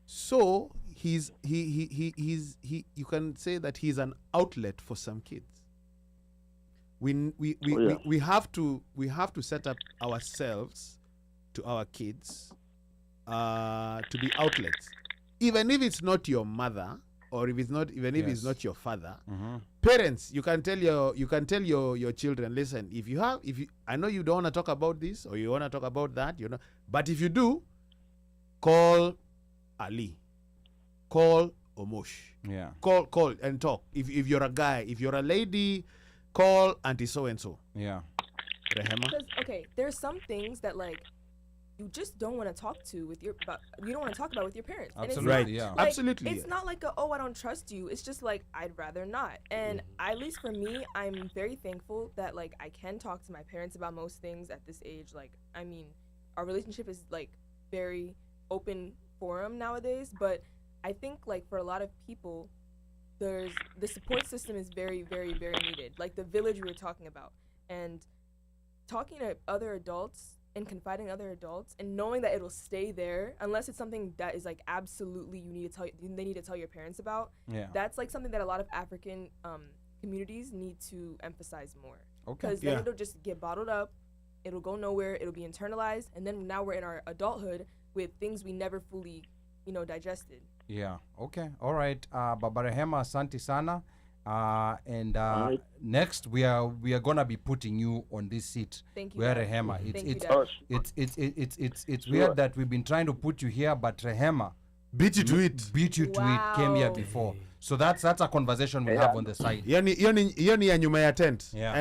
So you can say that he's an outlet for some kids. We have to set up ourselves to our kids to be outlets, even if it's not your mother, or if it's not it's not your father. Parents, you can tell your children, listen, if you I know you don't want to talk about this or you want to talk about that, but if you do, call Ali, call Omosh, call and talk. If you're a guy, if you're a lady, call auntie so and so. Yeah. Rehema. Because there's some things that you just don't want to talk to you don't want to talk about with your parents. Absolutely, and it's yeah. not, Absolutely. It's not like I don't trust you. It's just I'd rather not. And at least for me, I'm very thankful that I can talk to my parents about most things at this age. I mean, our relationship is very open forum nowadays, but I think for a lot of people, the support system is very, very, very needed. The village we were talking about, and talking to other adults and confiding in other adults and knowing that it'll stay there unless it's something that is absolutely they need to tell your parents about. Yeah. That's something that a lot of African communities need to emphasize more. Okay. Because then it'll just get bottled up, it'll go nowhere, it'll be internalized, and then now we're in our adulthood with things we never fully digested. Yeah. Okay. All right. Baba Rehema, asante sana. And right. next we are gonna be putting you on this seat. Thank you, where Dad. Rehema. Thank you, It's Dad. weird that we've been trying to put you here, but Rehema Beat you to it. came here Wow. before. So that's a conversation we'll have on the side. Hiyo ni ya nyuma ya tent. Yeah.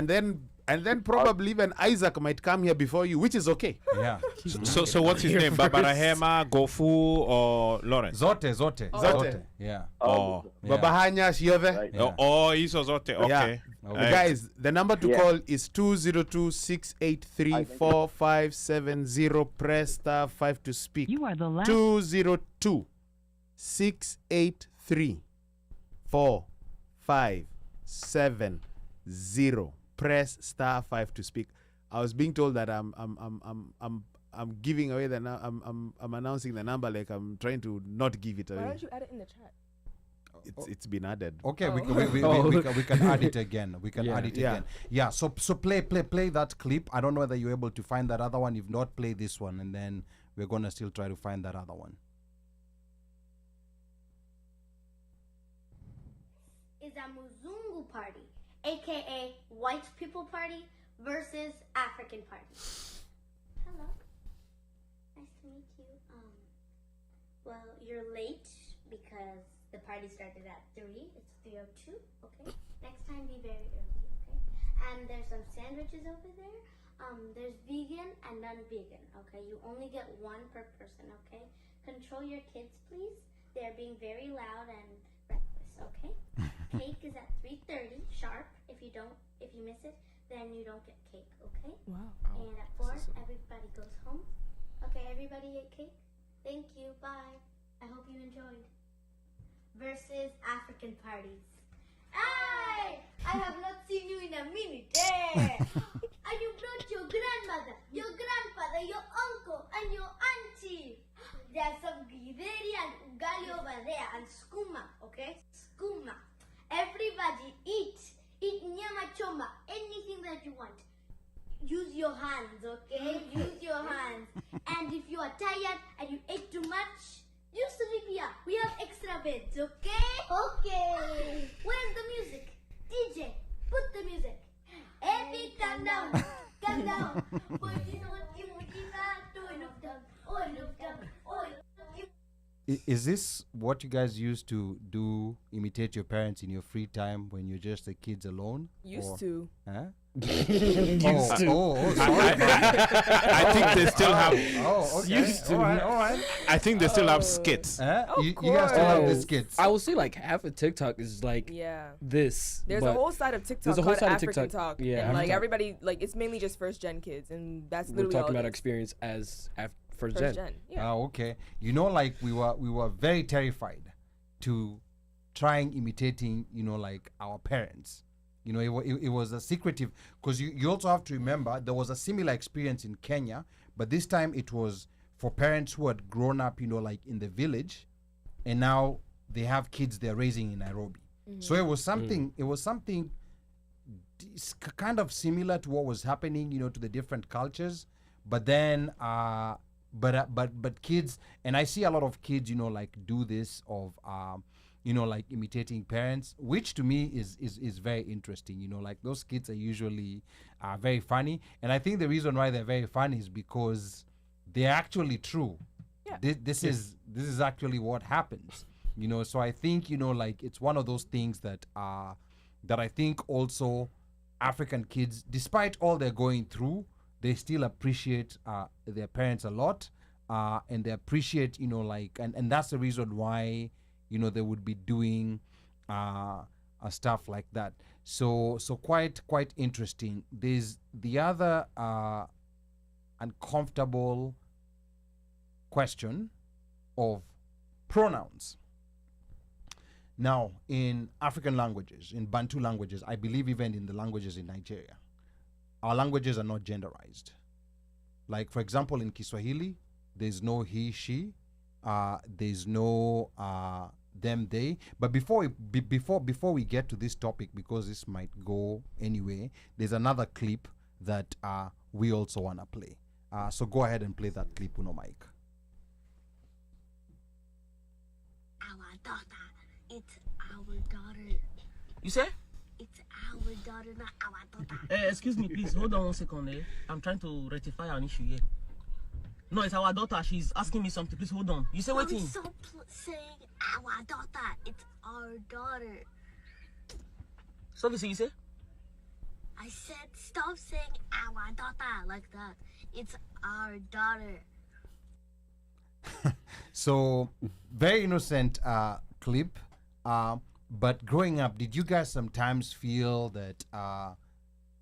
And then probably even Isaac might come here before you, which is okay. Yeah. So what's his name? Baba Rehema, Gofu, or Lawrence? Zote. Zote. Yeah. Oh, Yeah. Baba Hanya, Shiove. Right. Yeah. oh, Iso Zote. Okay. Okay. Guys, the number to call is 202-683-4570. Press star 5 to speak. You are the last. 202-683-4570. Press star 5 to speak. I was being told that I'm giving away I'm announcing the number I'm trying to not give it Why away. don't you add it in the chat? It's been added. Okay, we Oh. can add it again. We can add it Yeah. again. Yeah. So play that clip. I don't know whether you're able to find that other one. If not, play this one, and then we're gonna still try to find that other one. Is a Muzungu party, aka white people party versus African party. Hello. Nice to meet you. Well, you're late because the party started at 3. It's 3:02, okay? Next time be very early, okay? And there's some sandwiches over there. There's vegan and non-vegan, okay? You only get one per person, okay? Control your kids, please. They're being very loud and reckless, okay? Cake is at 3:30 sharp. If you miss it, then you don't get cake, okay? Wow. And at 4, everybody goes home. Okay, everybody ate cake? Thank you, bye. I hope you enjoyed. Versus African parties. Hey! I have not seen you in a minute. Hey! And you brought your grandmother, your grandfather, your uncle, and your auntie. There's some githeri and ugali over there, and skuma, okay? Skuma. Everybody eat. Eat nyama choma, anything that you want. Use your hands, okay? Use your hands. And if you are tired and you ate too much, you sleep here. We have extra beds, okay? Okay. Where's the music? DJ, put the music. Epi, calm down. Calm down. But you know what? Is this what you guys used to do, imitate your parents in your free time when you're just the kids alone? Used to. Huh? Used to. Sorry. I think they still have. Oh, okay. Used to. All right. I think they still have skits. Huh? Of You guys still have course. the skits. I will say like half of TikTok is like Yeah. this. There's a but whole side of TikTok there's a whole called side of African TikTok. Talk. Yeah, And like African Talk. everybody, like it's mainly just first gen kids, and that's We're literally talking all about it our is. experience as first First gen. gen. Yeah. Oh, okay. You know, like we were very terrified to trying imitating, like our parents. It was a secretive, because you also have to remember there was a similar experience in Kenya, but this time it was for parents who had grown up, like in the village, and now they have kids they're raising in Nairobi. So it was something. It was something kind of similar to what was happening, to the different cultures, but then. But kids, and I see a lot of kids, like do this of, like imitating parents, which to me is very interesting. Like those kids are usually very funny, and I think the reason why they're very funny is because they're actually true. Yeah. This is actually what happens. So I think like it's one of those things that that I think also African kids, despite all they're going through, they still appreciate their parents a lot, and they appreciate, and that's the reason why, they would be doing stuff like that. So quite interesting. There's the other uncomfortable question of pronouns. Now, in African languages, in Bantu languages, I believe even in the languages in Nigeria, our languages are not genderized. Like, for example, in Kiswahili, there's no he, she, there's no them, they. But before we get to this topic, because this might go anyway, there's another clip that we also want to play. So go ahead and play that clip, Uno Mike. Our daughter. It's our daughter. You say? It's our daughter, not our daughter. Excuse me, please. Hold on 1 second. I'm trying to rectify an issue here. No, it's our daughter. She's asking me something. Please hold on. You say waiting. Saying our daughter. It's our daughter. So you say? I said stop saying our daughter like that. It's our daughter. So very innocent clip. But growing up, did you guys sometimes feel that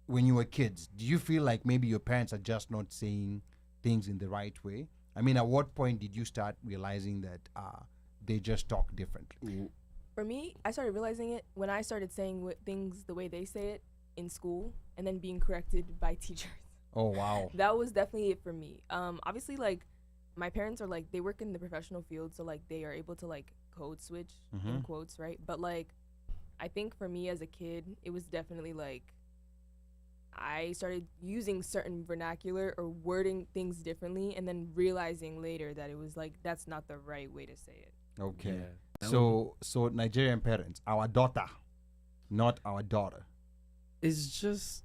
when you were kids, do you feel like maybe your parents are just not saying things in the right way? I mean, at what point did you start realizing that they just talk differently? For me, I started realizing it when I started saying things the way they say it in school and then being corrected by teachers. Oh, wow. That was definitely it for me. Obviously, like, my parents are, like, they work in the professional field, so, like, they are able to, like, code switch in quotes, right? But, like, I think for me as a kid, it was definitely, like, I started using certain vernacular or wording things differently and then realizing later that it was, like, that's not the right way to say it. Okay. Yeah. So Nigerian parents, our daughter, not our daughter. It's just,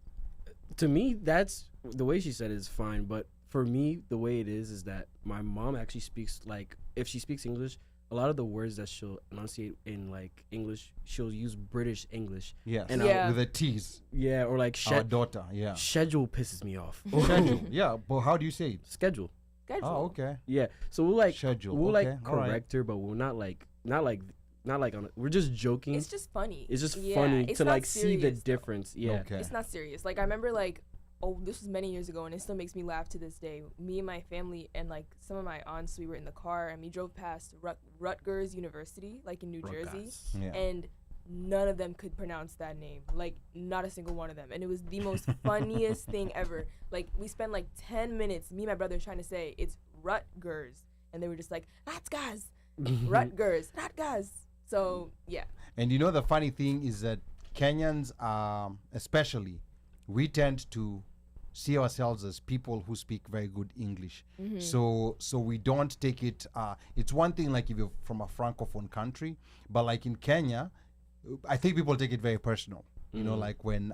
to me, that's the way she said it is fine. But for me, the way it is that my mom actually speaks, like, if she speaks English, a lot of the words that she'll enunciate in, like, English, she'll use British English. Yes. And Yeah. With a T's. Yeah, or like Our daughter, yeah. schedule pisses me off. Schedule. Yeah, but how do you say it? Schedule. Schedule. Oh, okay. Yeah. So we'll like Schedule, we'll okay, like all right. correct her, but we're not like on we're just joking. It's just funny. It's just Yeah, funny it's to not like see the serious, though. difference. Yeah. Okay. It's not serious. Like, I remember, like, this was many years ago, and it still makes me laugh to this day. Me and my family and, like, some of my aunts, we were in the car, and we drove past Rutgers University, like, in New Jersey, Yeah. and none of them could pronounce that name. Like, not a single one of them. And it was the most funniest thing ever. Like, we spent, like, 10 minutes, me and my brother trying to say, it's Rutgers. And they were just like, Rutgers, Rutgers, Rutgers. So, yeah. And you know the funny thing is that Kenyans, especially, we tend to see ourselves as people who speak very good English. So we don't take it. It's one thing like if you're from a francophone country, but like in Kenya, I think people take it very personal. You know, like when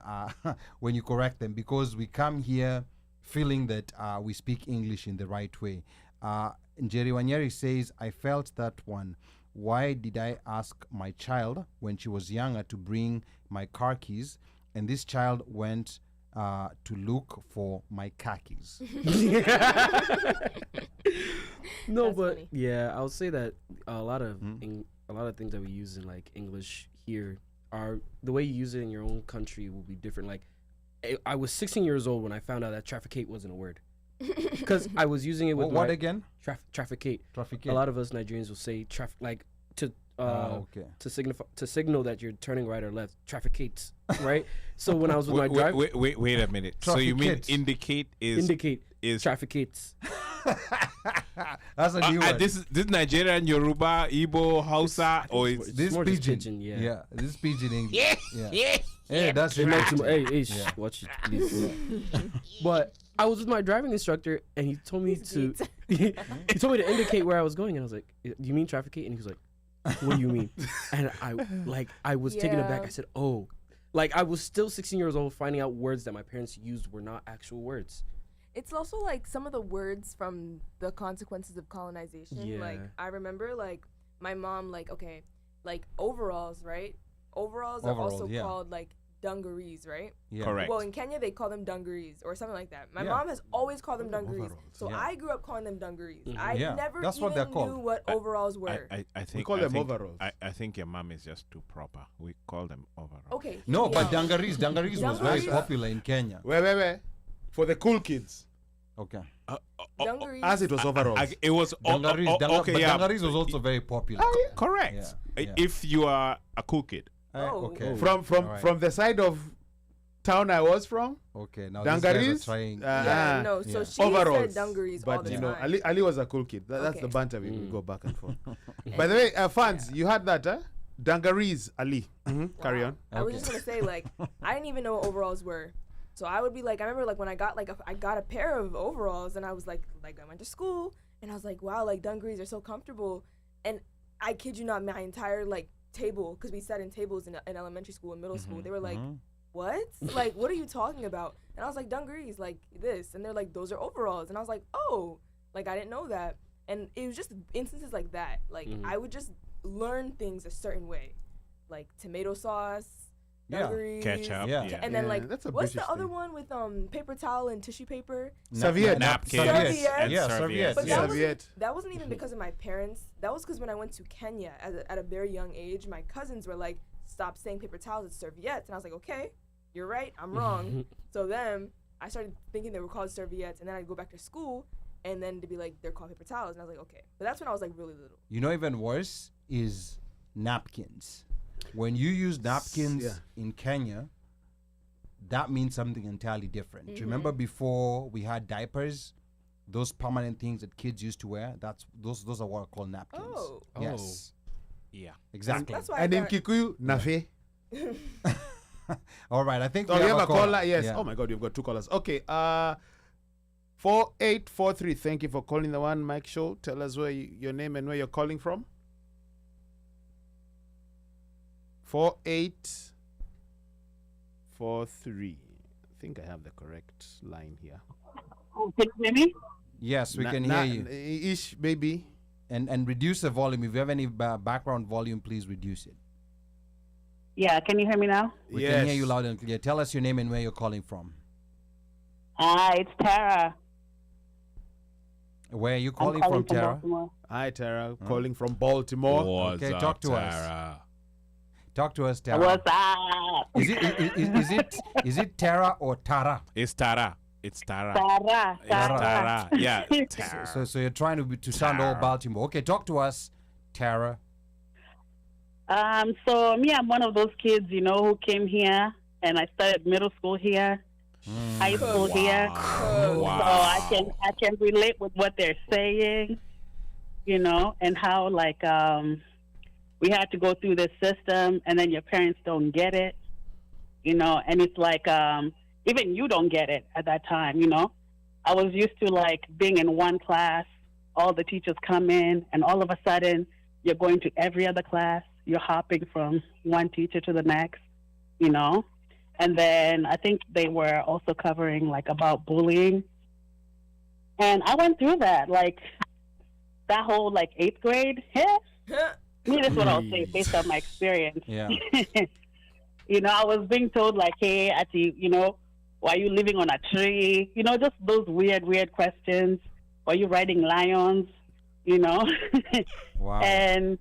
when you correct them, because we come here feeling that we speak English in the right way. Njeri Wanyeri says, I felt that one. Why did I ask my child when she was younger to bring my car keys, and this child went to look for my khakis? No, That's but funny. yeah, I would say that a lot of a lot of things that we use in like English here are the way you use it in your own country will be different. Like, I was 16 years old when I found out that trafficate wasn't a word, because I was using it with What again? trafficate. Trafficate. A lot of us Nigerians will say like to okay. to signal that you're turning right or left. Trafficates, right? So when I was with my driver, Wait a minute. So you mean Trafficate. indicate is indicate is trafficates. That's a new one. this Nigerian, Yoruba, Igbo, Hausa, or it's This more just pigeon. pigeon, yeah. This pigeon English. Yeah. Hey, that's Hey, right. hey, watch it, please. But I was with my driving instructor, and he told me to he told me to indicate where I was going, and I was like, "Do you mean trafficate?" And he was like, "What do you mean?" And I was taken aback. I said, "Oh," like I was still 16 years old, finding out words that my parents used were not actual words. It's also like some of the words from the consequences of colonization. Yeah. Like I remember like my mom like overalls, right? Overalls are Overalls, also yeah. called like dungarees, right? Yeah. correct. Well, in Kenya they call them dungarees or something like that. My Yeah. mom has always called them dungarees. Overalls, So yeah. I grew up calling them dungarees. Mhm. I Yeah, never that's what even they're called. knew what overalls were. I think We call I them think- overalls. I think your mom is just too proper. We call them overalls. Okay. No, hear me but out. dungarees was very Dungarees. popular in Kenya. Wait. For the cool kids, Okay. Dungarees. as it was overalls. It was Dungarees, okay, but yeah. dungarees was also very popular. Correct. Yeah. If you are a cool kid. Oh. Okay. from Alright. from the side of town I was from, Okay. Now these guys dungarees. are trying. Yeah, no. So Yeah. she overalls. said dungarees all But the you know, time. Ali was a cool kid. That's the Okay. banter we go back and forth. By the way, fans, you had that, huh? Dungarees, Ali. Carry on. I was Okay. just gonna say like I didn't even know what overalls were, so I would be like I remember like when I got a pair of overalls and I was like I went to school and I was like wow like dungarees are so comfortable, and I kid you not my entire like table because we sat in tables in elementary school and middle school they were like what like what are you talking about, and I was like dungarees like this, and they're like those are overalls, and I was like oh like I didn't know that, and it was just instances like that like I would just learn things a certain way, like tomato sauce, Yeah. dungarees, Ketchup. Yeah. Yeah. and then Yeah, like that's a what's British the other thing. one with paper towel and tissue paper? Serviette. Napkin. Serviette. Yeah, Serviette. serviette. But Yeah. that, Serviette. that wasn't even because of my parents. That was because when I went to Kenya at a very young age, my cousins were like, stop saying paper towels, it's serviettes. And I was like, okay, you're right, I'm wrong. So then I started thinking they were called serviettes, and then I'd go back to school, and then to be like, they're called paper towels. And I was like, okay. But that's when I was like really little. You know, even worse is napkins. When you use napkins Yeah. in Kenya, that means something entirely different. Do you remember before we had diapers, those permanent things that kids used to wear? Those are what are called napkins. Oh. Yes. Yeah. Exactly. That's why And I in thought, Kikuyu, nafe. All right, I think Oh, we you have have a caller? Yes. Yeah. Oh my God, you've got two callers. Okay. 4843. Thank you for calling the OneMic Show. Tell us where your name and where you're calling from. 4843. I think I have the correct line here. Can you hear me? Yes, we can hear you. Ish, baby. And reduce the volume. If you have any background volume, please reduce it. Yeah, can you hear me now? We can hear you loud and clear. Tell us your name and where you're calling from. It's Tara. Where are you I'm calling calling from, Tara? Baltimore. Hi, Tara. Calling from Baltimore. Okay, talk to us. Talk to us, Tara. What's up? Is it Tara or Tara? It's Tara. It's Tara. Tara. It's Tara. Yeah. Tara. So you're trying to sound all Baltimore. Okay, talk to us, Tara. So me, I'm one of those kids, who came here and I started middle school here, high school here. So I can relate with what they're saying, and how we had to go through this system and then your parents don't get it, and it's like even you don't get it at that time, I was used to being in one class, all the teachers come in, and all of a sudden you're going to every other class. You're hopping from one teacher to the next, And then I think they were also covering about bullying. And I went through that. that whole like 8th grade, me, that's what I'll say based on my experience. Yeah. You know, I was being told like, hey, Ati, you know, why are you living on a tree? You know, just those weird questions. Why are you riding lions? You know? Wow. And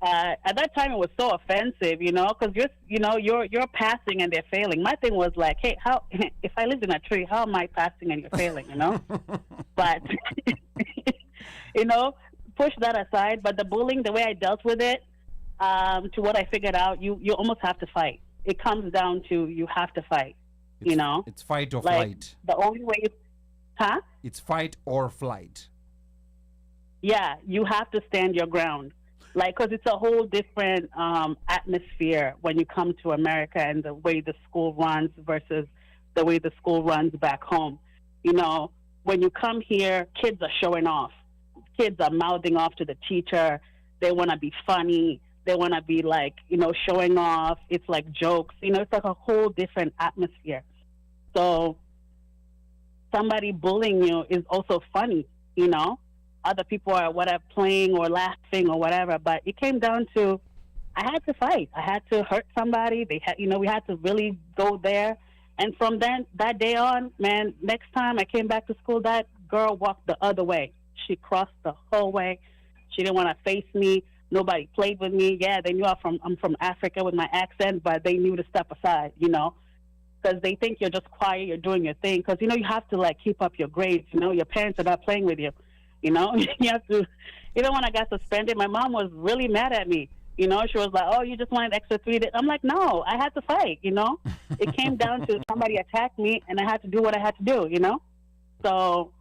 at that time, it was so offensive, you know, because you're passing and they're failing. My thing was like, hey, how if I lived in a tree, how am I passing and you're failing, you know? But you know, push that aside. But the bullying, the way I dealt with it, to what I figured out, you almost have to fight. It comes down to you have to fight. You know, it's fight or like, flight. The only way, It's fight or flight. Yeah, you have to stand your ground. Like, because it's a whole different atmosphere when you come to America and the way the school runs versus the way the school runs back home. You know, when you come here, kids are showing off. Kids are mouthing off to the teacher. They want to be funny. They want to be like, you know, showing off. It's like jokes. You know, it's like a whole different atmosphere. So somebody bullying you is also funny, you know. Other people are whatever playing or laughing or whatever, but it came down to I had to fight. I had to hurt somebody. They had, you know, we had to really go there. And from then that day on, man, next time I came back to school, that girl walked the other way. She crossed the whole way. She didn't want to face me. Nobody played with me. Yeah, they knew I'm from Africa with my accent, but they knew to step aside, you know, because they think you're just quiet, you're doing your thing. Because, you know, you have to, like, keep up your grades. You know, your parents are not playing with you. You know, you have to. Even when I got suspended, my mom was really mad at me. You know, she was like, "Oh, you just wanted extra 3 days." I'm like, "No, I had to fight." You know, it came down to somebody attacked me, and I had to do what I had to do. You know, so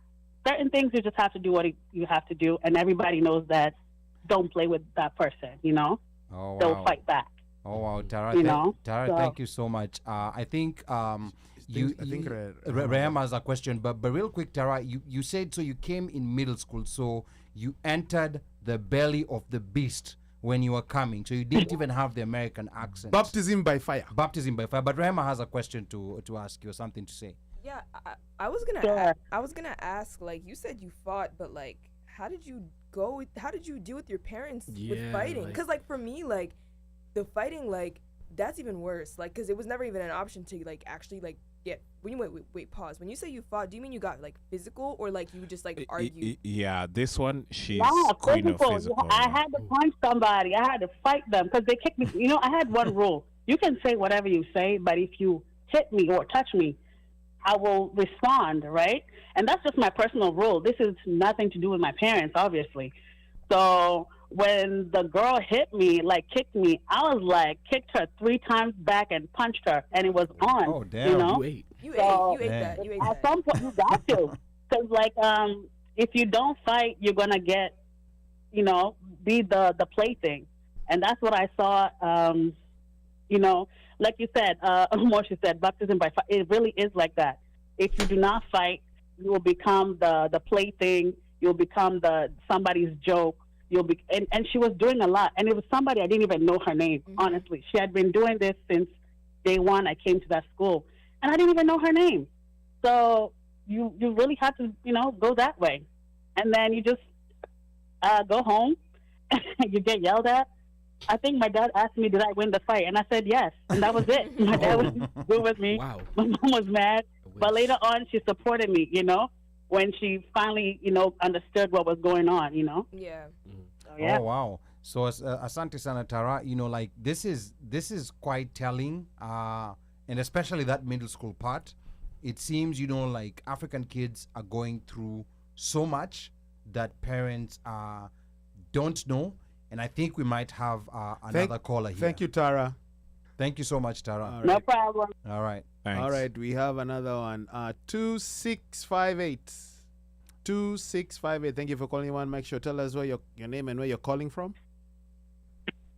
certain things you just have to do what you have to do, and everybody knows that. Don't play with that person. You know, don't fight back. Oh wow, Tara! You know, Tara, so, thank you so much. I think Rehema has a question, but real quick, Tara, you said so you came in middle school, so you entered the belly of the beast when you were coming, so you didn't even have the American accent. Baptism by fire. Baptism by fire. But Rehema has a question to ask you, or something to say. Yeah, I was gonna ask, like, you said you fought, but like, how did you deal with your parents with fighting? Because like for me, like the fighting, like that's even worse, like because it was never even an option to like actually like get. Wait, pause. When you say you fought, do you mean you got like physical or like you would just like argue? Yeah, this one she's queen of physical. I had to punch somebody. I had to fight them because they kicked me. You know, I had one rule: you can say whatever you say, but if you hit me or touch me, I will respond, right? And that's just my personal rule. This is nothing to do with my parents, obviously. So when the girl hit me, like kicked me, I was like, kicked her 3 times back and punched her, and it was on. Oh, damn. You know? You ate that. At some point, you got to. Because, like, if you don't fight, you're going to get, you know, be the plaything. And that's what I saw, you know, like you said, Moshe said, baptism by fire. It really is like that. If you do not fight, you will become the plaything. You'll become somebody's joke. You'll be, and she was doing a lot. And it was somebody I didn't even know her name, honestly. She had been doing this since day one I came to that school. And I didn't even know her name. So you really have to, you know, go that way. And then you just go home. You get yelled at. I think my dad asked me, did I win the fight? And I said yes. And that was it. My dad was good with me. Wow. My mom was mad. But later on, she supported me, you know, when she finally, you know, understood what was going on, you know? Yeah. So, yeah. Oh, wow. So, Asante Sana Tara, you know, like, this is quite telling, and especially that middle school part. It seems, you know, like, African kids are going through so much that parents don't know. And I think we might have another caller here. Thank you, Tara. Thank you so much, Tara. Right. No problem. All right. Thanks. All right, we have another one. 2658. 2658. Thank you for calling OneMic Show. Tell us where your name and where you're calling from.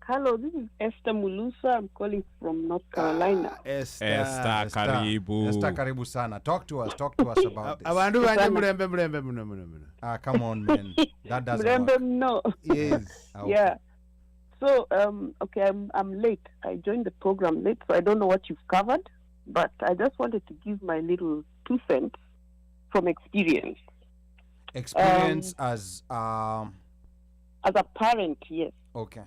Hello, this is Esther Mulusa. I'm calling from North Carolina. Esther Karibu. Esther Karibu Sana. Talk to us about this. Come on, man. That doesn't work. No. Yes. Okay. Yeah. So, okay, I'm late. I joined the program late, so I don't know what you've covered, but I just wanted to give my little 2 cents from experience. Experience as As a parent, yes. Okay.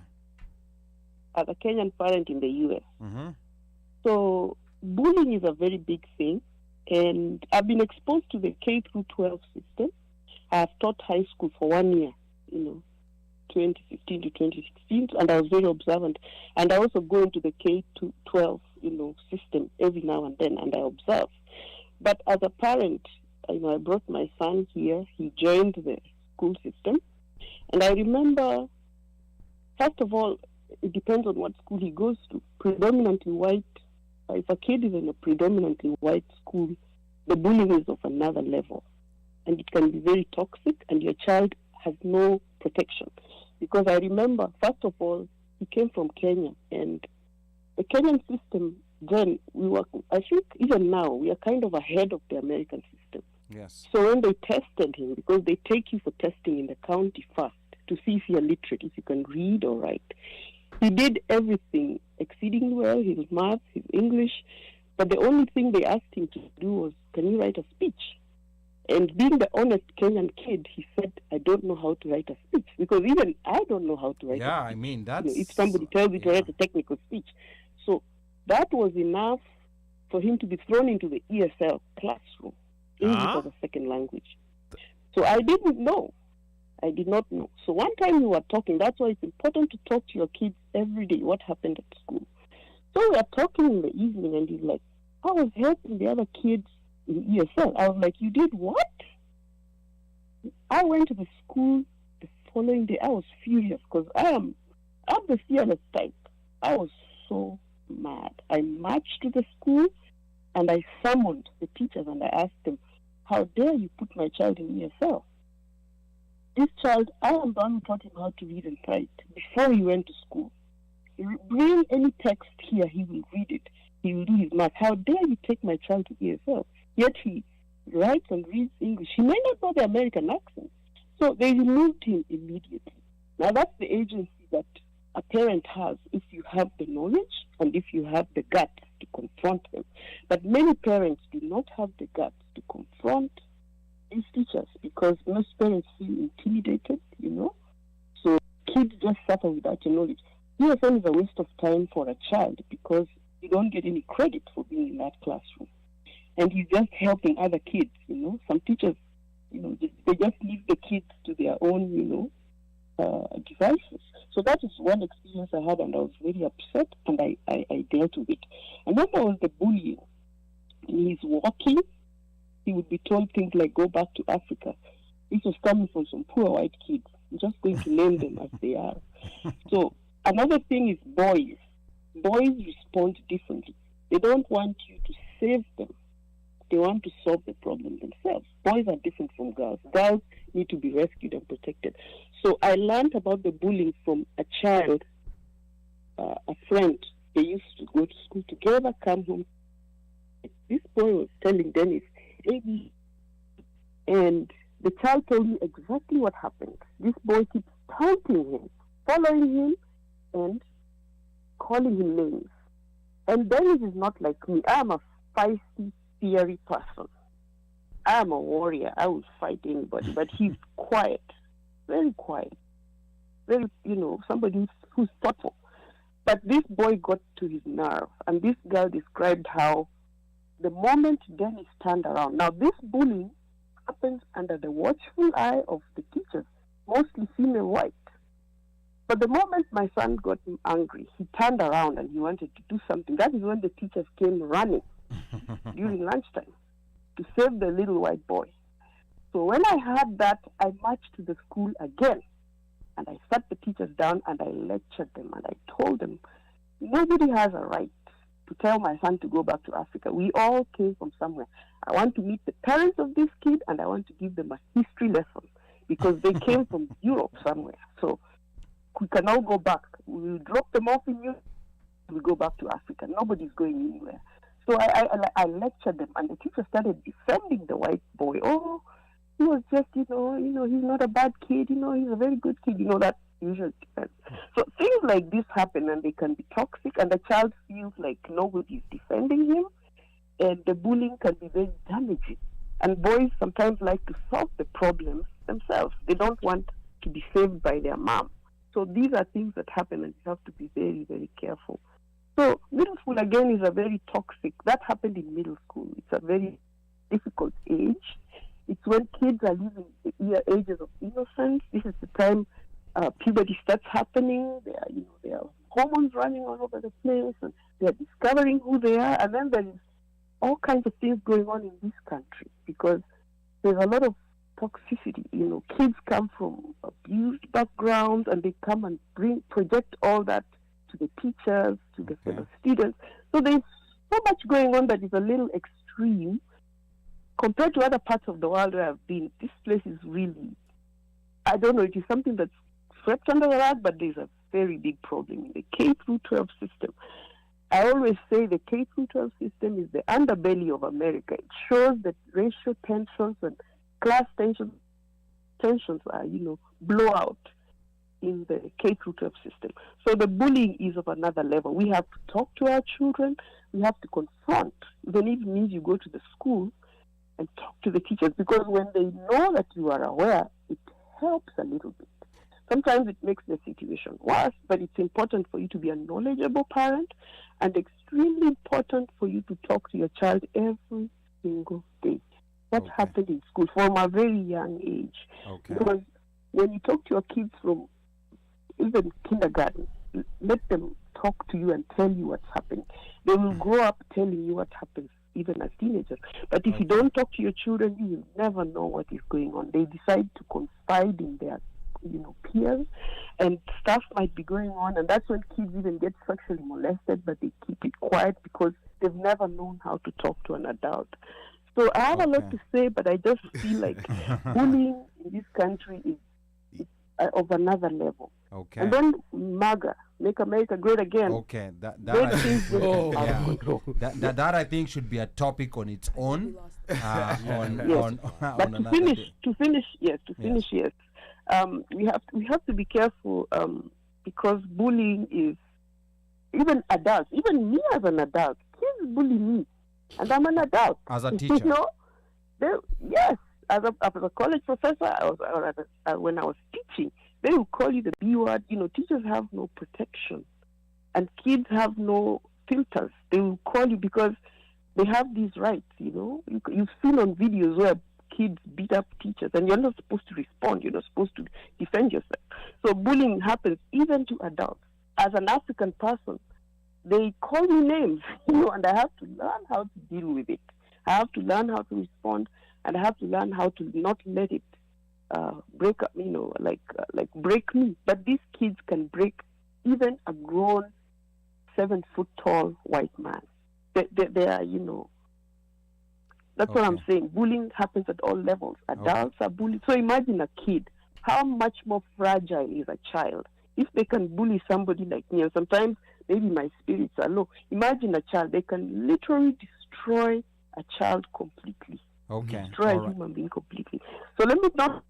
As a Kenyan parent in the U.S. Mm-hmm. So bullying is a very big thing, and I've been exposed to the K through 12 system. I've taught high school for 1 year, 2015 to 2016, and I was very observant. And I also go into the K to 12, system every now and then, and I observe. But as a parent, I brought my son here. He joined the school system, and I remember, first of all, it depends on what school he goes to. Predominantly white. If a kid is in a predominantly white school, the bullying is of another level, and it can be very toxic, and your child has no protection. Because I remember, first of all, he came from Kenya, and the Kenyan system then, I think even now, we are kind of ahead of the American system. Yes. So when they tested him, because they take you for testing in the county first to see if you're literate, if you can read or write, he did everything exceedingly well, his math, his English, but the only thing they asked him to do was, can you write a speech? And being the honest Kenyan kid, he said, I don't know how to write a speech, because even I don't know how to write a speech. Yeah, I mean, that's... if somebody tells you to write a technical speech. So that was enough for him to be thrown into the ESL classroom, English as a second language. So I didn't know. I did not know. So one time we were talking, that's why it's important to talk to your kids every day, what happened at school. So we are talking in the evening, and he's like, I was helping the other kids in ESL. I was like, you did what? I went to the school the following day. I was furious because I'm the fearless type. I was so mad. I marched to the school, and I summoned the teachers, and I asked them, how dare you put my child in ESL? This child, I am the one who taught him how to read and write before he went to school. Bring any text here, he will read it. He will do his math. How dare you take my child to ESL? Yet he writes and reads English. He may not know the American accent. So they removed him immediately. Now that's the agency that a parent has if you have the knowledge and if you have the guts to confront them. But many parents do not have the guts to confront these teachers because most parents feel intimidated, So kids just suffer without your knowledge. ESL is a waste of time for a child because you don't get any credit for being in that classroom. And you're just helping other kids, Some teachers, they just leave the kids to their own, devices. So that is one experience I had, and I was very upset, and I dealt with it. And then there was the bullying. When he's walking, he would be told things like, go back to Africa. This was coming from some poor white kids. I'm just going to name them as they are. So another thing is boys. Boys respond differently. They don't want you to save them. They want to solve the problem themselves. Boys are different from girls. Girls need to be rescued and protected. So I learned about the bullying from a child, a friend. They used to go to school together, come home. This boy was telling Dennis, and the child told me exactly what happened. This boy keeps taunting him, following him, and calling him names. And Dennis is not like me. I am a feisty, fiery person. I am a warrior. I will fight anybody. But he's quiet, very quiet, very, somebody who's thoughtful. But this boy got to his nerve, and this girl described how the moment Dennis turned around. Now, this bullying happens under the watchful eye of the teachers, mostly female white. But the moment my son got him angry, he turned around and he wanted to do something. That is when the teachers came running during lunchtime to save the little white boy. So when I heard that, I marched to the school again. And I sat the teachers down and I lectured them and I told them, nobody has a right to tell my son to go back to Africa. We all came from somewhere. I want to meet the parents of this kid and I want to give them a history lesson because they came from Europe somewhere. So we can all go back. We drop them off in Europe and we go back to Africa. Nobody's going anywhere. So I lectured them and the teacher started defending the white boy. Oh, he was just, he's not a bad kid, he's a very good kid, that usual defense. So things like this happen and they can be toxic and the child feels like nobody's defending him and the bullying can be very damaging. And boys sometimes like to solve the problems themselves. They don't want to be saved by their mom. So these are things that happen, and you have to be very, very careful. So middle school, again, is a very toxic. That happened in middle school. It's a very difficult age. It's when kids are leaving the ages of innocence. This is the time puberty starts happening. There are hormones running all over the place, and they are discovering who they are. And then there is all kinds of things going on in this country because there's a lot of toxicity. Kids come from abused backgrounds, and they come and project all that to the teachers, to the fellow students. So there's so much going on that is a little extreme compared to other parts of the world where I've been. This place is really, I don't know, it is something that's swept under the rug, but there's a very big problem in the K through 12 system. I always say the K through 12 system is the underbelly of America. It shows that racial tensions and class tensions are, blowout in the K through 12 system. So the bullying is of another level. We have to talk to our children. We have to confront. Even if it means you go to the school and talk to the teachers, because when they know that you are aware, it helps a little bit. Sometimes it makes the situation worse, but it's important for you to be a knowledgeable parent and extremely important for you to talk to your child every single day. What happened in school from a very young age. Because when you talk to your kids from even kindergarten, let them talk to you and tell you what's happening. They will grow up telling you what happens even as teenagers. But if you don't talk to your children, you will never know what is going on. They decide to confide in their peers, and stuff might be going on, and that's when kids even get sexually molested, but they keep it quiet because they've never known how to talk to an adult. So I have a lot to say, but I just feel like bullying in this country is of another level. And then MAGA, Make America Great Again. That I think should be a topic on its own. But to finish, yes. We have to be careful because bullying is, even adults, even me as an adult, kids bully me, and I'm an adult. As a teacher, yes, as a college professor, when I was teaching, they will call you the B word. Teachers have no protection, and kids have no filters. They will call you because they have these rights. You've seen on videos where kids beat up teachers, and you're not supposed to respond. You're not supposed to defend yourself. So bullying happens even to adults. As an African person, they call me names, and I have to learn how to deal with it. I have to learn how to respond, and I have to learn how to not let it break up, like break me. But these kids can break even a grown 7-foot-tall white man. They are, That's what I'm saying. Bullying happens at all levels. Adults are bullied. So imagine a kid. How much more fragile is a child? If they can bully somebody like me, and sometimes maybe my spirits are low. Imagine a child. They can literally destroy a child completely. Destroy a human being completely. So let me not,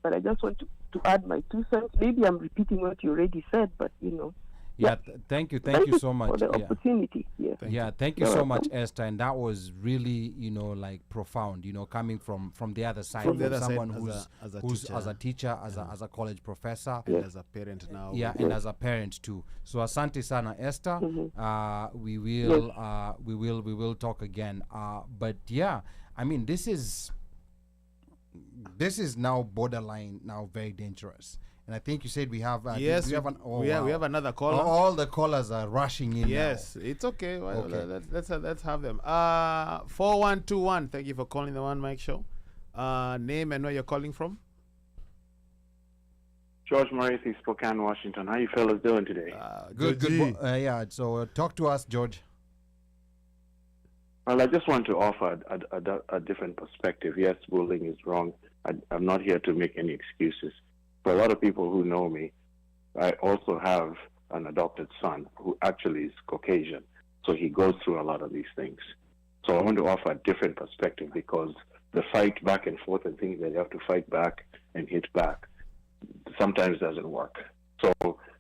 but I just want to add my 2 cents. Maybe I'm repeating what you already said, but thank you so much for the opportunity. Thank you so much, Esther, and that was really profound, coming from the other side, from someone who's as a teacher, as a college professor, and as a parent now, and as a parent too. So asante sana, Esther. We will talk again, but I mean, this is now borderline, now very dangerous. And I think you said we have we have another caller. All the callers are rushing in. Yes, now. It's okay. Well, let's have them. 4121. Thank you for calling the OneMic Show. Name and where you're calling from. George Morrissey, Spokane, Washington. How you fellas doing today? Good. So talk to us, George. Well, I just want to offer a different perspective. Yes, bullying is wrong. I'm not here to make any excuses. For a lot of people who know me, I also have an adopted son who actually is Caucasian. So he goes through a lot of these things. So I want to offer a different perspective because the fight back and forth and things that you have to fight back and hit back sometimes doesn't work. So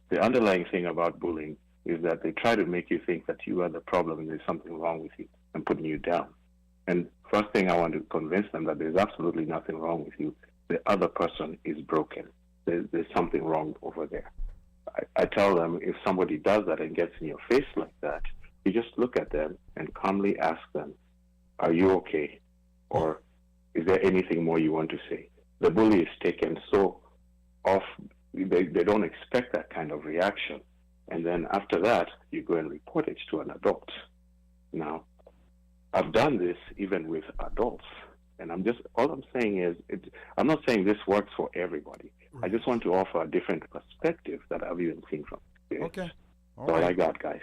the underlying thing about bullying is that they try to make you think that you are the problem and there's something wrong with you and putting you down. And first thing I want to convince them that there's absolutely nothing wrong with you. The other person is broken. there's something wrong over there. I tell them, if somebody does that and gets in your face like that, you just look at them and calmly ask them, are you okay? Or is there anything more you want to say? The bully is taken so off, they don't expect that kind of reaction. And then after that, you go and report it to an adult. Now, I've done this even with adults. And all I'm saying is, I'm not saying this works for everybody. I just want to offer a different perspective that I've even seen from experience. Okay. That's all I got, guys.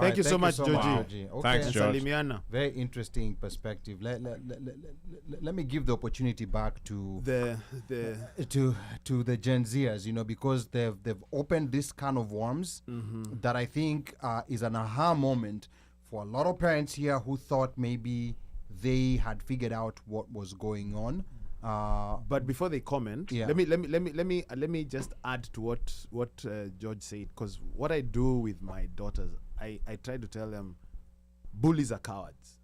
Thank you so much, Georgie. Okay. Thanks, George. Very interesting perspective. Let me give the opportunity back to the Gen Zers, because they've opened this can of worms that I think is an aha moment for a lot of parents here who thought maybe they had figured out what was going on. But before they comment, let me just add to what George said, because what I do with my daughters, I try to tell them, bullies are cowards.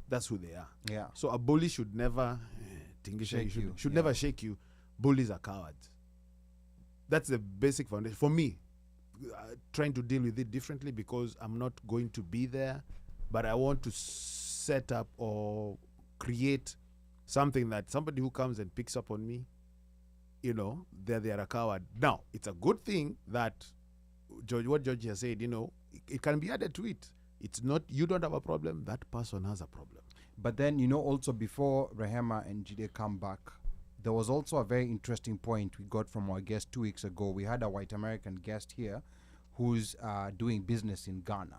That's who they are. Yeah. So a bully should never never shake you. Bullies are cowards. That's the basic foundation for me. Trying to deal with it differently because I'm not going to be there, but I want to set up or create something that somebody who comes and picks up on me, they are a coward. Now, it's a good thing that what George has said, it can be added to it. It's not, you don't have a problem, that person has a problem. But then, also before Rehema and Jide come back, there was also a very interesting point we got from our guest 2 weeks ago. We had a white American guest here who's doing business in Ghana.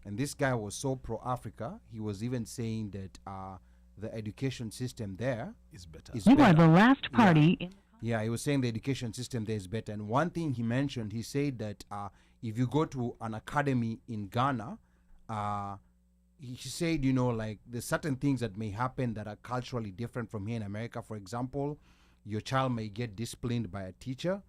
And this guy was so pro-Africa, he was even saying that the education system there is better. You are the last party. Yeah, he was saying the education system there is better. And one thing he mentioned, he said that if you go to an academy in Ghana, he said, there's certain things that may happen that are culturally different from here in America. For example, your child may get disciplined by a teacher,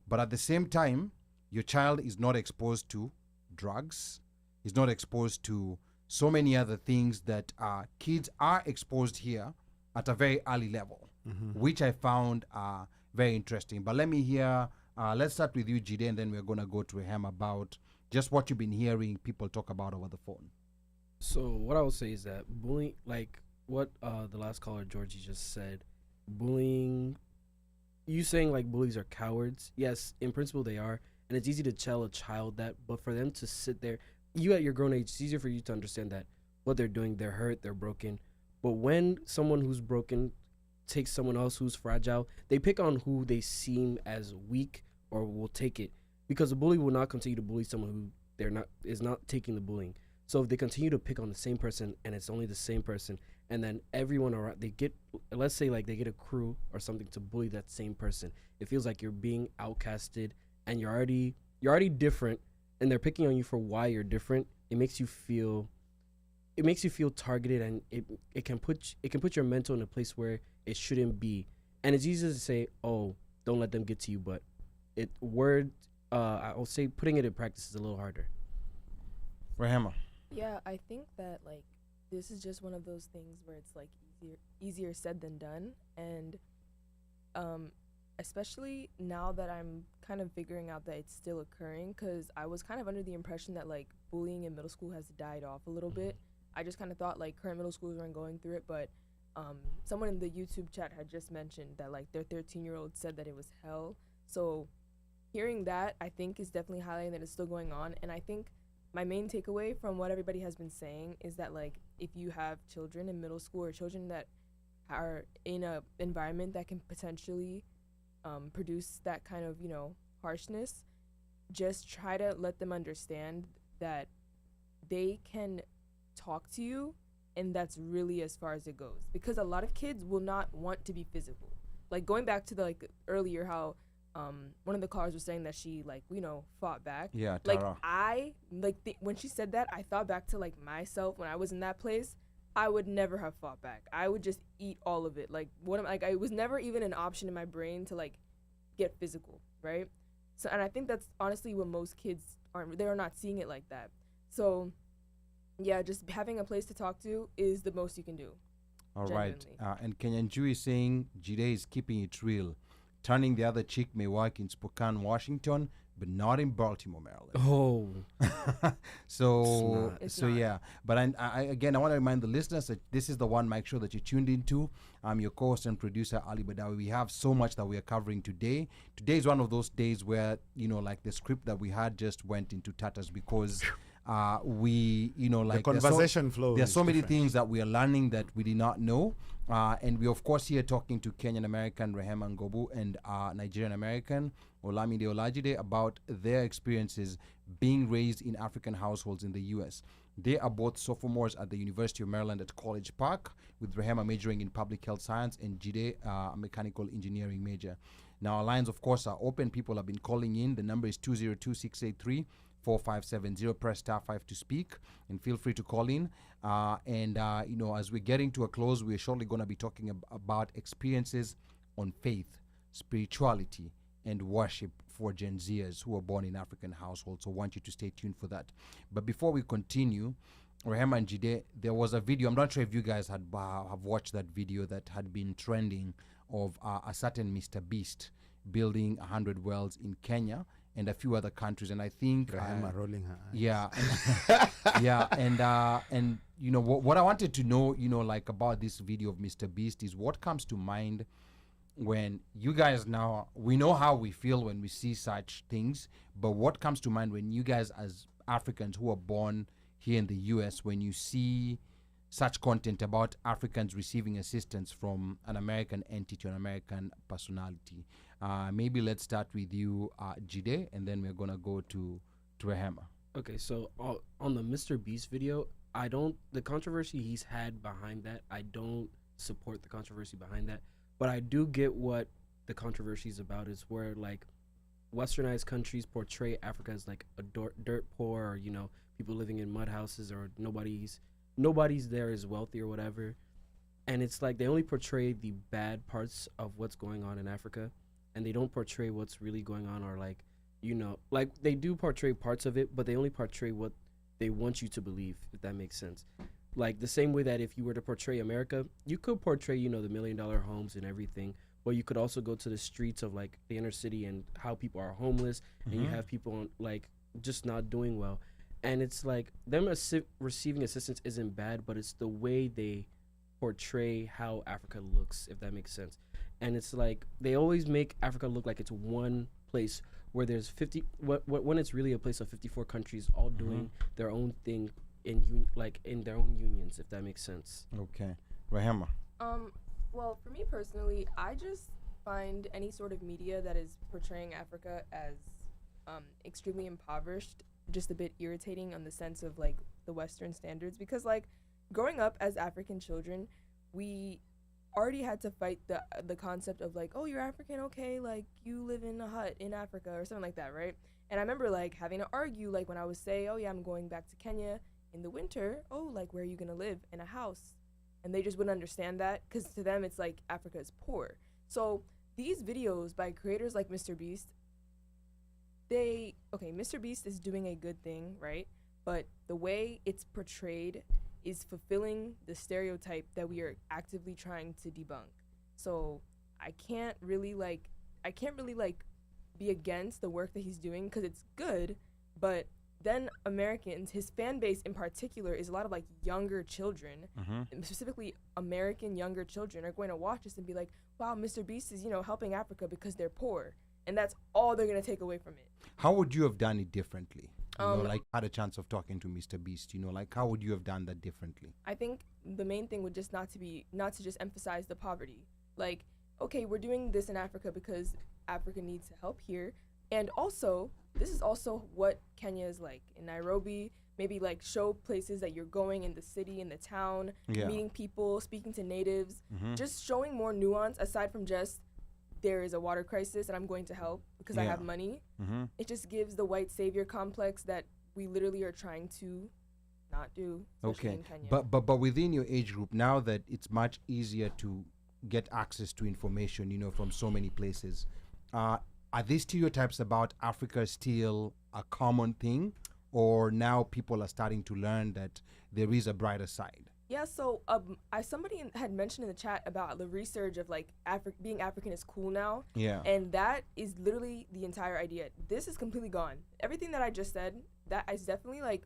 but at the same time, your child is not exposed to drugs, is not exposed to so many other things that kids are exposed here at a very early level, which I found very interesting. But let me hear, let's start with you, Jide, and then we're going to go to him about just what you've been hearing people talk about over the phone. So what I would say is that bullying, like what the last caller, Georgie, just said, bullying, you saying like bullies are cowards. Yes, in principle they are. And it's easy to tell a child that, but for them to sit there, you at your grown age, it's easier for you to understand that what they're doing, they're hurt, they're broken. But when someone who's broken takes someone else who's fragile, they pick on who they seem as weak or will take it, because the bully will not continue to bully someone who is not taking the bullying. So if they continue to pick on the same person and it's only the same person, and then everyone around, let's say like they get a crew or something to bully that same person, it feels like you're being outcasted and you're already different, and they're picking on you for why you're different. It makes you feel targeted, and it can put your mental in a place where it shouldn't be. And it's easy to say, oh, don't let them get to you, but I'll say putting it in practice is a little harder. Rehema. Yeah, I think that like this is just one of those things where it's like easier said than done, and especially now that I'm kind of figuring out that it's still occurring, because I was kind of under the impression that like bullying in middle school has died off a little bit. I just kind of thought like current middle schools weren't going through it, but someone in the YouTube chat had just mentioned that like their 13-year-old said that it was hell. So hearing that, I think, is definitely highlighting that it's still going on. And I think my main takeaway from what everybody has been saying is that like if you have children in middle school or children that are in a environment that can potentially produce that kind of, harshness, just try to let them understand that they can talk to you, and that's really as far as it goes, because a lot of kids will not want to be physical. Like going back to the like earlier how one of the callers was saying that she fought back. Yeah, Tara. When she said that, I thought back to like myself when I was in that place. I would never have fought back. I would just eat all of it. It was never even an option in my brain to like get physical, right? So, and I think that's honestly what most kids they're not seeing it like that. So yeah, just having a place to talk to is the most you can do. All right. And Kenyan Jew is saying Jide is keeping it real. Turning the other cheek may work in Spokane, Washington, but not in Baltimore, Maryland. Oh. It's not. Yeah. But again, I want to remind the listeners that this is the OneMic Show that you tuned into. I'm your co-host and producer, Ali Badawi. We have so much that we are covering today. Today is one of those days where, like the script that we had just went into tatters because we, like the conversation flow. There are so many things that we are learning that we did not know. And we, of course, here talking to Kenyan American Rehema Olamide and Nigerian American Olamide OLAJIDE about their experiences being raised in African households in the U.S. They are both sophomores at the University of Maryland at College Park, with Rehema majoring in public health science and Jide a mechanical engineering major. Now, our lines, of course, are open. People have been calling in. The number is 202-683-4570. Press star 5 to speak, and feel free to call in. As we're getting to a close, we're shortly going to be talking about experiences on faith, spirituality, and worship for Gen Zers who are born in African households. So I want you to stay tuned for that. But before we continue, Rehema and Jide, there was a video. I'm not sure if you guys have watched that video that had been trending of a certain Mr. Beast building 100 wells in Kenya and a few other countries. And I think Rehema rolling her eyes. Yeah. And what I wanted to know, like about this video of Mr. Beast is what comes to mind when you guys, now we know how we feel when we see such things, but what comes to mind when you guys as Africans who are born here in the US, when you see such content about Africans receiving assistance from an American entity, an American personality? Maybe let's start with you, Jide, and then we're gonna go to Rehema. Okay, so on the Mr. Beast video, the controversy he's had behind that, I don't support the controversy behind that. But I do get what the controversy is about, is where like westernized countries portray Africa as like a dirt poor, or people living in mud houses, or nobody's there is wealthy or whatever. And it's like they only portray the bad parts of what's going on in Africa, and they don't portray what's really going on, or like they do portray parts of it, but they only portray what they want you to believe, if that makes sense. Like the same way that if you were to portray America, you could portray, the $1 million homes and everything, but you could also go to the streets of like the inner city and how people are homeless, and you have people like just not doing well. And it's like them receiving assistance isn't bad, but it's the way they portray how Africa looks, if that makes sense. And it's like they always make Africa look like it's one place where there's 50, when it's really a place of 54 countries all doing their own thing in their own unions, if that makes sense. Okay. Rehema. Well, for me personally, I just find any sort of media that is portraying Africa as extremely impoverished just a bit irritating, on the sense of like the Western standards, because like growing up as African children, we already had to fight the concept of like, oh, you're African, okay, like you live in a hut in Africa or something like that, right? And I remember like having to argue, like when I would say, oh yeah, I'm going back to Kenya in the winter, oh, like where are you gonna live? In a house. And they just wouldn't understand that, because to them it's like Africa is poor. So these videos by creators like Mr. Beast, Mr. Beast is doing a good thing, right? But the way it's portrayed is fulfilling the stereotype that we are actively trying to debunk. So I can't really be against the work that he's doing, because it's good, but then Americans, his fan base in particular, is a lot of like younger children, and specifically American younger children, are going to watch this and be like, wow, Mr. Beast is, helping Africa because they're poor. And that's all they're going to take away from it. How would you have done it differently? Had a chance of talking to Mr. Beast, how would you have done that differently? I think the main thing would just not to just emphasize the poverty. Like, okay, we're doing this in Africa because Africa needs help here. And also, this is also what Kenya is like. In Nairobi, maybe like show places that you're going in the city, in the town, meeting people, speaking to natives, just showing more nuance aside from just there is a water crisis and I'm going to help because I have money. It just gives the white savior complex that we literally are trying to not do, especially in Kenya. But within your age group, now that it's much easier to get access to information, from so many places, are these stereotypes about Africa still a common thing, or now people are starting to learn that there is a brighter side? Yeah, so somebody had mentioned in the chat about the research of like being African is cool now. Yeah. And that is literally the entire idea. This is completely gone. Everything that I just said, that is definitely like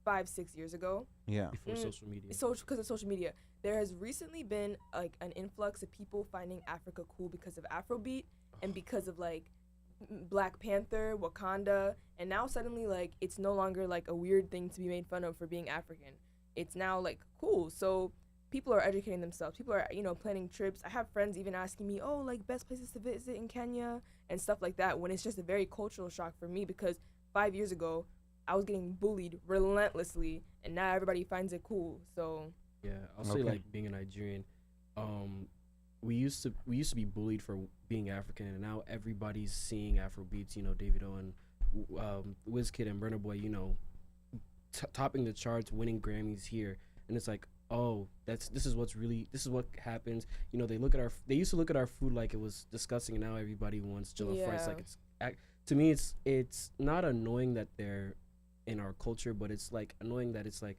5-6 years ago. Yeah. Before social media. Because of social media. There has recently been like an influx of people finding Africa cool because of Afrobeat and because of like Black Panther, Wakanda, and now suddenly like it's no longer like a weird thing to be made fun of for being African. It's now like cool. So people are educating themselves. People are, planning trips. I have friends even asking me, oh, like best places to visit in Kenya and stuff like that, when it's just a very cultural shock for me because 5 years ago I was getting bullied relentlessly and now everybody finds it cool. So yeah, I'll say like being a Nigerian, we used to be bullied for being African, and now everybody's seeing Afrobeats, Davido and Wizkid and Burna Boy, topping the charts, winning Grammys here, and it's like, oh, this is what happens. They used to look at our food like it was disgusting, and now everybody wants jollof rice. Like to me, it's not annoying that they're in our culture, but it's like annoying that it's like,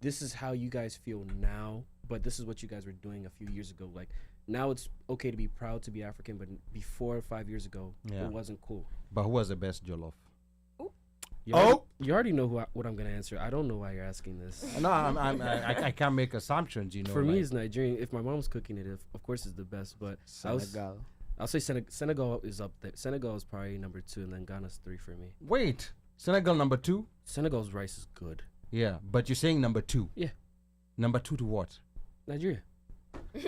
this is how you guys feel now, but this is what you guys were doing a few years ago. Like now it's okay to be proud to be African, but before 5 years ago, it wasn't cool. But who was the best jollof? You already know what I'm gonna answer. I don't know why you're asking this. No, I can't make assumptions. For me, it's Nigerian. If my mom's cooking it, of course it's the best. But Senegal. I'll say Senegal is up there. Senegal is probably number 2, and then Ghana's 3 for me. Wait, Senegal number 2? Senegal's rice is good. Yeah, but you're saying number 2? Yeah. Number 2 to what? Nigeria. but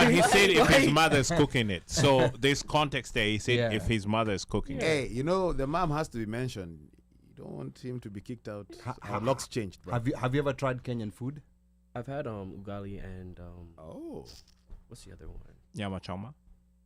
he said if his mother's cooking it, so there's context there. He said if his mother is cooking it. Hey, the mom has to be mentioned. You don't want him to be kicked out. Locks changed. Bro. Have you ever tried Kenyan food? I've had ugali and what's the other one? Nyama choma.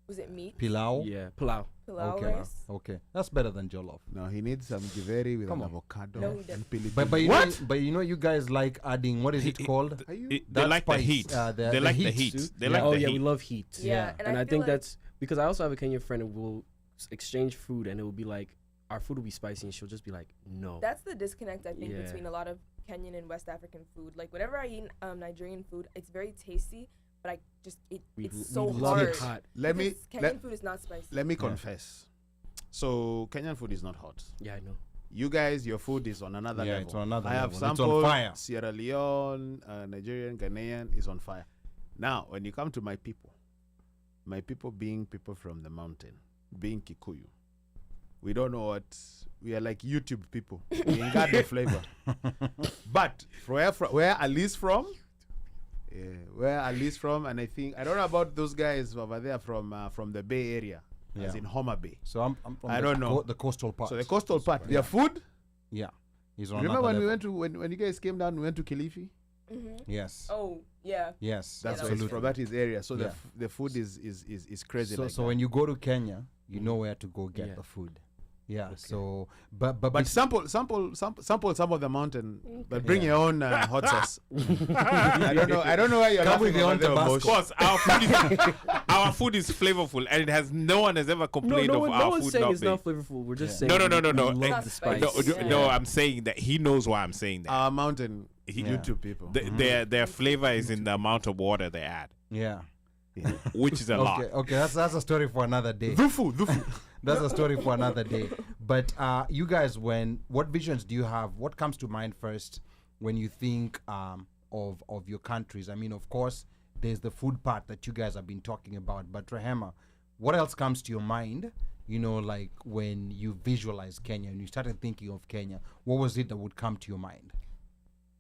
Was it meat? Pilau? Yeah, pilau. Pilau rice? Okay. That's better than jollof. No, he needs some giveri with an avocado. No, he doesn't. But you guys like adding, what is it called? They like the heat. They like the heat. They like the heat. We love heat. Yeah. And I think that's because I also have a Kenyan friend and we'll exchange food and it will be like, our food will be spicy and she'll just be like, no. That's the disconnect, I think, between a lot of Kenyan and West African food. Like, whenever I eat Nigerian food, it's very tasty, but it's so hard. It hot. Kenyan food is not spicy. Let me confess. So, Kenyan food is not hot. Yeah, I know. You guys, your food is on another level. It's on another I level. have sampled it's on fire. Sierra Leone, Nigerian, Ghanaian is on fire. Now, when you come to my people being people from the mountain, being Kikuyu, we don't know what we are, like YouTube people. We ain't got the flavor. But where Ali's from, and I don't know about those guys over there from the Bay Area, as in Homer Bay. So I'm from I don't know the coastal part. So the coastal part, their food. Yeah, is on Remember when level. we went to when you guys came down, we went to Kilifi. Mm-hmm. Yes. Oh yeah. Yes. That's why it's from that his area. So the food is crazy. So when you go to Kenya, you know where to go get the food. Yeah. Okay. So, but sample some of the mountain, but bring your own hot sauce. I don't know why you're come with your own Tabasco. Of course, our food is flavorful, and no one has ever complained of our food saying not it's not flavorful. We're just saying no. We love the spice. No, I'm saying that he knows why I'm saying that. Our mountain YouTube people. Their flavor is in the amount of water they add. Yeah. Which is a lot. Okay, that's a story for another day. That's a story for another day. But you guys, what visions do you have? What comes to mind first when you think of your countries? I mean, of course, there's the food part that you guys have been talking about. But Rehema, what else comes to your mind? Like when you visualize Kenya and you started thinking of Kenya, what was it that would come to your mind?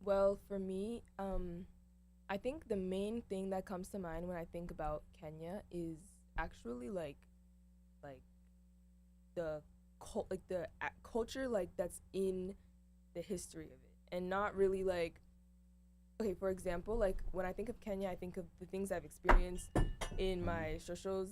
Well, for me, I think the main thing that comes to mind when I think about Kenya is actually like the culture that's in the history of it, and not really for example, when I think of Kenya, I think of the things I've experienced in my shoshos,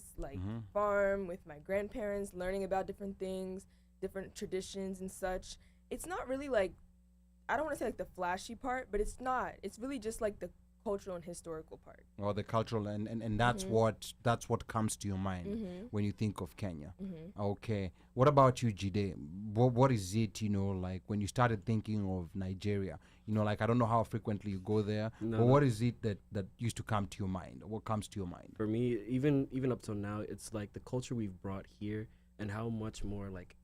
farm with my grandparents, learning about different things, different traditions and such. It's not really I don't want to say the flashy part, but it's not. It's really just the cultural and historical part. Or the cultural, and that's what comes to your mind when you think of Kenya. Okay. What about you, Jide? What is it, like when you started thinking of Nigeria? Like I don't know how frequently you go there, but what is it that used to come to your mind? What comes to your mind? For me, even up till now, it's like the culture we've brought here and how much more like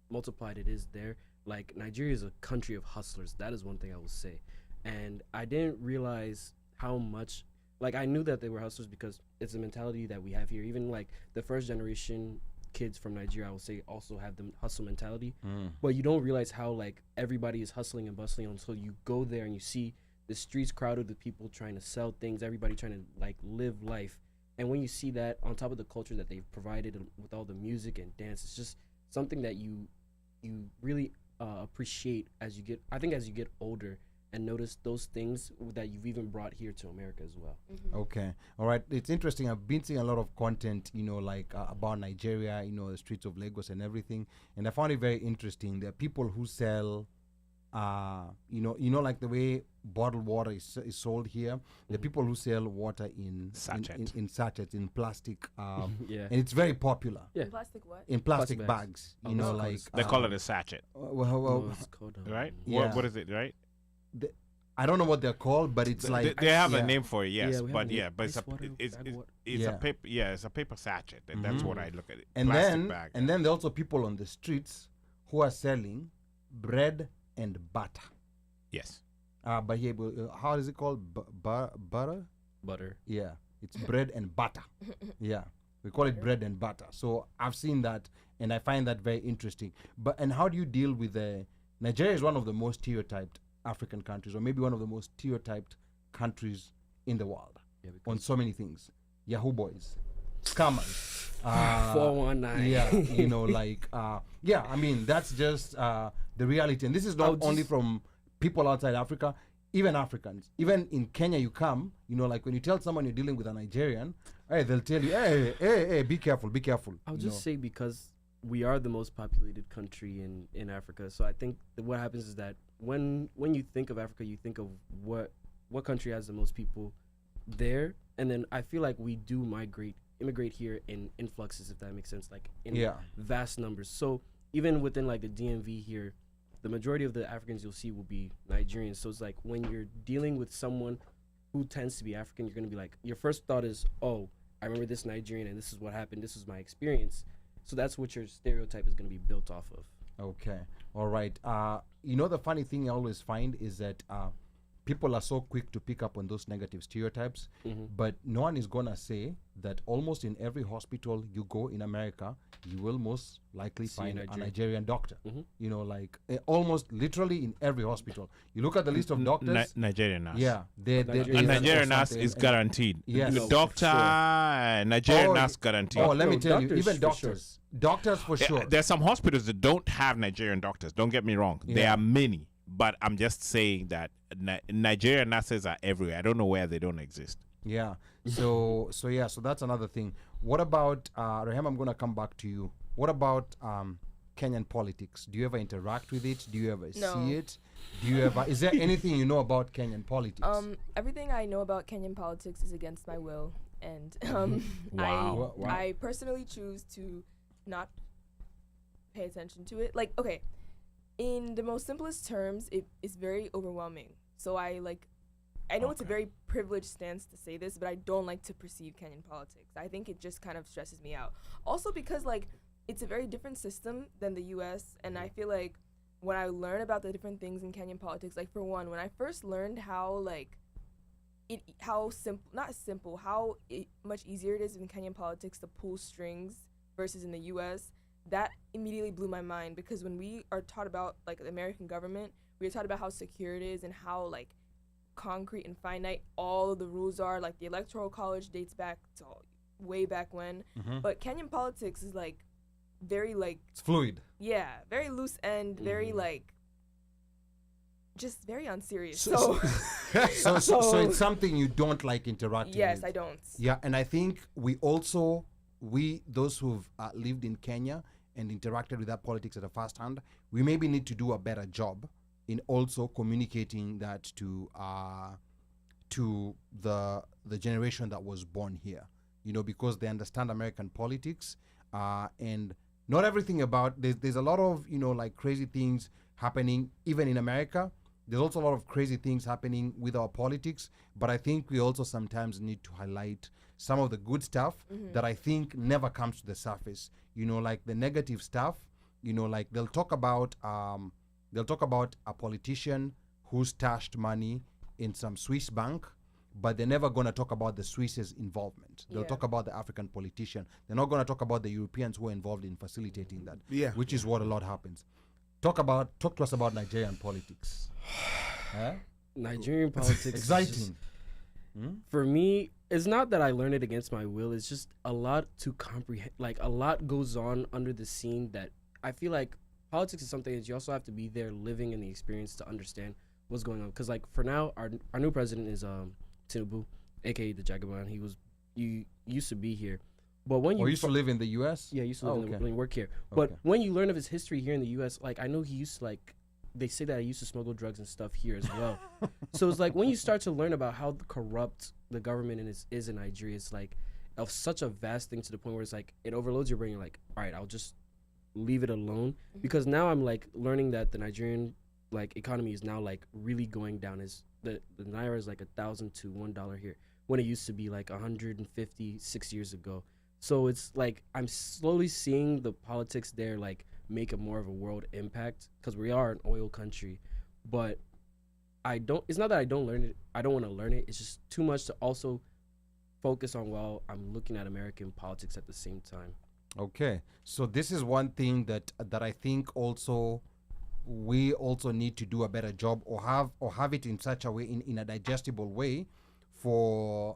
multiplied it is there. Like Nigeria is a country of hustlers. That is one thing I will say. And I didn't realize how much, like I knew that they were hustlers because it's a mentality that we have here. Even like the first generation kids from Nigeria, I will say, also have the hustle mentality. But you don't realize how like everybody is hustling and bustling until you go there and you see the streets crowded with people trying to sell things, everybody trying to like live life. And when you see that on top of the culture that they've provided with all the music and dance, it's just something that you really appreciate as you get older and notice those things that you've even brought here to America as well. Okay. All right. It's interesting. I've been seeing a lot of content, like about Nigeria, the streets of Lagos and everything. And I found it very interesting. There are people who sell, like the way bottled water is sold here. There are people who sell water in sachets, in plastic. And it's very popular. Yeah. In plastic what? In plastic bags. They call it a sachet. Right? Yeah. What is it, right? I don't know what they're called, but it's like they have a name for it, yes. But it's a paper. Yeah, it's a paper sachet, and that's what I look at it. And plastic bag. then there are also people on the streets who are selling bread and butter. Yes. But here, how is it called? Butter. Butter. Yeah, it's bread and butter. Yeah, we call it bread and butter. So I've seen that, and I find that very interesting. And how do you deal with Nigeria is one of the most stereotyped African countries, or maybe one of the most stereotyped countries in the world on so many things. Yahoo boys, scammers, 419. I mean, that's just the reality. And this is not only from people outside Africa, even Africans. Even in Kenya, you come, like when you tell someone you're dealing with a Nigerian, they'll tell you, hey, be careful. I'll just say because we are the most populated country in Africa. So I think that what happens is that when you think of Africa, you think of what country has the most people there, and then I feel like we do immigrate here in influxes, if that makes sense, like in vast numbers. So even within like the DMV here, the majority of the Africans you'll see will be Nigerians. So it's like when you're dealing with someone who tends to be African, you're gonna be like, your first thought is, oh, I remember this Nigerian and this is what happened, this was my experience. So that's what your stereotype is going to be built off of. Okay. All right. The funny thing I always find is that people are so quick to pick up on those negative stereotypes, but no one is going to say that almost in every hospital you go in America, you will most likely find a Nigerian doctor. Almost literally in every hospital. You look at the list of doctors. Nigerian nurse. Yeah. A Nigerian nurse is guaranteed. Yes. The doctor, Nigerian nurse guaranteed. Oh, let me tell you, even doctors. Doctors for sure. There's some hospitals that don't have Nigerian doctors. Don't get me wrong. There are many. But I'm just saying that Nigerian nurses are everywhere. I don't know where they don't exist. Yeah. So that's another thing. What about, Rehema, I'm going to come back to you. What about Kenyan politics? Do you ever interact with it? Do you ever see it? Is there anything you know about Kenyan politics? Everything I know about Kenyan politics is against my will. And I personally choose to not pay attention to it. Like, okay, in the most simplest terms, it is very overwhelming. So I know it's a very privileged stance to say this, but I don't like to perceive Kenyan politics. I think it just kind of stresses me out. Also because it's a very different system than the US, and I feel like when I learn about the different things in Kenyan politics, like for one, when I first learned how much easier it is in Kenyan politics to pull strings versus in the US, that immediately blew my mind, because when we are taught about the American government, we are taught about how secure it is and how concrete and finite all of the rules are. The Electoral College dates back to way back when, but Kenyan politics is very it's fluid. Yeah, very loose end, very just very unserious. So it's something you don't like interacting with. Yes, I don't. Yeah, and I think those who've lived in Kenya and interacted with that politics at a first hand, we maybe need to do a better job in also communicating that to to the generation that was born here, you know, because they understand American politics, and not everything about, there's a lot of, you know, like crazy things happening even in America. There's also a lot of crazy things happening with our politics, but I think we also sometimes need to highlight some of the good stuff that I think never comes to the surface. You know, like the negative stuff, you know, like they'll talk about a politician who stashed money in some Swiss bank, but they're never going to talk about the Swiss's involvement. They'll talk about the African politician. They're not going to talk about the Europeans who are involved in facilitating that, which is what a lot happens. Talk to us about Nigerian politics. Nigerian politics exciting. For me, it's not that I learned it against my will. It's just a lot to comprehend. Like, a lot goes on under the scene that I feel like politics is something that you also have to be there living in the experience to understand what's going on. Because, like, for now, our new president is Tinubu, a.k.a. the Jagaban. He used to be here. But when you used to live in the U.S.? Yeah, used to live in work here. But when you learn of his history here in the U.S., like, I know he used to, like, they say that he used to smuggle drugs and stuff here as well. So it's like when you start to learn about how corrupt the government is in Nigeria, it's like of such a vast thing to the point where it's like it overloads your brain. You're like, all right, I'll just leave it alone. Because now I'm like learning that the Nigerian like economy is now like really going down. Is the naira is like 1,000 to $1 here when it used to be like 150 6 years ago. So it's like I'm slowly seeing the politics there like make a more of a world impact because we are an oil country. But it's not that I don't learn it. I don't want to learn it. It's just too much to also focus on while I'm looking at American politics at the same time. Okay. So this is one thing that I think also we also need to do a better job or have it in such a way in a digestible way for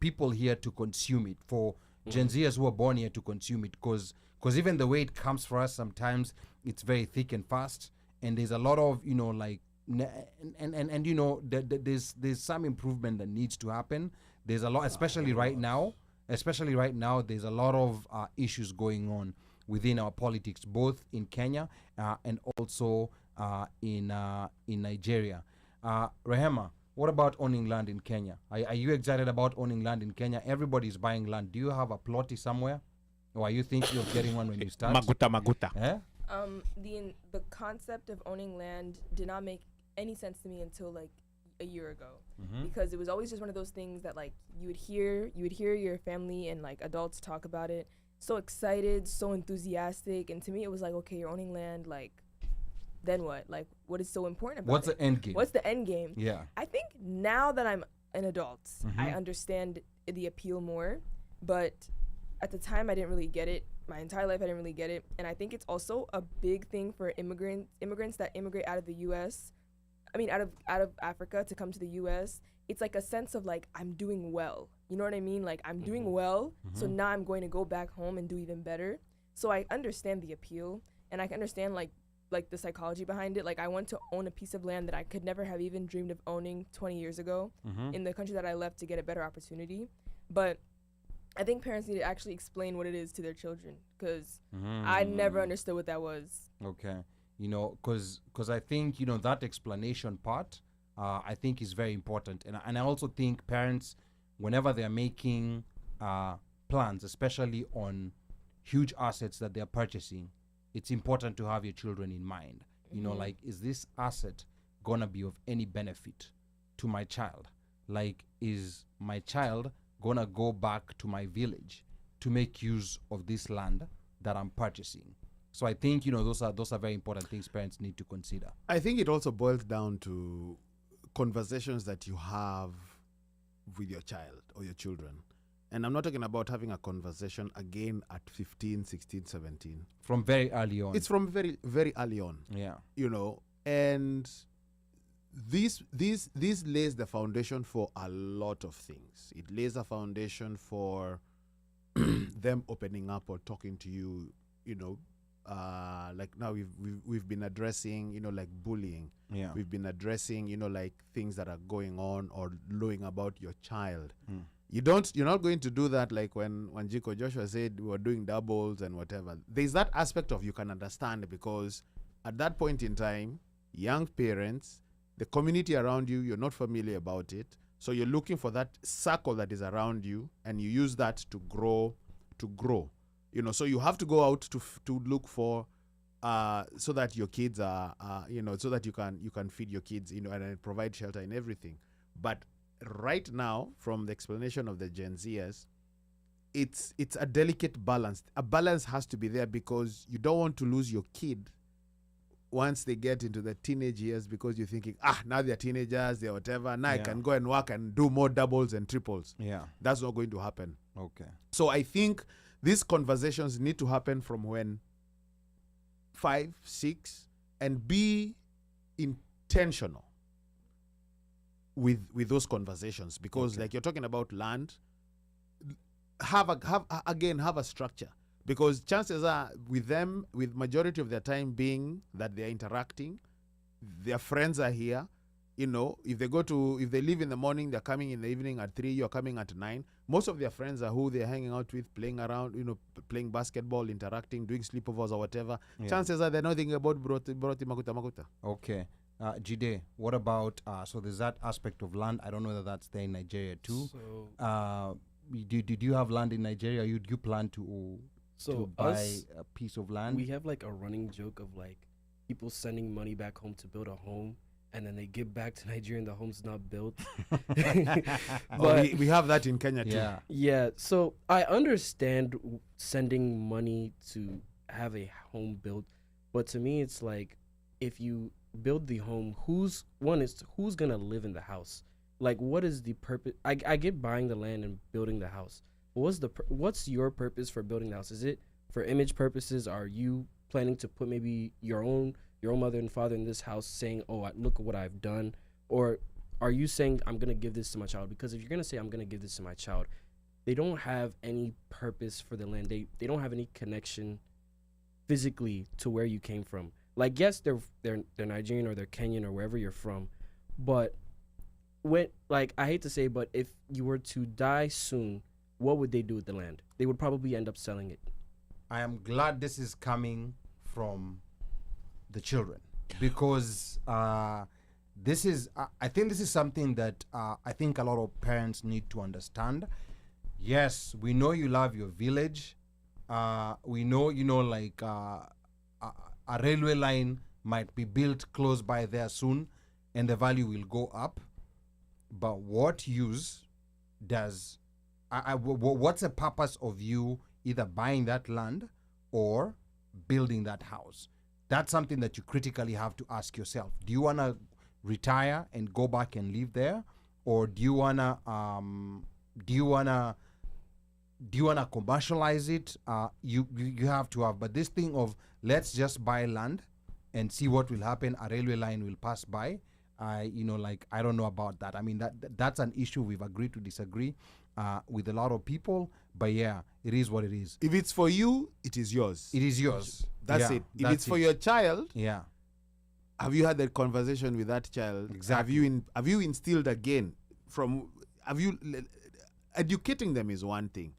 people here to consume it, for Gen Zers who are born here to consume it, because even the way it comes for us sometimes it's very thick and fast, and there's a lot of, you know, like and you know there's some improvement that needs to happen. There's a lot, especially right now there's a lot of issues going on within our politics, both in Kenya and also in Nigeria. Rehema, what about owning land in Kenya? Are you excited about owning land in Kenya? Everybody's buying land. Do you have a plotty somewhere? Or are you thinking of getting one when you start? Maguta. Eh? The concept of owning land did not make any sense to me until like a year ago, because it was always just one of those things that like you would hear your family and like adults talk about it, so excited, so enthusiastic, and to me it was like, okay, you're owning land, like then what? Like, what is so important about What's it? the end game? What's the end game? Yeah. I think now that I'm an adult, I understand the appeal more, but at the time I didn't really get it. My entire life I didn't really get it, and I think it's also a big thing for immigrants that immigrate out of the U.S. I mean, out of Africa to come to the U.S. It's like a sense of like, I'm doing well. You know what I mean? Like, I'm doing well, so now I'm going to go back home and do even better. So I understand the appeal, and I can understand like the psychology behind it. Like, I want to own a piece of land that I could never have even dreamed of owning 20 years ago in the country that I left to get a better opportunity. But I think parents need to actually explain what it is to their children, because I never understood what that was. Okay. You know, because I think, you know, that explanation part, I think is very important. And I also think parents, whenever they're making plans, especially on huge assets that they're purchasing, it's important to have your children in mind. You know, like, is this asset gonna be of any benefit to my child? Like, is my child gonna go back to my village to make use of this land that I'm purchasing? So I think, you know, those are very important things parents need to consider. I think it also boils down to conversations that you have with your child or your children. And I'm not talking about having a conversation again at 15, 16, 17. From very early on. It's from very, very early on. Yeah. You know, and this lays the foundation for a lot of things. It lays a foundation for them opening up or talking to you, you know, like now we've been addressing, you know, like bullying. Yeah. We've been addressing, you know, like things that are going on or knowing about your child. You're not going to do that like when Jiko Joshua said we were doing doubles and whatever. There's that aspect of you can understand, because at that point in time, young parents, the community around you, you're not familiar about it. So you're looking for that circle that is around you, and you use that to grow. So you have to go out to look for so that your kids are so that you can feed your kids, and provide shelter and everything. But right now, from the explanation of the Gen Zers, it's a delicate balance. A balance has to be there, because you don't want to lose your kid once they get into the teenage years, because you're thinking, now they're teenagers, they're whatever. Now I can go and work and do more doubles and triples. Yeah. That's not going to happen. Okay. So I think these conversations need to happen from when 5, 6, and be intentional with those conversations, because like you're talking about land, have a structure, because chances are with them, with majority of their time being that they're interacting, their friends are here. If they leave in the morning, they're coming in the evening at 3, you're coming at 9. Most of their friends are who they're hanging out with, playing around, playing basketball, interacting, doing sleepovers or whatever. Yeah. Chances are they're not thinking about broti makuta. Okay. Jide, what about, so there's that aspect of land. I don't know whether that's there in Nigeria too. So, do you have land in Nigeria? Do you plan to buy a piece of land? We have like a running joke of like people sending money back home to build a home, and then they get back to Nigeria and the home's not built. But we have that in Kenya too. Yeah. So I understand sending money to have a home built, but to me it's like, if you build the home, who's gonna live in the house? Like, what is the purpose? I get buying the land and building the house, but what's your purpose for building the house? Is it for image purposes? Are you planning to put maybe your own mother and father in this house, saying, look at what I've done? Or are you saying, I'm going to give this to my child? Because if you're going to say, I'm going to give this to my child, they don't have any purpose for the land. They don't have any connection physically to where you came from. Like, yes, they're Nigerian or they're Kenyan or wherever you're from, but I hate to say, but if you were to die soon, what would they do with the land? They would probably end up selling it. I am glad this is coming from the children, because this is I think this is something that I think a lot of parents need to understand. Yes, we know you love your village. We know, like a railway line might be built close by there soon, and the value will go up. But what use does what's the purpose of you either buying that land or building that house? That's something that you critically have to ask yourself. Do you want to retire and go back and live there, or do you want to commercialize it? You have to have. But this thing of let's just buy land and see what will happen, a railway line will pass by, I don't know about that. I mean, that's an issue we've agreed to disagree with a lot of people, but yeah, it is what it is. If it's for you, it is yours. It is yours. That's it. If it's for your child, have you had that conversation with that child? Exactly. Have you instilled again educating them is one thing,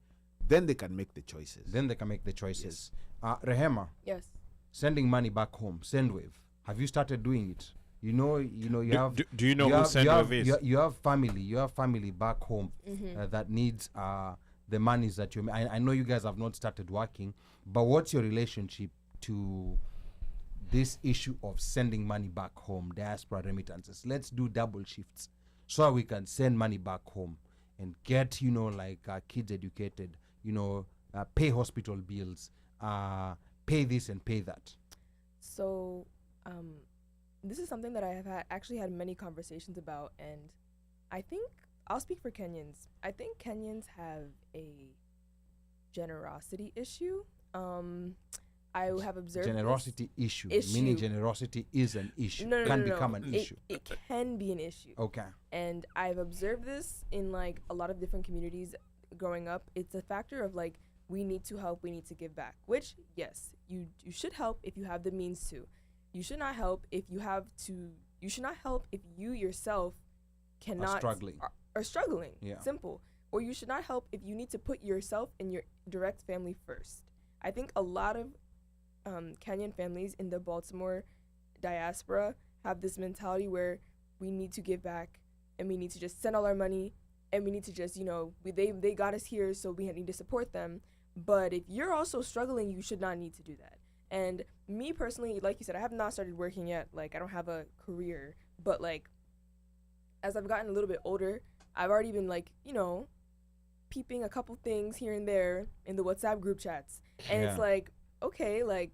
then they can make the choices. Yes. Rehema. Yes. Sending money back home, Sendwave. Have you started doing it? You have. Do you know who Sendwave is? You have family back home that needs the monies that you. I know you guys have not started working, but what's your relationship to this issue of sending money back home, diaspora remittances? Let's do double shifts so we can send money back home and get kids educated. Pay hospital bills, pay this and pay that. So, this is something that I have actually had many conversations about, and I think I'll speak for Kenyans. I think Kenyans have a generosity issue. I have observed generosity issue, meaning generosity is an issue. Can become an issue. It can be an issue. Okay. And I've observed this in like a lot of different communities growing up. It's a factor of like, we need to help, we need to give back, which yes, you should help if you have the means to. You should not help if you have to. You should not help if you yourself cannot are struggling. Yeah. Simple. Or you should not help if you need to put yourself and your direct family first. I think a lot of Kenyan families in the Baltimore diaspora have this mentality where we need to give back, and we need to just send all our money, and we need to just, you know, they got us here, so we need to support them. But if you're also struggling, you should not need to do that. And me personally, like you said, I have not started working yet. Like, I don't have a career, but like, as I've gotten a little bit older, I've already been like, you know, peeping a couple things here and there in the WhatsApp group chats, and it's like, okay, like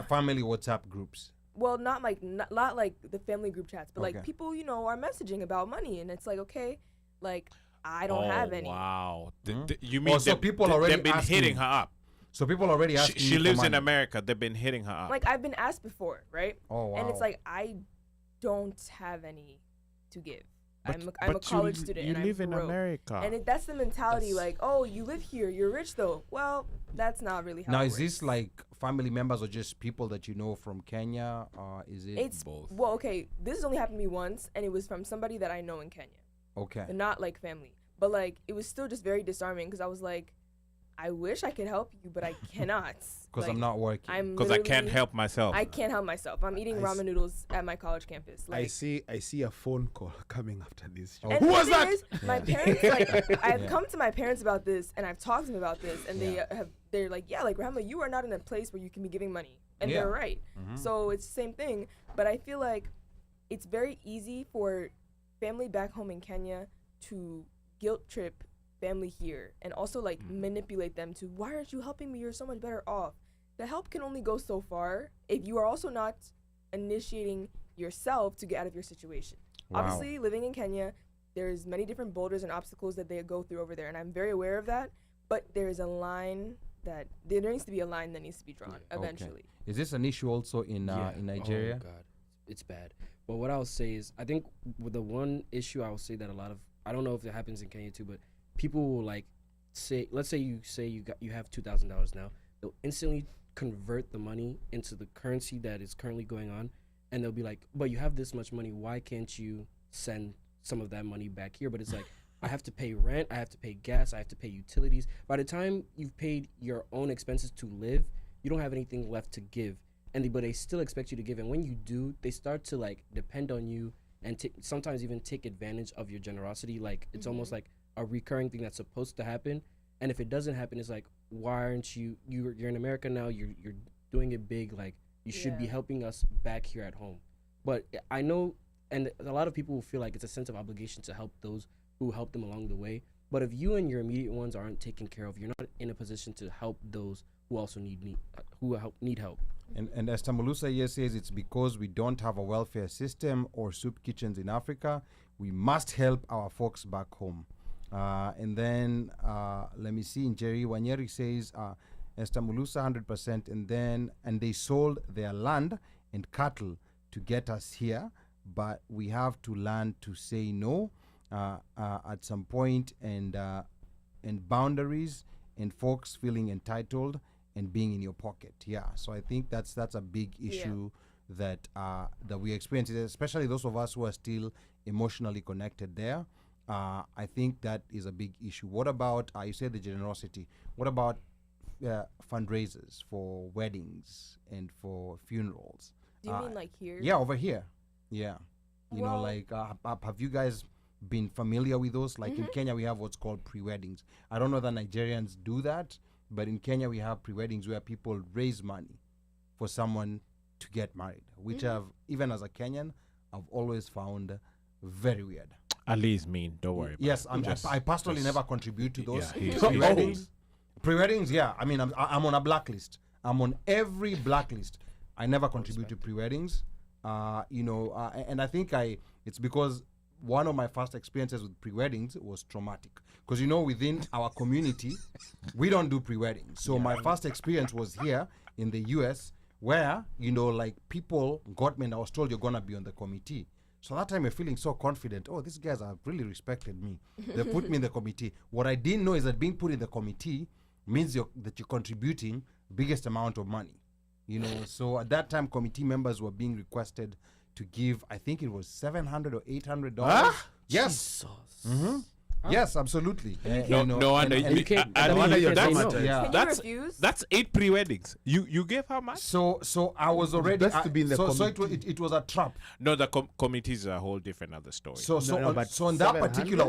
family WhatsApp groups. Well, not like the family group chats, but like people, you know, are messaging about money, and it's like, okay, like I don't have any. Wow, you mean so people already they've been hitting her up? So people already asking. She lives in America. They've been hitting her up. Like, I've been asked before, right? Oh wow. And it's like, I don't have any to give. I'm a college student. You and live I'm in broke. America. And that's the mentality, like, oh, you live here, you're rich though. Well, that's not really how now, it is works. this like family members or just people that you know from Kenya? Is it both? Well, okay, this has only happened to me once, and it was from somebody that I know in Kenya. Okay. And not like family. But like, it was still just very disarming, because I was like, I wish I could help you, but I cannot. Because like, I'm not working. Because I can't help myself. I can't help myself. I'm eating ramen noodles at my college campus. Like, I see a phone call coming after this show. Who was that? My parents, like, I've come to my parents about this, and I've talked to them about this, and they're like, yeah, like, Rehema, you are not in a place where you can be giving money. And they're right. Mm-hmm. So it's the same thing. But I feel like it's very easy for family back home in Kenya to guilt trip family here, and also like manipulate them to, why aren't you helping me? You're so much better off. The help can only go so far if you are also not initiating yourself to get out of your situation. Wow. Obviously, living in Kenya, there's many different boulders and obstacles that they go through over there, and I'm very aware of that. But there is a line that there needs to be a line that needs to be drawn eventually. Okay. Is this an issue also in Nigeria? Oh God, it's bad. But what I'll say is, I think with the one issue, I will say that a lot of, I don't know if it happens in Kenya too, but people will like say, let's say you have $2,000 now, they'll instantly convert the money into the currency that is currently going on, and they'll be like, but you have this much money, why can't you send some of that money back here? But it's like, I have to pay rent, I have to pay gas, I have to pay utilities. By the time you've paid your own expenses to live, you don't have anything left to give, but they still expect you to give. And when you do, they start to like depend on you, and sometimes even take advantage of your generosity. Like, it's almost like a recurring thing that's supposed to happen. And if it doesn't happen, it's like, why aren't you're in America now, you're doing it big, like you should be helping us back here at home. But I know, and a lot of people will feel like it's a sense of obligation to help those who help them along the way. But if you and your immediate ones aren't taken care of, you're not in a position to help those who also need help. And as Tamulusa here says, it's because we don't have a welfare system or soup kitchens in Africa. We must help our folks back home. And then let me see, in Jerry Wanyeri says, Estamulusa 100%, and they sold their land and cattle to get us here, but we have to learn to say no at some point, and boundaries, and folks feeling entitled and being in your pocket. Yeah, so I think that's a big issue that we experience, especially those of us who are still emotionally connected there. I think that is a big issue. What about, you said the generosity, what about fundraisers for weddings and for funerals? Do you mean like here? Yeah, over here. Yeah. You know, like, have you guys been familiar with those? Like in Kenya, we have what's called pre-weddings. I don't know that Nigerians do that, but in Kenya, we have pre-weddings where people raise money for someone to get married, which I've, even as a Kenyan, I've always found very weird. Ali's mean, don't worry about it. I personally never contribute to those pre-weddings. Pre-weddings, yeah. I mean, I'm on a blacklist. I'm on every blacklist. I never contribute to pre-weddings. And I think it's because one of my first experiences with pre-weddings was traumatic. Because, within our community, we don't do pre-weddings. So my first experience was here in the US, where, like, people got me and I was told you're going to be on the committee. So that time I'm feeling so confident. Oh, these guys have really respected me. They put me in the committee. What I didn't know is that being put in the committee means that you're contributing biggest amount of money. So at that time, committee members were being requested to give, I think it was $700 or $800. Ah? Yes. Jesus. Yes, absolutely. No wonder. and you can't- no wonder you're that's- traumatized. Yeah. Can you That's refuse? that's 8 pre-weddings. You gave her much? So I was already best to be in the so committee. it was a trap. No, the committee is a whole different other story. So but on that 700? particular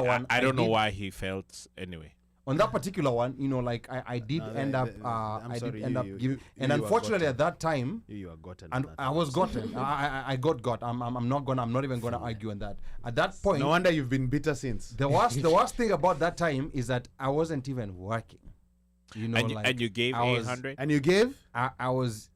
one, I don't know did- why he felt anyway. On that particular one, like I did No, end the- up the- I'm I sorry, did end you- up you- giving, you- and you are unfortunately gotten. at that time, You are gotten. and on that I was gotten. I got got. I'm not even gonna argue on that. At that point, No wonder you've been bitter since. the worst thing about that time is that I wasn't even working. And you gave I was- 800? And you gave? I was.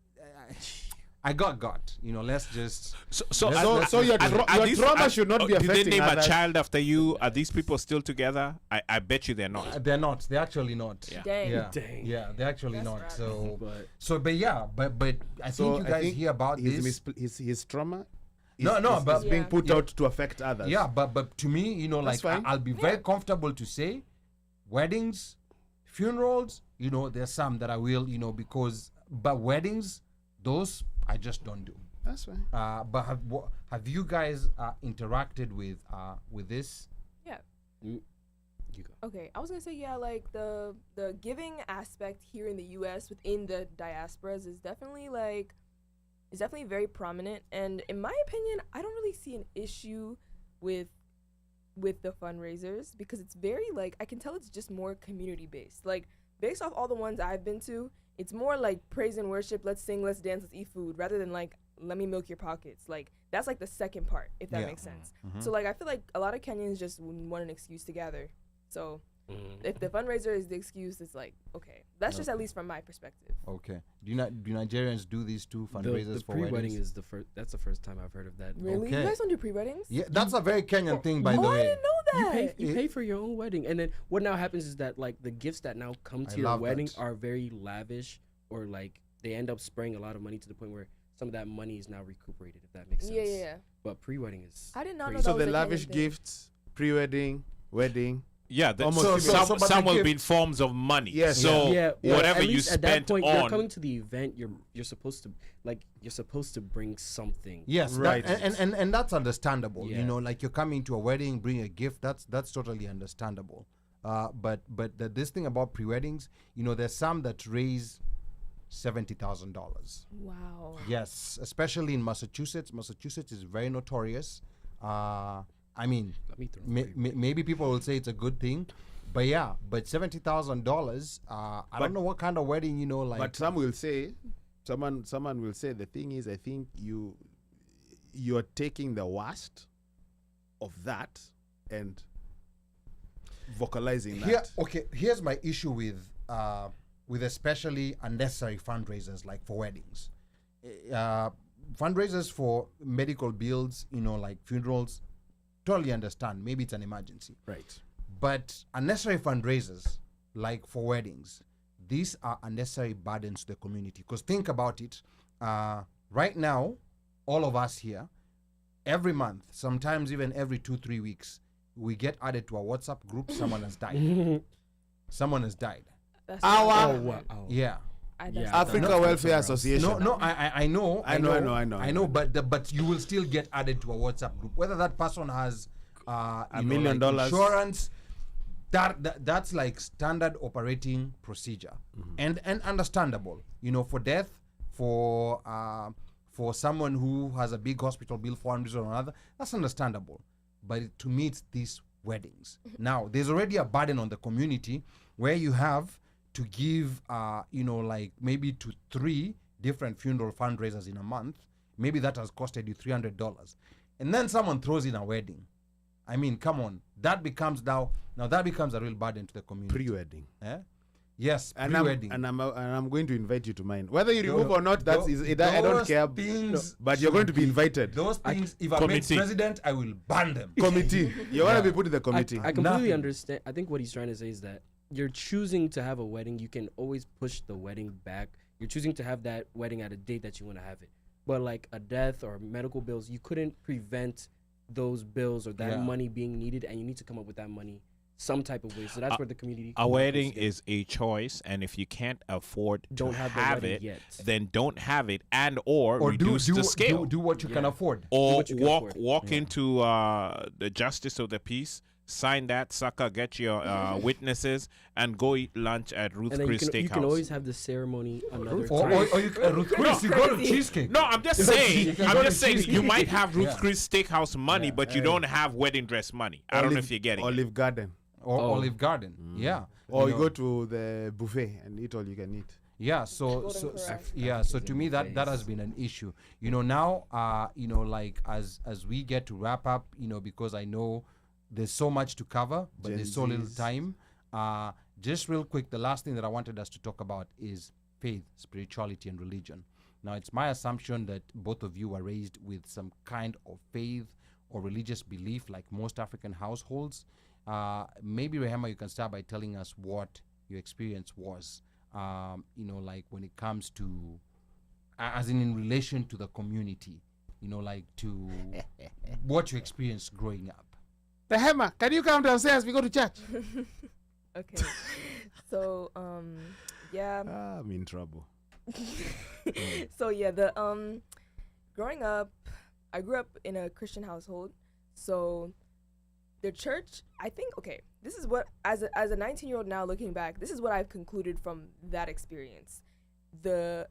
I got. Let's just. So your trauma should not be Did they affecting name others. a child after you? Are these people still together? I bet you they're not. They're not. They're actually not. Yeah. Dang. Yeah. Dang. Yeah, they're actually That's not. right. But I think you guys hear about this. His trauma. But is being Yeah. put out to affect others. Yeah, but to me, fine. I'll be very comfortable to say, weddings, funerals, there's some that I will, but weddings, those I just don't do. That's fine. But have you guys interacted with this? Yeah. You go. Okay, I was gonna say like the giving aspect here in the U.S. within the diasporas is definitely very prominent, and in my opinion, I don't really see an issue with the fundraisers because it's very I can tell it's just more community based. Like based off all the ones I've been to, it's more like praise and worship. Let's sing, let's dance, let's eat food, rather than let me milk your pockets. That's the second part, if that makes sense. So I feel like a lot of Kenyans just want an excuse to gather. So if the fundraiser is the excuse, it's okay. That's just at least from my perspective. Okay. Do Nigerians do these two fundraisers The for pre-wedding weddings? is the first. That's the first time I've heard of that. Really? Okay. You guys don't do pre-weddings? Yeah, that's a very Kenyan thing, by the I way. didn't know that. You pay for your own wedding, and then what now happens is that the gifts that now come to I your love wedding that. are very lavish, or they end up spraying a lot of money to the point where some of that money is now recuperated. If that makes sense. Yeah. But pre-wedding is. I did not know crazy. that So was the a lavish Kenyan thing. gifts, pre-wedding, wedding. Yeah, Almost some but the will gift- be in forms of money. Yes. So Yeah, whatever at you least at that spent point, you're coming on. to the event. You're supposed to bring something. Yes, Right. and that's understandable. Yeah. You're coming to a wedding, bring a gift. That's totally understandable. But this thing about pre-weddings, there's some that raise $70,000. Wow. Yes, especially in Massachusetts. Massachusetts is very notorious. I mean, Let me throw. maybe people will say it's a good thing, but $70,000. I don't know what kind of wedding, But some will say, someone will say, the thing is, I think you're taking the worst of that and vocalizing that. Here's my issue with especially unnecessary fundraisers like for weddings. Fundraisers for medical bills, like funerals, totally understand. Maybe it's an emergency. Right. But unnecessary fundraisers like for weddings, these are unnecessary burdens to the community. Because think about it. Right now, all of us here, every month, sometimes even every 2-3 weeks, we get added to a WhatsApp group. Someone has died. Someone has died. That's Our- Wow. Yeah. Africa Welfare Association. No, I know. I know. But you will still get added to a WhatsApp group, whether that person has $1 million insurance. That's like standard operating procedure, and understandable. For death, for someone who has a big hospital bill for one reason or another, that's understandable. But to me, it's these weddings. Now, there's already a burden on the community where you have to give, maybe to 3 different funeral fundraisers in a month. Maybe that has costed you $300. And then someone throws in a wedding. I mean, come on. That becomes now that becomes a real burden to the community. Pre-wedding. Yes, And pre-wedding. I'm going to invite you to mine. Whether you remove or not, I don't care. Things But you're going to be invited. Those things, if I'm next president, I will ban them. Committee. You're going to be put in the committee. I completely understand. I think what he's trying to say is that you're choosing to have a wedding. You can always push the wedding back. You're choosing to have that wedding at a date that you want to have it. But like a death or medical bills, you couldn't prevent those bills or that money being needed, and you need to come up with that money some type of way. So that's where the community. A wedding is a choice, and if you can't afford to Don't have the have wedding it, yet. then don't have it, and or reduce do the scale. do what you can afford. Or what you can afford. walk into the justice of the peace sign that sucker, get your witnesses, and go eat lunch at Ruth And then Chris you Steakhouse. can always have the ceremony another Or time. you Ruth Chris, you go to Cheesecake. No, I'm just You saying. can I'm go just to saying. Cheesecake. You might have Ruth Yeah. Chris Steakhouse money, but you don't have wedding dress money. I don't know if you're getting it. Olive Garden. Or Olive Garden. Yeah. Or you know. go to the buffet and eat all you can eat. Yeah, so to me that has been an issue. Now like as we get to wrap up, because I know there's so much to cover, but Gen there's so little Zs. time. Just real quick, the last thing that I wanted us to talk about is faith, spirituality, and religion. Now, it's my assumption that both of you were raised with some kind of faith or religious belief, like most African households. Maybe Rehema, you can start by telling us what your experience was. Like when it comes to, as in relation to the community, like to what you experienced growing up. Rehema, can you come downstairs? We go to church. Okay. So, yeah. I'm in trouble. So yeah, growing up, I grew up in a Christian household. So the church, I think, okay, this is what, as a 19-year-old now looking back, this is what I've concluded from that experience. The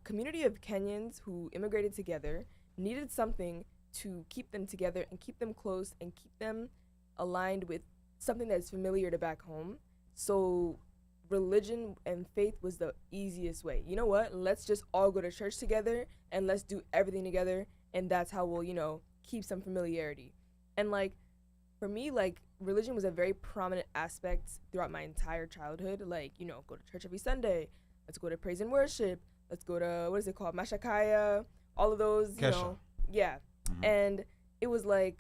community of Kenyans who immigrated together needed something to keep them together and keep them close and keep them aligned with something that's familiar to back home. So religion and faith was the easiest way. You know what? Let's just all go to church together and let's do everything together, and that's how we'll, keep some familiarity. And like for me, like religion was a very prominent aspect throughout my entire childhood. Like, go to church every Sunday. Let's go to praise and worship. Let's go to, what is it called? Mashakaya. All of those, Kesha. Yeah. Mm-hmm. And it was like,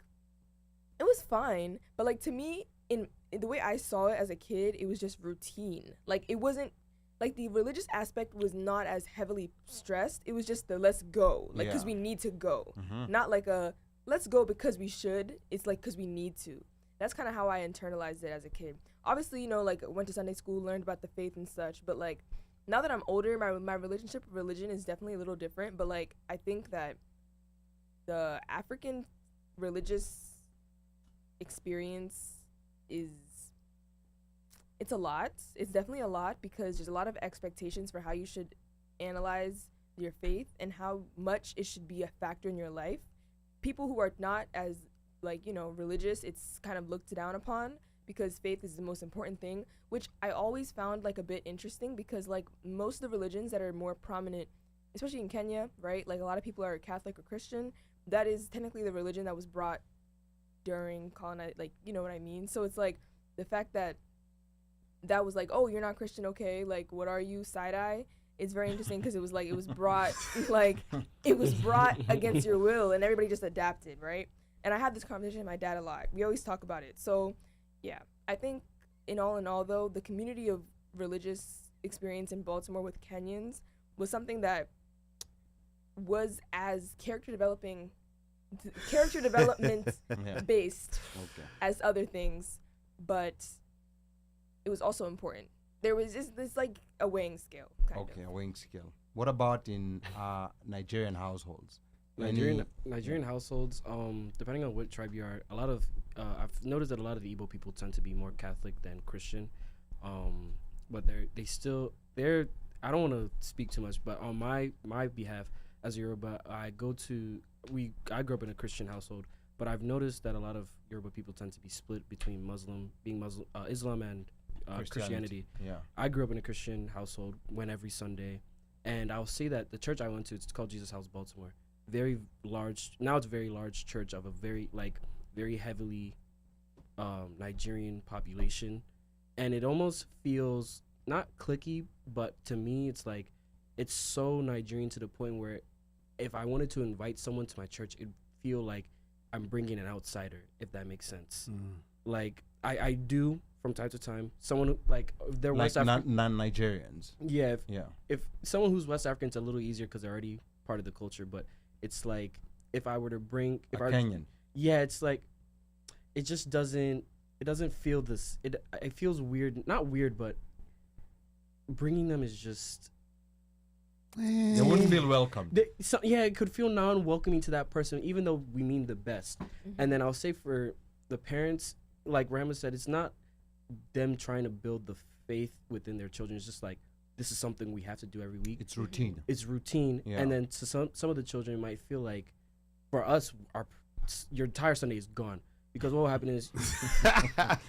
it was fine. But like to me, in the way I saw it as a kid, it was just routine. Like it wasn't, like the religious aspect was not as heavily stressed. It was just the let's go. Like, because we need to go. Mm-hmm. Not like a, let's go because we should. It's like because we need to. That's kind of how I internalized it as a kid. Obviously, like went to Sunday school, learned about the faith and such. But like now that I'm older, my relationship with religion is definitely a little different. But like I think that the African religious experience it's a lot. It's definitely a lot because there's a lot of expectations for how you should analyze your faith and how much it should be a factor in your life. People who are not as religious, it's kind of looked down upon because faith is the most important thing, which I always found like a bit interesting because like most of the religions that are more prominent, especially in Kenya, right? Like a lot of people are Catholic or Christian. That is technically the religion that was brought during colonization, like, you know what I mean? So it's like the fact that was like, oh, you're not Christian, okay, like what are you, side-eye? It's very interesting because it was like it was brought against your will and everybody just adapted, right? And I had this conversation with my dad a lot. We always talk about it. So yeah, I think in all though, the community of religious experience in Baltimore with Kenyans was something that was as character development based as other things, but it was also important. There was just this like a weighing scale kind of. A weighing scale. What about in Nigerian households? Nigerian households, depending on what tribe you are, a lot of I've noticed that a lot of the Igbo people tend to be more Catholic than Christian, but they're I don't want to speak too much, but on my behalf as a Yoruba, I grew up in a Christian household, but I've noticed that a lot of Yoruba people tend to be split between Islam and Christianity. Yeah, I grew up in a Christian household, went every Sunday, and I'll say that the church I went to, it's called Jesus House Baltimore. Very large. Now it's a very large church of a very heavily Nigerian population, and it almost feels not cliquey, but to me it's like it's so Nigerian to the point where if I wanted to invite someone to my church, it'd feel like I'm bringing an outsider, if that makes sense. Like I do from time to time. Someone who, like they're like West African, non-Nigerians. Yeah, if someone who's West African, it's a little easier because they're already part of the culture. But it's like if I were to bring Kenyan. Yeah, it's like it just doesn't. It doesn't feel this. It feels weird. Not weird, but bringing them is just. They wouldn't feel welcome. It could feel non-welcoming to that person, even though we mean the best. Mm-hmm. And then I'll say for the parents, like Rehema said, it's not them trying to build the faith within their children. It's just like, this is something we have to do every week. It's routine. It's routine. Yeah. And then to some of the children might feel like, for us, your entire Sunday is gone. Because what will happen is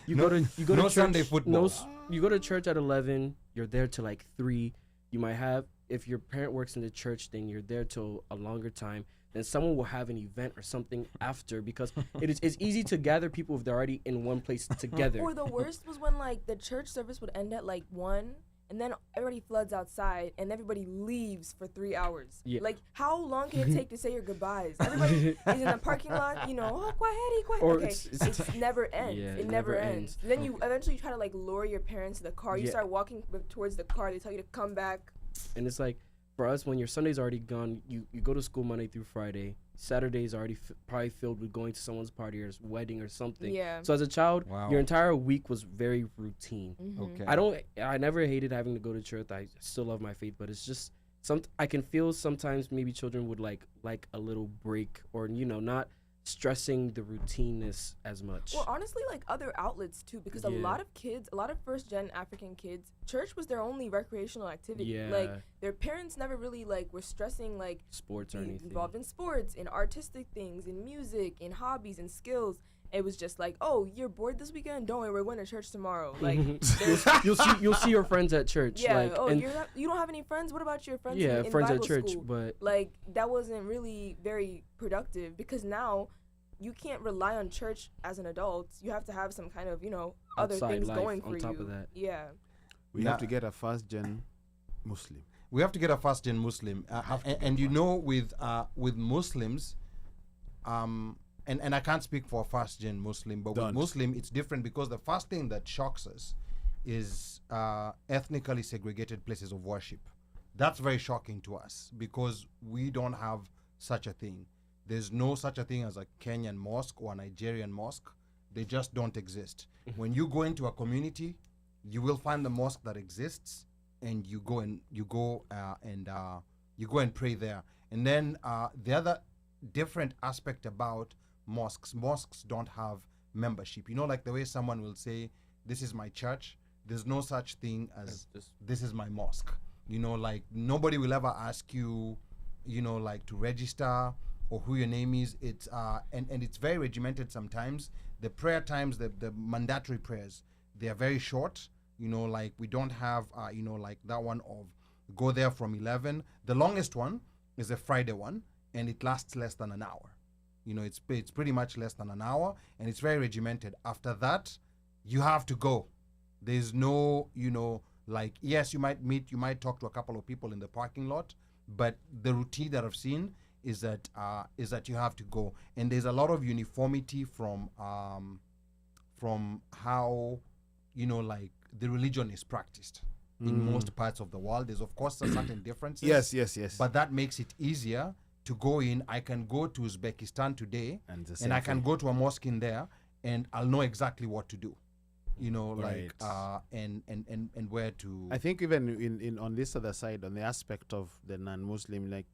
you go to church, Sunday football. You go to church at 11. You're there till like 3. You might have, if your parent works in the church, then you're there till a longer time. Then someone will have an event or something after, because it's easy to gather people if they're already in one place together. Or the worst was when like the church service would end at like 1. And then everybody floods outside, and everybody leaves for 3 hours. Yeah. Like, how long can it take to say your goodbyes? Everybody is in the parking lot, you know, oh, quiet. Or Okay, it never ends. Yeah, it never ends. Then you eventually try to like lure your parents to the car. You Yeah. start walking towards the car. They tell you to come back. And it's like, for us, when your Sunday's already gone, you go to school Monday through Friday. Saturday's already probably filled with going to someone's party or wedding or something. Yeah. So as a child, Wow. your entire week was very routine. Okay. I never hated having to go to church. I still love my faith, but it's just I can feel sometimes maybe children would like a little break, or not stressing the routineness as much. Well, honestly, like other outlets too, because a lot of first-gen African kids, church was their only recreational activity. Yeah. Like their parents never really like were stressing like sports or be anything. involved in sports, in artistic things, in music, in hobbies and skills. It was just like, oh, you're bored this weekend? Don't worry, we're going to church tomorrow. Like you'll see your friends at church. Yeah. Like, oh, and you don't have any friends? What about your friends? yeah, in friends Bible at church, school? but Like that wasn't really very productive, because now you can't rely on church as an adult. You have to have some kind of other outside things life going for on top you. of that. Yeah. We have to get a first-gen Muslim. We have to get a first-gen Muslim, and with Muslims, and I can't speak for a first-gen Muslim, but with Muslim it's different, because the first thing that shocks us is ethnically segregated places of worship. That's very shocking to us, because we don't have such a thing. There's no such a thing as a Kenyan mosque or a Nigerian mosque. They just don't exist. When you go into a community, you will find the mosque that exists, and you go and pray there. And then the other different aspect about mosques don't have membership. Like the way someone will say, "This is my church." There's no such thing as this is my mosque. Like nobody will ever ask you, like to register or who your name is. It's and it's very regimented sometimes. The prayer times, the mandatory prayers, they are very short. Like we don't have like that one of go there from 11. The longest one is a Friday one, and it lasts less than an hour. It's pretty much less than an hour, and it's very regimented. After that, you have to go. There's no like, yes, you might talk to a couple of people in the parking lot, but the routine that I've seen is that you have to go. And there's a lot of uniformity from how like the religion is practiced in most parts of the world. There's of course certain differences. Yes. But that makes it easier to go in. I can go to Uzbekistan today, and I can go to a mosque in there, and I'll know exactly what to do. Right. Like and where to. I think even in on this other side, on the aspect of the non-Muslim, like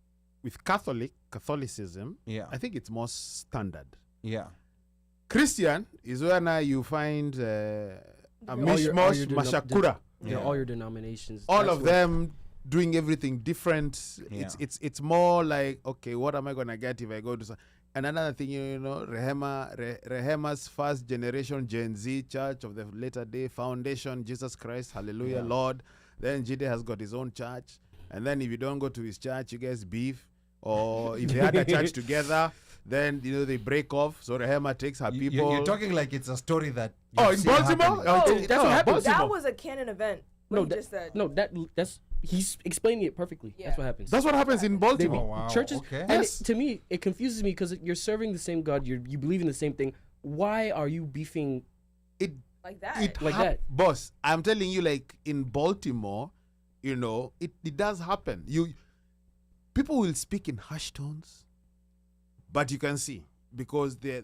with Catholicism, yeah, I think it's more standard. Yeah. Christian is where now you find a all mishmash, your mashakura. All your denominations. All of them doing everything different. Yeah. It's more like, okay, what am I gonna get if I go to and another thing, Rehema's first generation Gen Z Church of the Latter Day Foundation, Jesus Christ, Hallelujah, Lord. Then Jide has got his own church, and then if you don't go to his church, you guys beef, or if they had a church together, then they break off. So Rehema takes her people. You're talking like it's a story that. In Baltimore? That's what happens. That was a canon event. No, that's he's explaining it perfectly. Yeah. That's what happens. That's what happens in Baltimore. Wow. Churches, Okay. and to me, it confuses me because you're serving the same God. You believe in the same thing. Why are you beefing? Like that. That. Boss, I'm telling you, like in Baltimore, it does happen. People will speak in hushed tones, but you can see, because the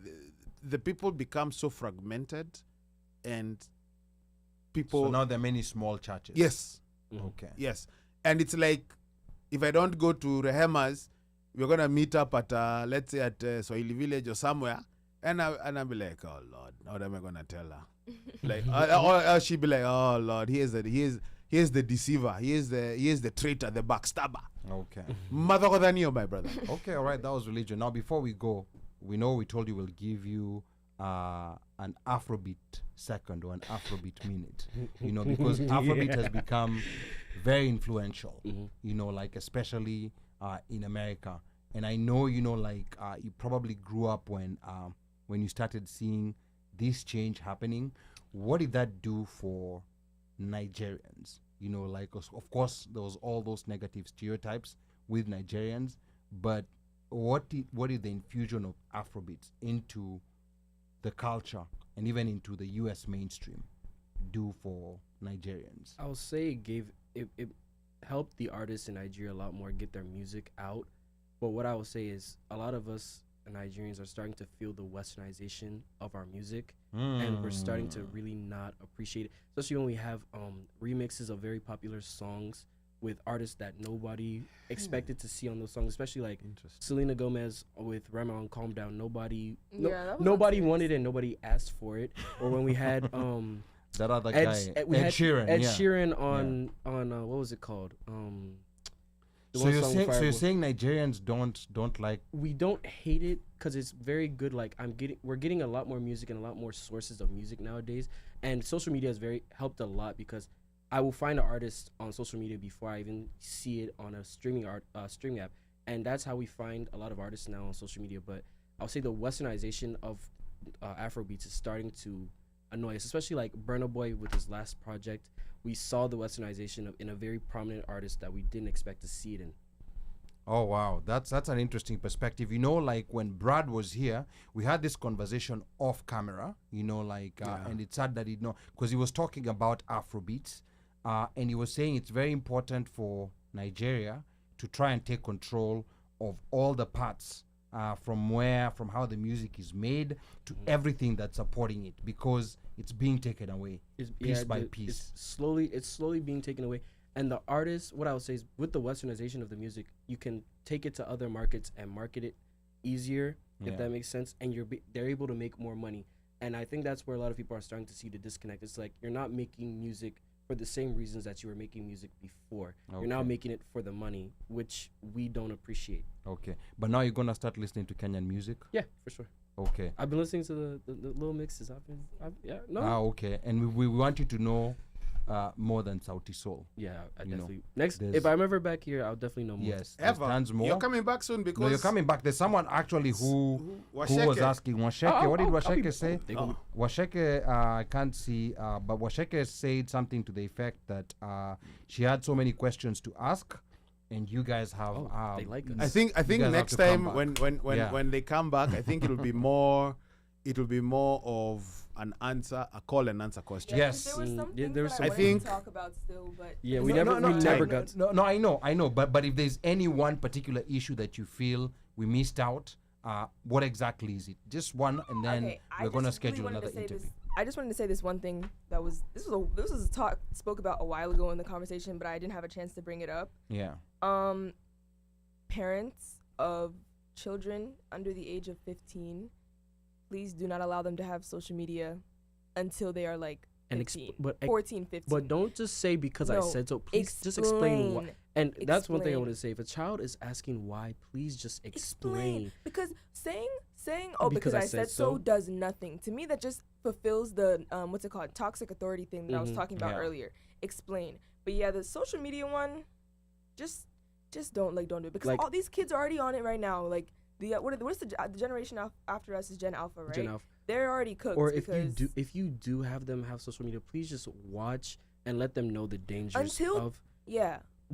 people become so fragmented, and people. So now there are many small churches. Yes. Okay. Yes. And it's like, if I don't go to Rehema's, we're going to meet up at, let's say at Swahili Village or somewhere, And I'll be like, oh Lord, what am I gonna tell her? Like, or she'd be like, oh Lord, here's the deceiver, here's the traitor, the backstabber. Okay. Mother than you, my brother. Okay, all right, that was religion. Now, before we go, we told you we'll give you an Afrobeat second or an Afrobeat minute, because Afrobeat has become very influential, like especially in America. And I know, you probably grew up when you started seeing this change happening. What did that do for Nigerians? Of course, there was all those negative stereotypes with Nigerians, but what did the infusion of Afrobeats into the culture and even into the U.S. mainstream do for Nigerians? I would say it helped the artists in Nigeria a lot more get their music out. But what I would say is a lot of us Nigerians are starting to feel the westernization of our music, and we're starting to really not appreciate it, especially when we have remixes of very popular songs with artists that nobody expected to see on those songs, especially like Selena Gomez with Rehema on Calm Down. Nobody wanted it, nobody asked for it. Or when we had that other guy, Ed Sheeran. Ed Sheeran on what was it called? So you're saying Nigerians don't like? We don't hate it because it's very good. Like we're getting a lot more music and a lot more sources of music nowadays, and social media has helped a lot because I will find an artist on social media before I even see it on a streaming app, and that's how we find a lot of artists now on social media. But I'll say the westernization of Afrobeats is starting to annoy us, especially like Burna Boy with his last project. We saw the westernization in a very prominent artist that we didn't expect to see it in. Oh wow, that's an interesting perspective. Like when Brad was here, we had this conversation off camera. And it's sad that because he was talking about Afrobeats, and he was saying it's very important for Nigeria to try and take control of all the parts, from how the music is made to everything that's supporting it, because it's being taken away piece by piece. It's slowly being taken away. And the artists, what I would say is, with the westernization of the music, you can take it to other markets and market it easier, if that makes sense, and they're able to make more money. And I think that's where a lot of people are starting to see the disconnect. It's like you're not making music for the same reasons that you were making music before. Okay. You're now making it for the money, which we don't appreciate. Okay. But now you're going to start listening to Kenyan music? Yeah, for sure. Okay. I've been listening to the little mixes. Okay. And we want you to know more than Sauti Sol. Yeah, I definitely. Next, if I'm ever back here, I'll definitely know more. Yes, tons more. You're coming back soon because... No, you're coming back. There's someone actually who was asking. Washeke, what did Washeke say? Washeke, I can't see, but Washeke said something to the effect that she had so many questions to ask, and you guys have... they like us. I think next time when they come back, I think it'll be more of an answer, a call and answer question. Yes. There were some things that I wanted to talk about still, but we never got. No, I know. But if there's any one particular issue that you feel we missed out, what exactly is it? Just one, and then we're gonna schedule another interview. I just wanted to say this one thing this was a talk spoke about a while ago in the conversation, but I didn't have a chance to bring it up. Yeah. Parents of children under the age of 15. Please do not allow them to have social media until they are like 15, 14, 15. But don't just say because I said so. Please just explain why. And that's one thing I want to say. If a child is asking why, please just explain. Because saying because I said so does nothing. To me, that just fulfills the toxic authority thing that I was talking about earlier. Explain. But yeah, the social media one, just don't do it, because all these kids are already on it right now. Like, what's the generation after us is Gen Alpha, right? Gen Alpha. They're already cooked. Or if you do have them have social media, please just watch and let them know the dangers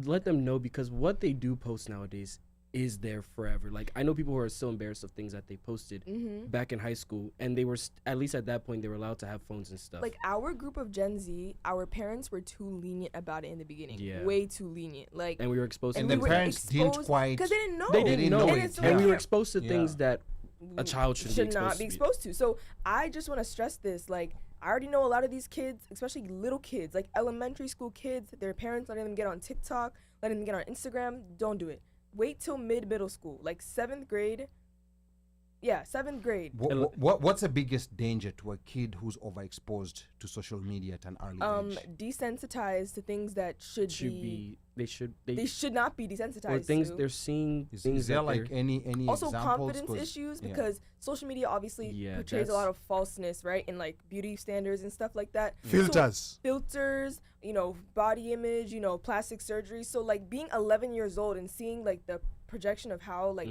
let them know, because what they do post nowadays is there forever. Like, I know people who are still embarrassed of things that they posted back in high school, and they were at least at that point they were allowed to have phones and stuff. Like, our group of Gen Z, our parents were too lenient about it in the beginning. Way too lenient. Like, and we were exposed and to the parents didn't quite, because they didn't know. They didn't know it. And we were exposed to things that a child should not be exposed to. So I just want to stress this. Like, I already know a lot of these kids, especially little kids, like elementary school kids, their parents letting them get on TikTok, letting them get on Instagram. Don't do it. Wait till middle school, like 7th grade. Yeah, 7th grade. What's the biggest danger to a kid who's overexposed to social media at an early age? Desensitized to things that should be they should not be desensitized or things to. they're seeing. Is there like any also examples? confidence issues because social media obviously portrays a that's- lot of falseness, right? And like beauty standards and stuff like that. Filters. So, filters, body image, plastic surgery. So like being 11 years old and seeing like the projection of how like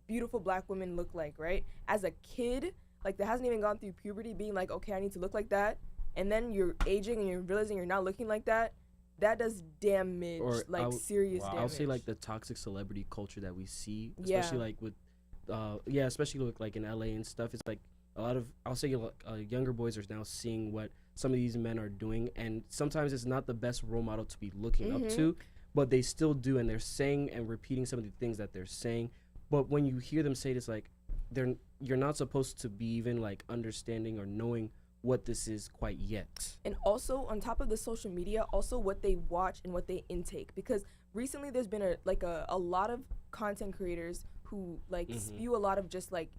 beautiful black women look like, right? As a kid, like that hasn't even gone through puberty, being like, okay, I need to look like that. And then you're aging and you're realizing you're not looking like that. That does damage, serious damage. I'll say like the toxic celebrity culture that we see, especially like with, especially with like in LA and stuff. It's like a lot of, I'll say younger boys are now seeing what some of these men are doing, and sometimes it's not the best role model to be looking up to, but they still do, and they're saying and repeating some of the things that they're saying. But when you hear them say it, it's like you're not supposed to be even like understanding or knowing what this is quite yet. And also on top of the social media, also what they watch and what they intake, because recently there's been a lot of content creators who like spew a lot of just like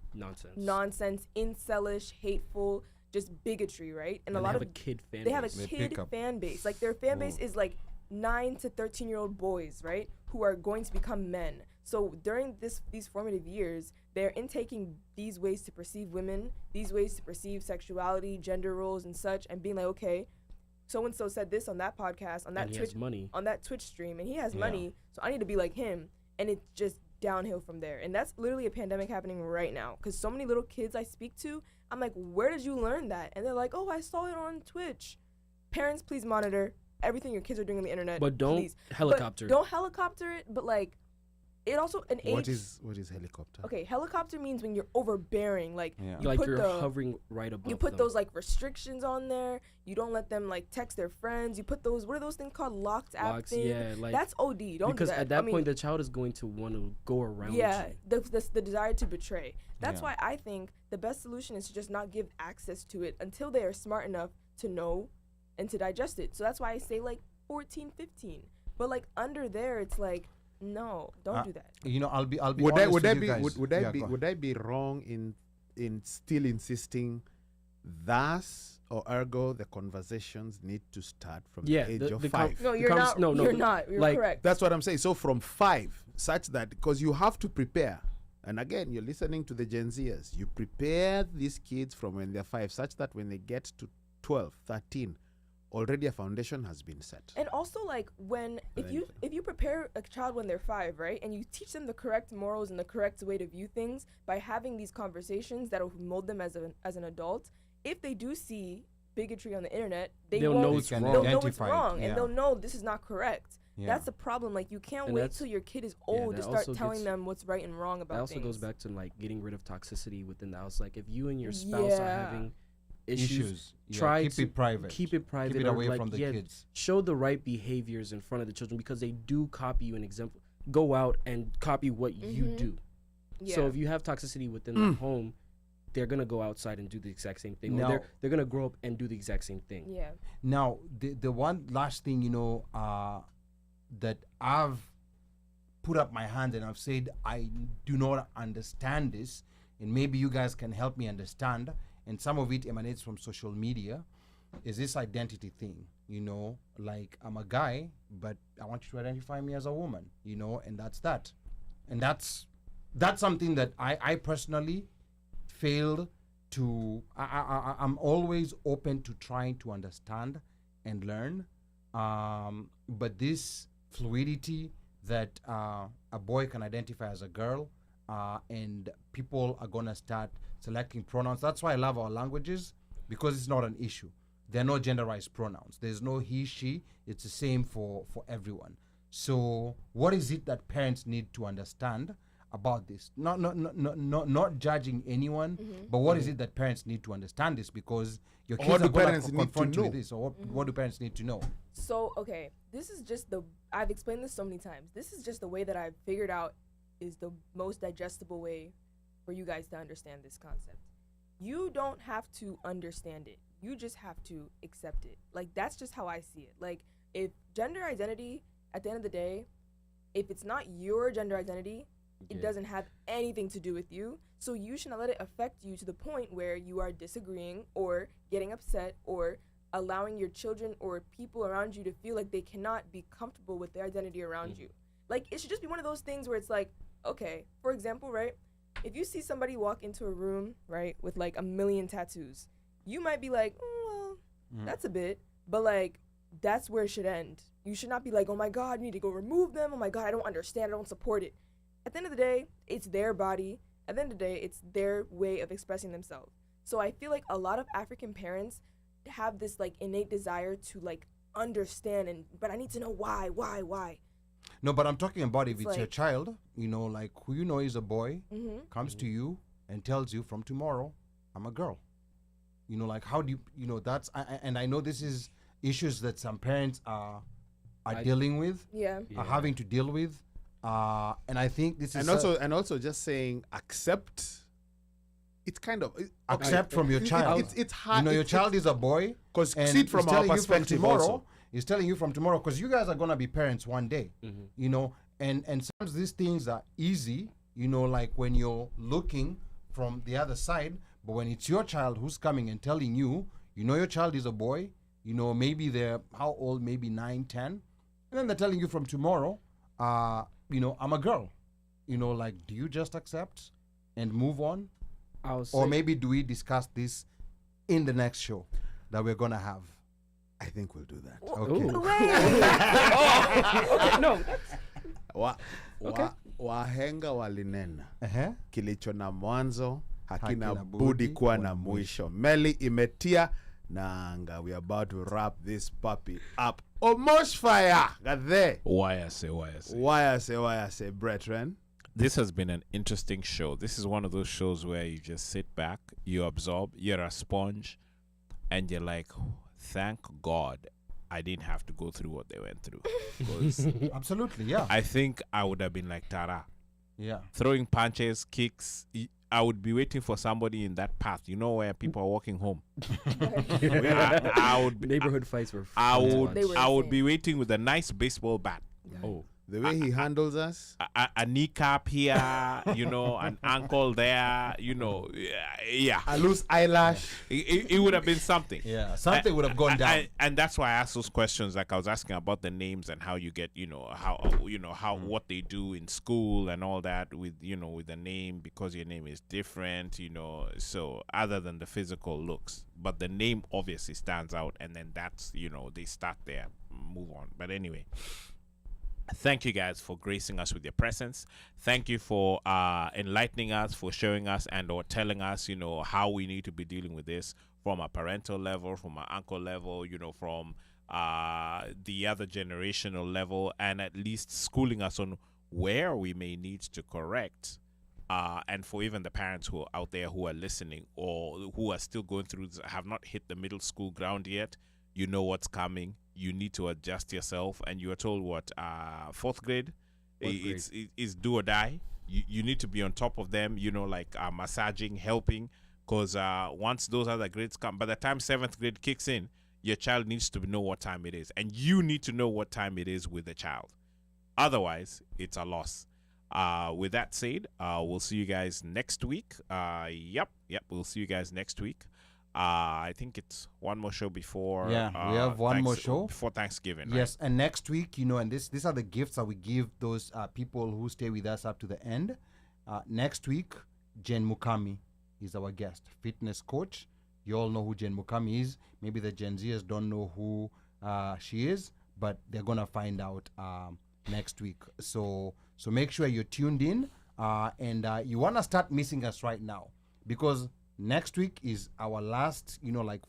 nonsense, incelish, hateful, just bigotry, right? And a lot of a kid fan they have a kid fan base. Like their fan base is like 9 to 13-year-old boys, right, who are going to become men. So during these formative years, they're intaking these ways to perceive women, these ways to perceive sexuality, gender roles, and such, and being like, okay, so and so said this on that podcast, on that Twitch stream, and he has money, so I need to be like him, and it's just downhill from there. And that's literally a pandemic happening right now, because so many little kids I speak to, I'm like, where did you learn that? And they're like, oh, I saw it on Twitch. Parents, please monitor everything your kids are doing on the internet. But don't helicopter. Don't helicopter it, but like, it also an age. What is helicopter? Okay, helicopter means when you're overbearing, like you're hovering right above. You put those like restrictions on there. You don't let them like text their friends. You put those, what are those things called, locked app thing? Yeah, like that's OD. Don't do that. Because at that point, the child is going to want to go around. Yeah, the desire to betray. That's why I think the best solution is to just not give access to it until they are smart enough to know and to digest it. So that's why I say like 14, 15. But like under there, it's like, no, don't do that. I'll be honest with you guys. Would I be wrong in still insisting thus or ergo the conversations need to start from the age of 5? No, you're not. You're not. You're like, correct. That's what I'm saying. So from 5, such that, because you have to prepare. And again, you're listening to the Gen Zers. You prepare these kids from when they're 5, such that when they get to 12, 13, already a foundation has been set. And also, like, if you prepare a child when they're 5, right, and you teach them the correct morals and the correct way to view things by having these conversations that will mold them as an adult, if they do see bigotry on the internet, they'll know it's wrong, and they'll know this is not correct. Yeah. That's the problem. Like, you can't wait till your kid is old to start telling them what's right and wrong about things. That also goes back to like getting rid of toxicity within the house. Like, if you and your spouse are having issues, try keep it private. Keep it private. Keep it away from the kids. Show the right behaviors in front of the children, because they do copy you. An example, go out and copy what you do. Yeah. So if you have toxicity within the home, they're gonna go outside and do the exact same thing. Or they're gonna grow up and do the exact same thing. Yeah. Now the one last thing that I've put up my hand and I've said I do not understand this, and maybe you guys can help me understand. And some of it emanates from social media, is this identity thing, like I'm a guy, but I want you to identify me as a woman, and that's that. And that's something that I personally failed to, I'm always open to trying to understand and learn. But this fluidity that a boy can identify as a girl, and people are going to start selecting pronouns. That's why I love our languages, because it's not an issue. There are no genderized pronouns. There's no he, she. It's the same for everyone. So what is it that parents need to understand about this? Not judging anyone, but what is it that parents need to understand this? Because your kids are going to confront you with this. Or what do parents need to know? So, okay, this is just I've explained this so many times. This is just the way that I've figured out is the most digestible way for you guys to understand this concept. You don't have to understand it. You just have to accept it. Like, that's just how I see it. Like, if gender identity, at the end of the day, if it's not your gender identity, It doesn't have anything to do with you. So you should not let it affect you to the point where you are disagreeing or getting upset or allowing your children or people around you to feel like they cannot be comfortable with their identity around you. Like, it should just be one of those things where it's like, okay, for example, right? If you see somebody walk into a room, right, with like 1 million tattoos, you might be like, well, that's a bit, but like, that's where it should end. You should not be like, oh my God, you need to go remove them. Oh my God, I don't understand. I don't support it. At the end of the day, it's their body. At the end of the day, it's their way of expressing themselves. So I feel like a lot of African parents have this like innate desire to like understand, but I need to know why. No, but I'm talking about if it's like, your child, you know, like who you know is a boy, comes to you and tells you from tomorrow, I'm a girl. You know, like how do you know, that's, and I know this is issues that some parents are dealing with, are having to deal with. And I think this is and also just saying accept. It's kind of accept from your child. It's hard. You know, your child is a boy, because see it from our perspective also. He's telling you from tomorrow, because you guys are gonna be parents one day. You know, and sometimes these things are easy. You know, like when you're looking from the other side, but when it's your child who's coming and telling you, you know, your child is a boy. You know, maybe they're how old? Maybe 9, 10, and then they're telling you from tomorrow, you know, I'm a girl. You know, like, do you just accept and move on? Or maybe do we discuss this in the next show that we're going to have? I think we'll do that. Okay. Okay, no. Wahenga walinena. Kilicho na mwanzo hakina budi kuwa na mwisho. Meli imetia nanga. We are about to wrap this puppy up. Almost fire. Got there. Why I say, brethren. This has been an interesting show. This is one of those shows where you just sit back, you absorb, you're a sponge, and you're like, thank God I didn't have to go through what they went through. Absolutely, yeah. I think I would have been like Tara. Yeah. Throwing punches, kicks. I would be waiting for somebody in that path, you know, where people are walking home. I would be, neighborhood fights were I would be waiting with a nice baseball bat. Oh. The way he handles us. A kneecap here, you know, an ankle there, you know, yeah. A loose eyelash. It would have been something. Yeah, something would have gone down. And that's why I asked those questions, like I was asking about the names and how you get, what they do in school and all that with, with the name, because your name is different, so other than the physical looks. But the name obviously stands out, and then that's, they start there, move on. But anyway. Thank you guys for gracing us with your presence. Thank you for enlightening us, for showing us and or telling us, how we need to be dealing with this from a parental level, from an uncle level, from the other generational level, and at least schooling us on where we may need to correct. And for even the parents who are out there who are listening or who are still going through this, have not hit the middle school ground yet, you know what's coming. You need to adjust yourself, and you are told what 4th grade, it's do or die. You need to be on top of them, massaging, helping, because once those other grades come, by the time 7th grade kicks in, your child needs to know what time it is, and you need to know what time it is with the child. Otherwise, it's a loss. With that said, we'll see you guys next week. Yep, we'll see you guys next week. I think it's one more show before. Yeah, we have one more show before Thanksgiving. Yes, right? And next week, and these are the gifts that we give those people who stay with us up to the end. Next week, Jen Mukami is our guest, fitness coach. You all know who Jen Mukami is. Maybe the Gen Zers don't know who she is, but they're gonna find out next week. So make sure you're tuned in, and you wanna start missing us right now, because next week is our last,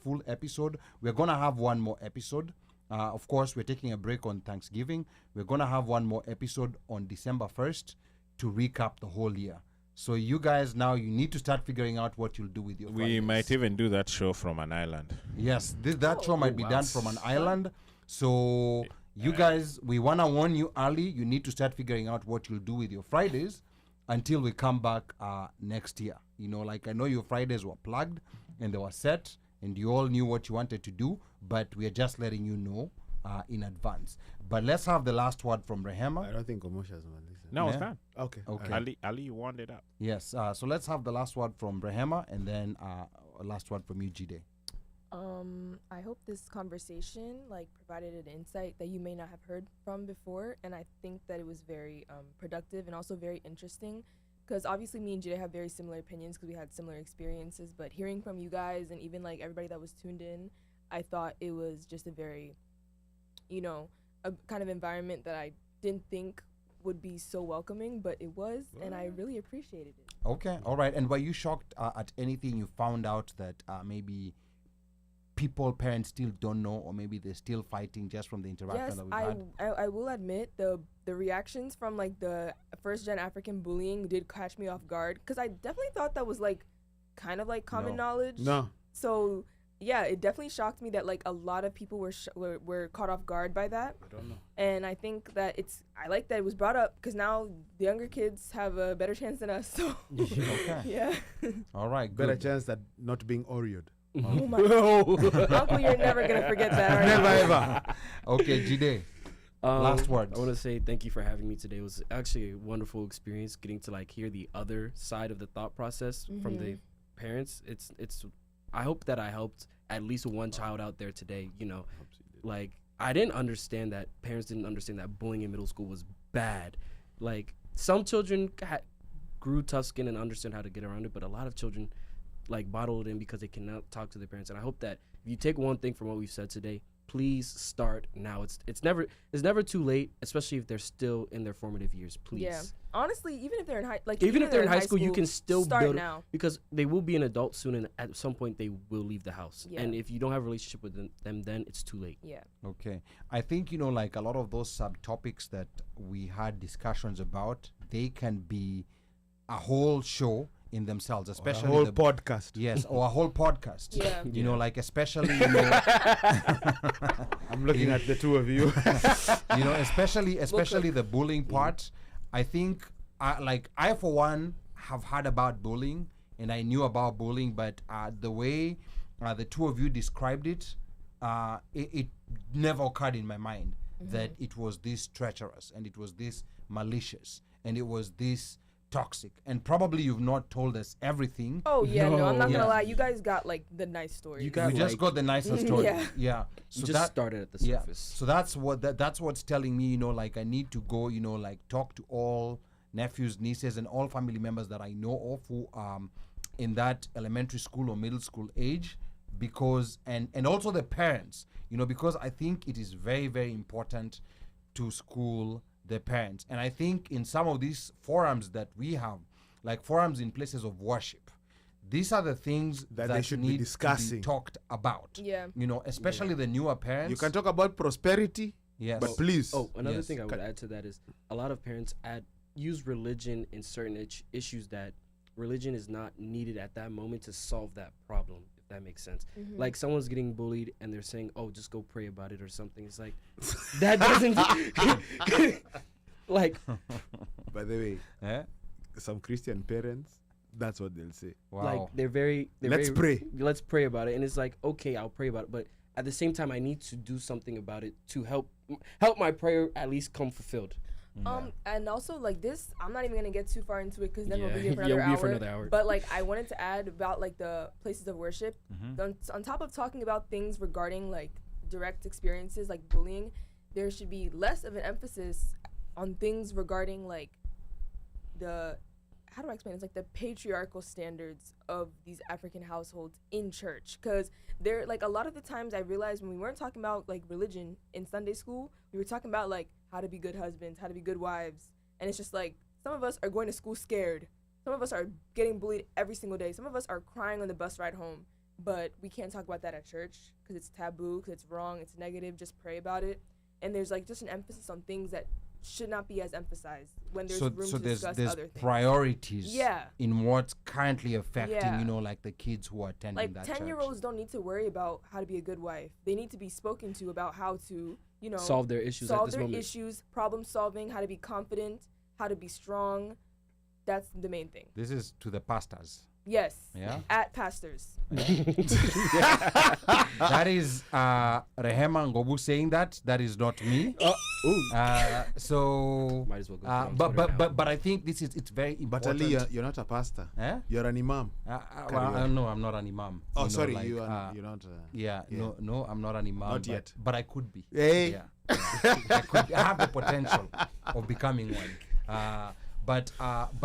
full episode. We're going to have one more episode. Of course, we're taking a break on Thanksgiving. We're going to have one more episode on December 1st to recap the whole year. So you guys now, you need to start figuring out what you'll do with your Fridays. We might even do that show from an island. Yes, that show might be done from an island. So you guys, we want to warn you early. You need to start figuring out what you'll do with your Fridays until we come back next year. I know your Fridays were plugged and they were set and you all knew what you wanted to do, but we are just letting you know in advance. But let's have the last word from Rehema. I don't think Omosha's on this. No, it's Yeah. done. Okay. Okay. Ali, you wound it up. Yes. So let's have the last word from Rehema, and then a last word from you, Jide. I hope this conversation provided an insight that you may not have heard from before, and I think that it was very productive and also very interesting, because obviously me and Jide have very similar opinions because we had similar experiences, but hearing from you guys and even everybody that was tuned in, I thought it was just a very, a kind of environment that I didn't think would be so welcoming, but it was, and I really appreciated it. Okay. All right. And were you shocked at anything you found out that maybe parents still don't know, or maybe they're still fighting just from the interaction Yes, that we've had? I will admit the reactions from the first gen African bullying did catch me off guard, because I definitely thought that was kind of common knowledge. No. So yeah, it definitely shocked me that a lot of people were caught off guard by that. I don't know. And I think that I like that it was brought up, because now the younger kids have a better chance than us. So Okay. yeah. All right. Better Good. chance that not being Oreoed. Oh my Uncle, you're never gonna forget that. All right? Never ever. Okay, Jide. Last words. I want to say thank you for having me today. It was actually a wonderful experience getting to hear the other side of the thought process from the parents. It's I hope that I helped at least one child out there today. I didn't understand that parents didn't understand that bullying in middle school was bad. Some children grew tough skin and understood how to get around it, but a lot of children bottle it in because they cannot talk to their parents. And I hope that if you take one thing from what we've said today, please start now. It's never too late, especially if they're still in their formative years. Please. Yeah. Honestly, even if they're in even if they're in high school, you can still start build now, because they will be an adult soon, and at some point they will leave the house. Yeah. And if you don't have a relationship with them, then it's too late. Yeah. Okay. I think, a lot of those subtopics that we had discussions about, they can be a whole show in themselves, especially a whole podcast. Yes, or a whole podcast. Yeah. Especially, I'm looking at the two of you. especially the bullying part. I think, I for one have heard about bullying, and I knew about bullying, but the way the two of you described it, it never occurred in my mind that it was this treacherous, and it was this malicious, and it was this toxic. And probably you've not told us everything. Oh yeah, no, I'm not gonna lie. You guys got the nice story. You got We just got the nicer story. Yeah. So You just started at the surface. So that's what's telling me, I need to go, talk to all nephews, nieces, and all family members that I know of who in that elementary school or middle school age, because and also the parents, because I think it is very, very important to school the parents. And I think in some of these forums that we have, forums in places of worship, these are the things that they should need be discussing, to be talked about. Yeah. Especially the newer parents. You can talk about prosperity, yes, but please. Oh, another thing I would add to that is a lot of parents use religion in certain issues that religion is not needed at that moment to solve that problem, if that makes sense. Someone's getting bullied and they're saying, oh, just go pray about it or something. It's that doesn't By the way, some Christian parents, that's what they'll say. Wow. Let's pray. Let's pray about it. And it's okay, I'll pray about it, but at the same time I need to do something about it to help my prayer at least come fulfilled. And also this, I'm not even gonna get too far into it because then we'll be here for we'll another be for another hour. But I wanted to add about the places of worship. On top of talking about things regarding direct experiences like bullying, there should be less of an emphasis on things regarding the, how do I explain it? It's the patriarchal standards of these African households in church, because they're a lot of the times I realized when we weren't talking about religion in Sunday school, we were talking about how to be good husbands, how to be good wives, and it's just some of us are going to school scared, some of us are getting bullied every single day, some of us are crying on the bus ride home, but we can't talk about that at church because it's taboo, because it's wrong, it's negative. Just pray about it. And there's just an emphasis on things that should not be as emphasized when there's room to discuss there's other things. Priorities in what's currently affecting the kids who are attending that 10-year-olds don't need to worry about how to be a good wife. They need to be spoken to about how to solve their issues at this moment. Problem solving, how to be confident, how to be strong. That's the main thing. This is to the pastors. Yes. Yeah. At pastors. That is Rehema NGOBU saying that. That is not me. So, might as well go. But I think it's very important. But Ali, you're not a pastor. Eh? You're an imam. No, I'm not an imam. Oh, You know, sorry, like, you're not. Yeah, no, I'm not an imam. Not yet. But I could be. Hey. Yeah. I have the potential of becoming one. But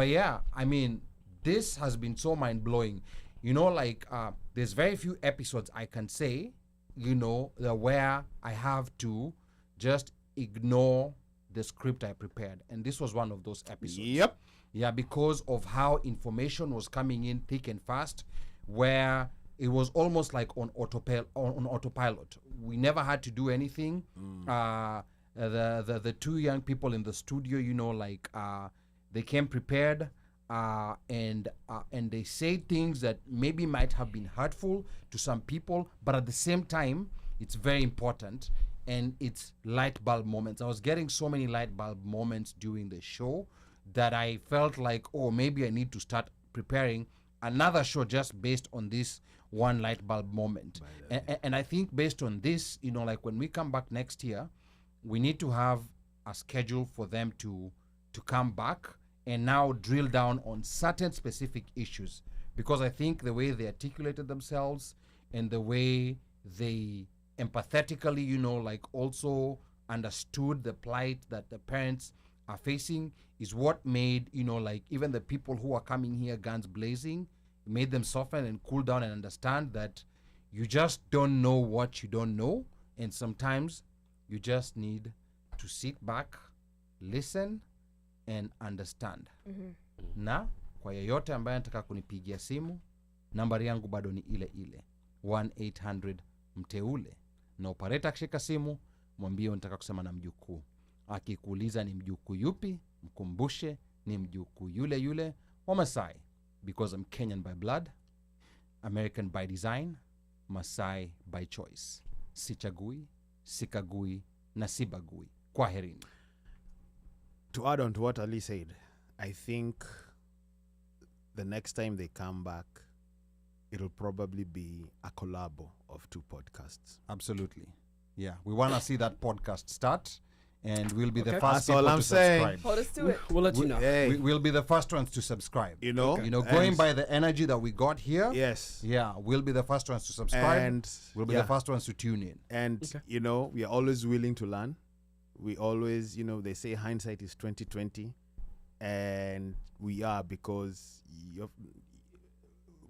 yeah, I mean, this has been so mind blowing. You know, like there's very few episodes I can say, you know, where I have to just ignore the script I prepared, and this was one of those episodes. Yep. Yeah, because of how information was coming in thick and fast, where it was almost like on autopilot. We never had to do anything. The two young people in the studio, you know, like they came prepared, and they say things that maybe might have been hurtful to some people, but at the same time, it's very important, and it's light bulb moments. I was getting so many light bulb moments during the show that I felt like, oh, maybe I need to start preparing another show just based on this one light bulb moment. And I think based on this, you know, like when we come back next year, we need to have a schedule for them to come back and now drill down on certain specific issues, because I think the way they articulated themselves and the way they empathetically, you know, like also understood the plight that the parents are facing is what made, you know, like even the people who are coming here guns blazing, made them soften and cool down and understand that you just don't know what you don't know, and sometimes you just need to sit back, listen and understand. Na kwa yeyote ambaye anataka kunipigia simu, nambari yangu bado ni ile ile 1-800 mteule, na operator akishika simu mwambie unataka kusema na mjukuu. Akikuuliza ni mjukuu yupi, mkumbushe ni mjukuu yule yule wa Masai, because I'm Kenyan by blood, American by design, Masai by choice. Sichagui, sikagui na sibagui. Kwaherini. To add on to what Ali said, I think the next time they come back, it'll probably be a collabo of two podcasts. Absolutely. Yeah, we want to see that podcast start, and we'll be the Okay. first That's all people I'm to saying. subscribe. Hold us to it. We'll let you know. Hey. We'll be the first ones to subscribe. You know? You know, And- going by the energy that we got here. Yes. Yeah, we'll be the first ones to subscribe. And we'll be yeah. the first ones to tune in. And you know, we are always willing to learn. We always, you know, they say hindsight is 20/20, and we are, because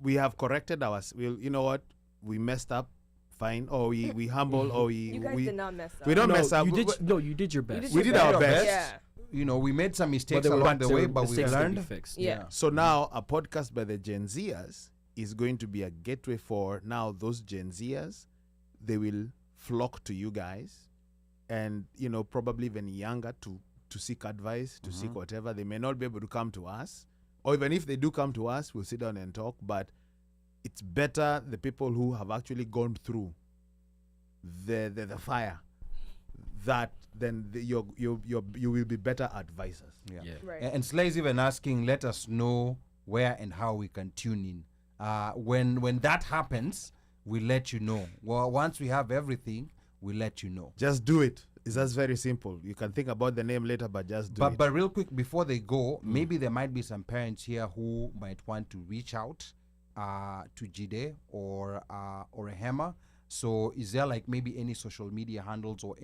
we have corrected you know what, we messed up, fine, or we humble, or You guys did not mess up. We don't No, mess up. you did your best. We did our best. Yeah. You know, we made some mistakes they were- along the they way, were but we mistakes that we learned. fixed. Yeah. So now a podcast by the Gen Zers is going to be a gateway for now those Gen Zers. They will flock to you guys, and you know, probably even younger, to seek advice, to seek whatever. They may not be able to come to us, or even if they do come to us, we'll sit down and talk. But it's better the people who have actually gone through the fire, that then you will be better advisors. Yeah. Right. And Slay's even asking, let us know where and how we can tune in. When that happens, we'll let you know. Well, once we have everything, we'll let you know. Just do it. It's just very simple. You can think about the name later, but just do it. But real quick, before they go, maybe there might be some parents here who might want to reach out to Jide or Rehema. So is there like maybe any social media handles or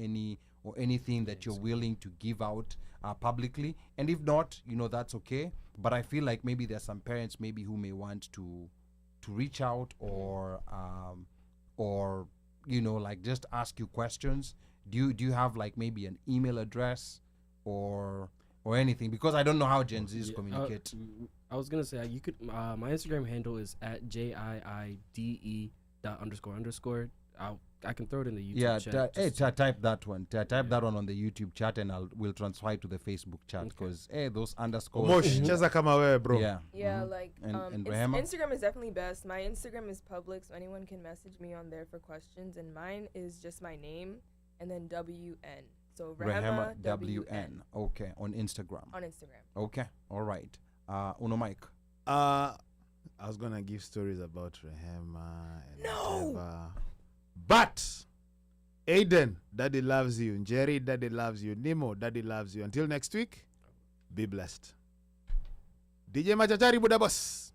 anything that you're willing to give out publicly? And if not, you know, that's okay. But I feel like maybe there's some parents maybe who may want to reach out or you know, like just ask you questions. Do you have like maybe an email address or anything? Because I don't know how Gen Zs communicate. I was gonna say you could. My Instagram handle is at JIIDE__. I can throw it in the YouTube chat. Type that one. Type that one on the YouTube chat, and we'll transfer it to the Facebook chat, because those underscores. Mosh, cheza kama wewe, bro. Yeah. Yeah, like and Rehema? Instagram is definitely best. My Instagram is public, so anyone can message me on there for questions, and mine is just my name and then WN. So Rehema WN. Okay, on Instagram. On Instagram. Okay, all right. Uno Mike. I was gonna give stories about Rehema and whatever. But Aiden, Daddy loves you. Jerry, Daddy loves you. Nemo, Daddy loves you. Until next week, be blessed. DJ Machachari Buda Boss.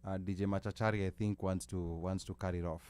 DJ Machachari, I think, wants to cut it off.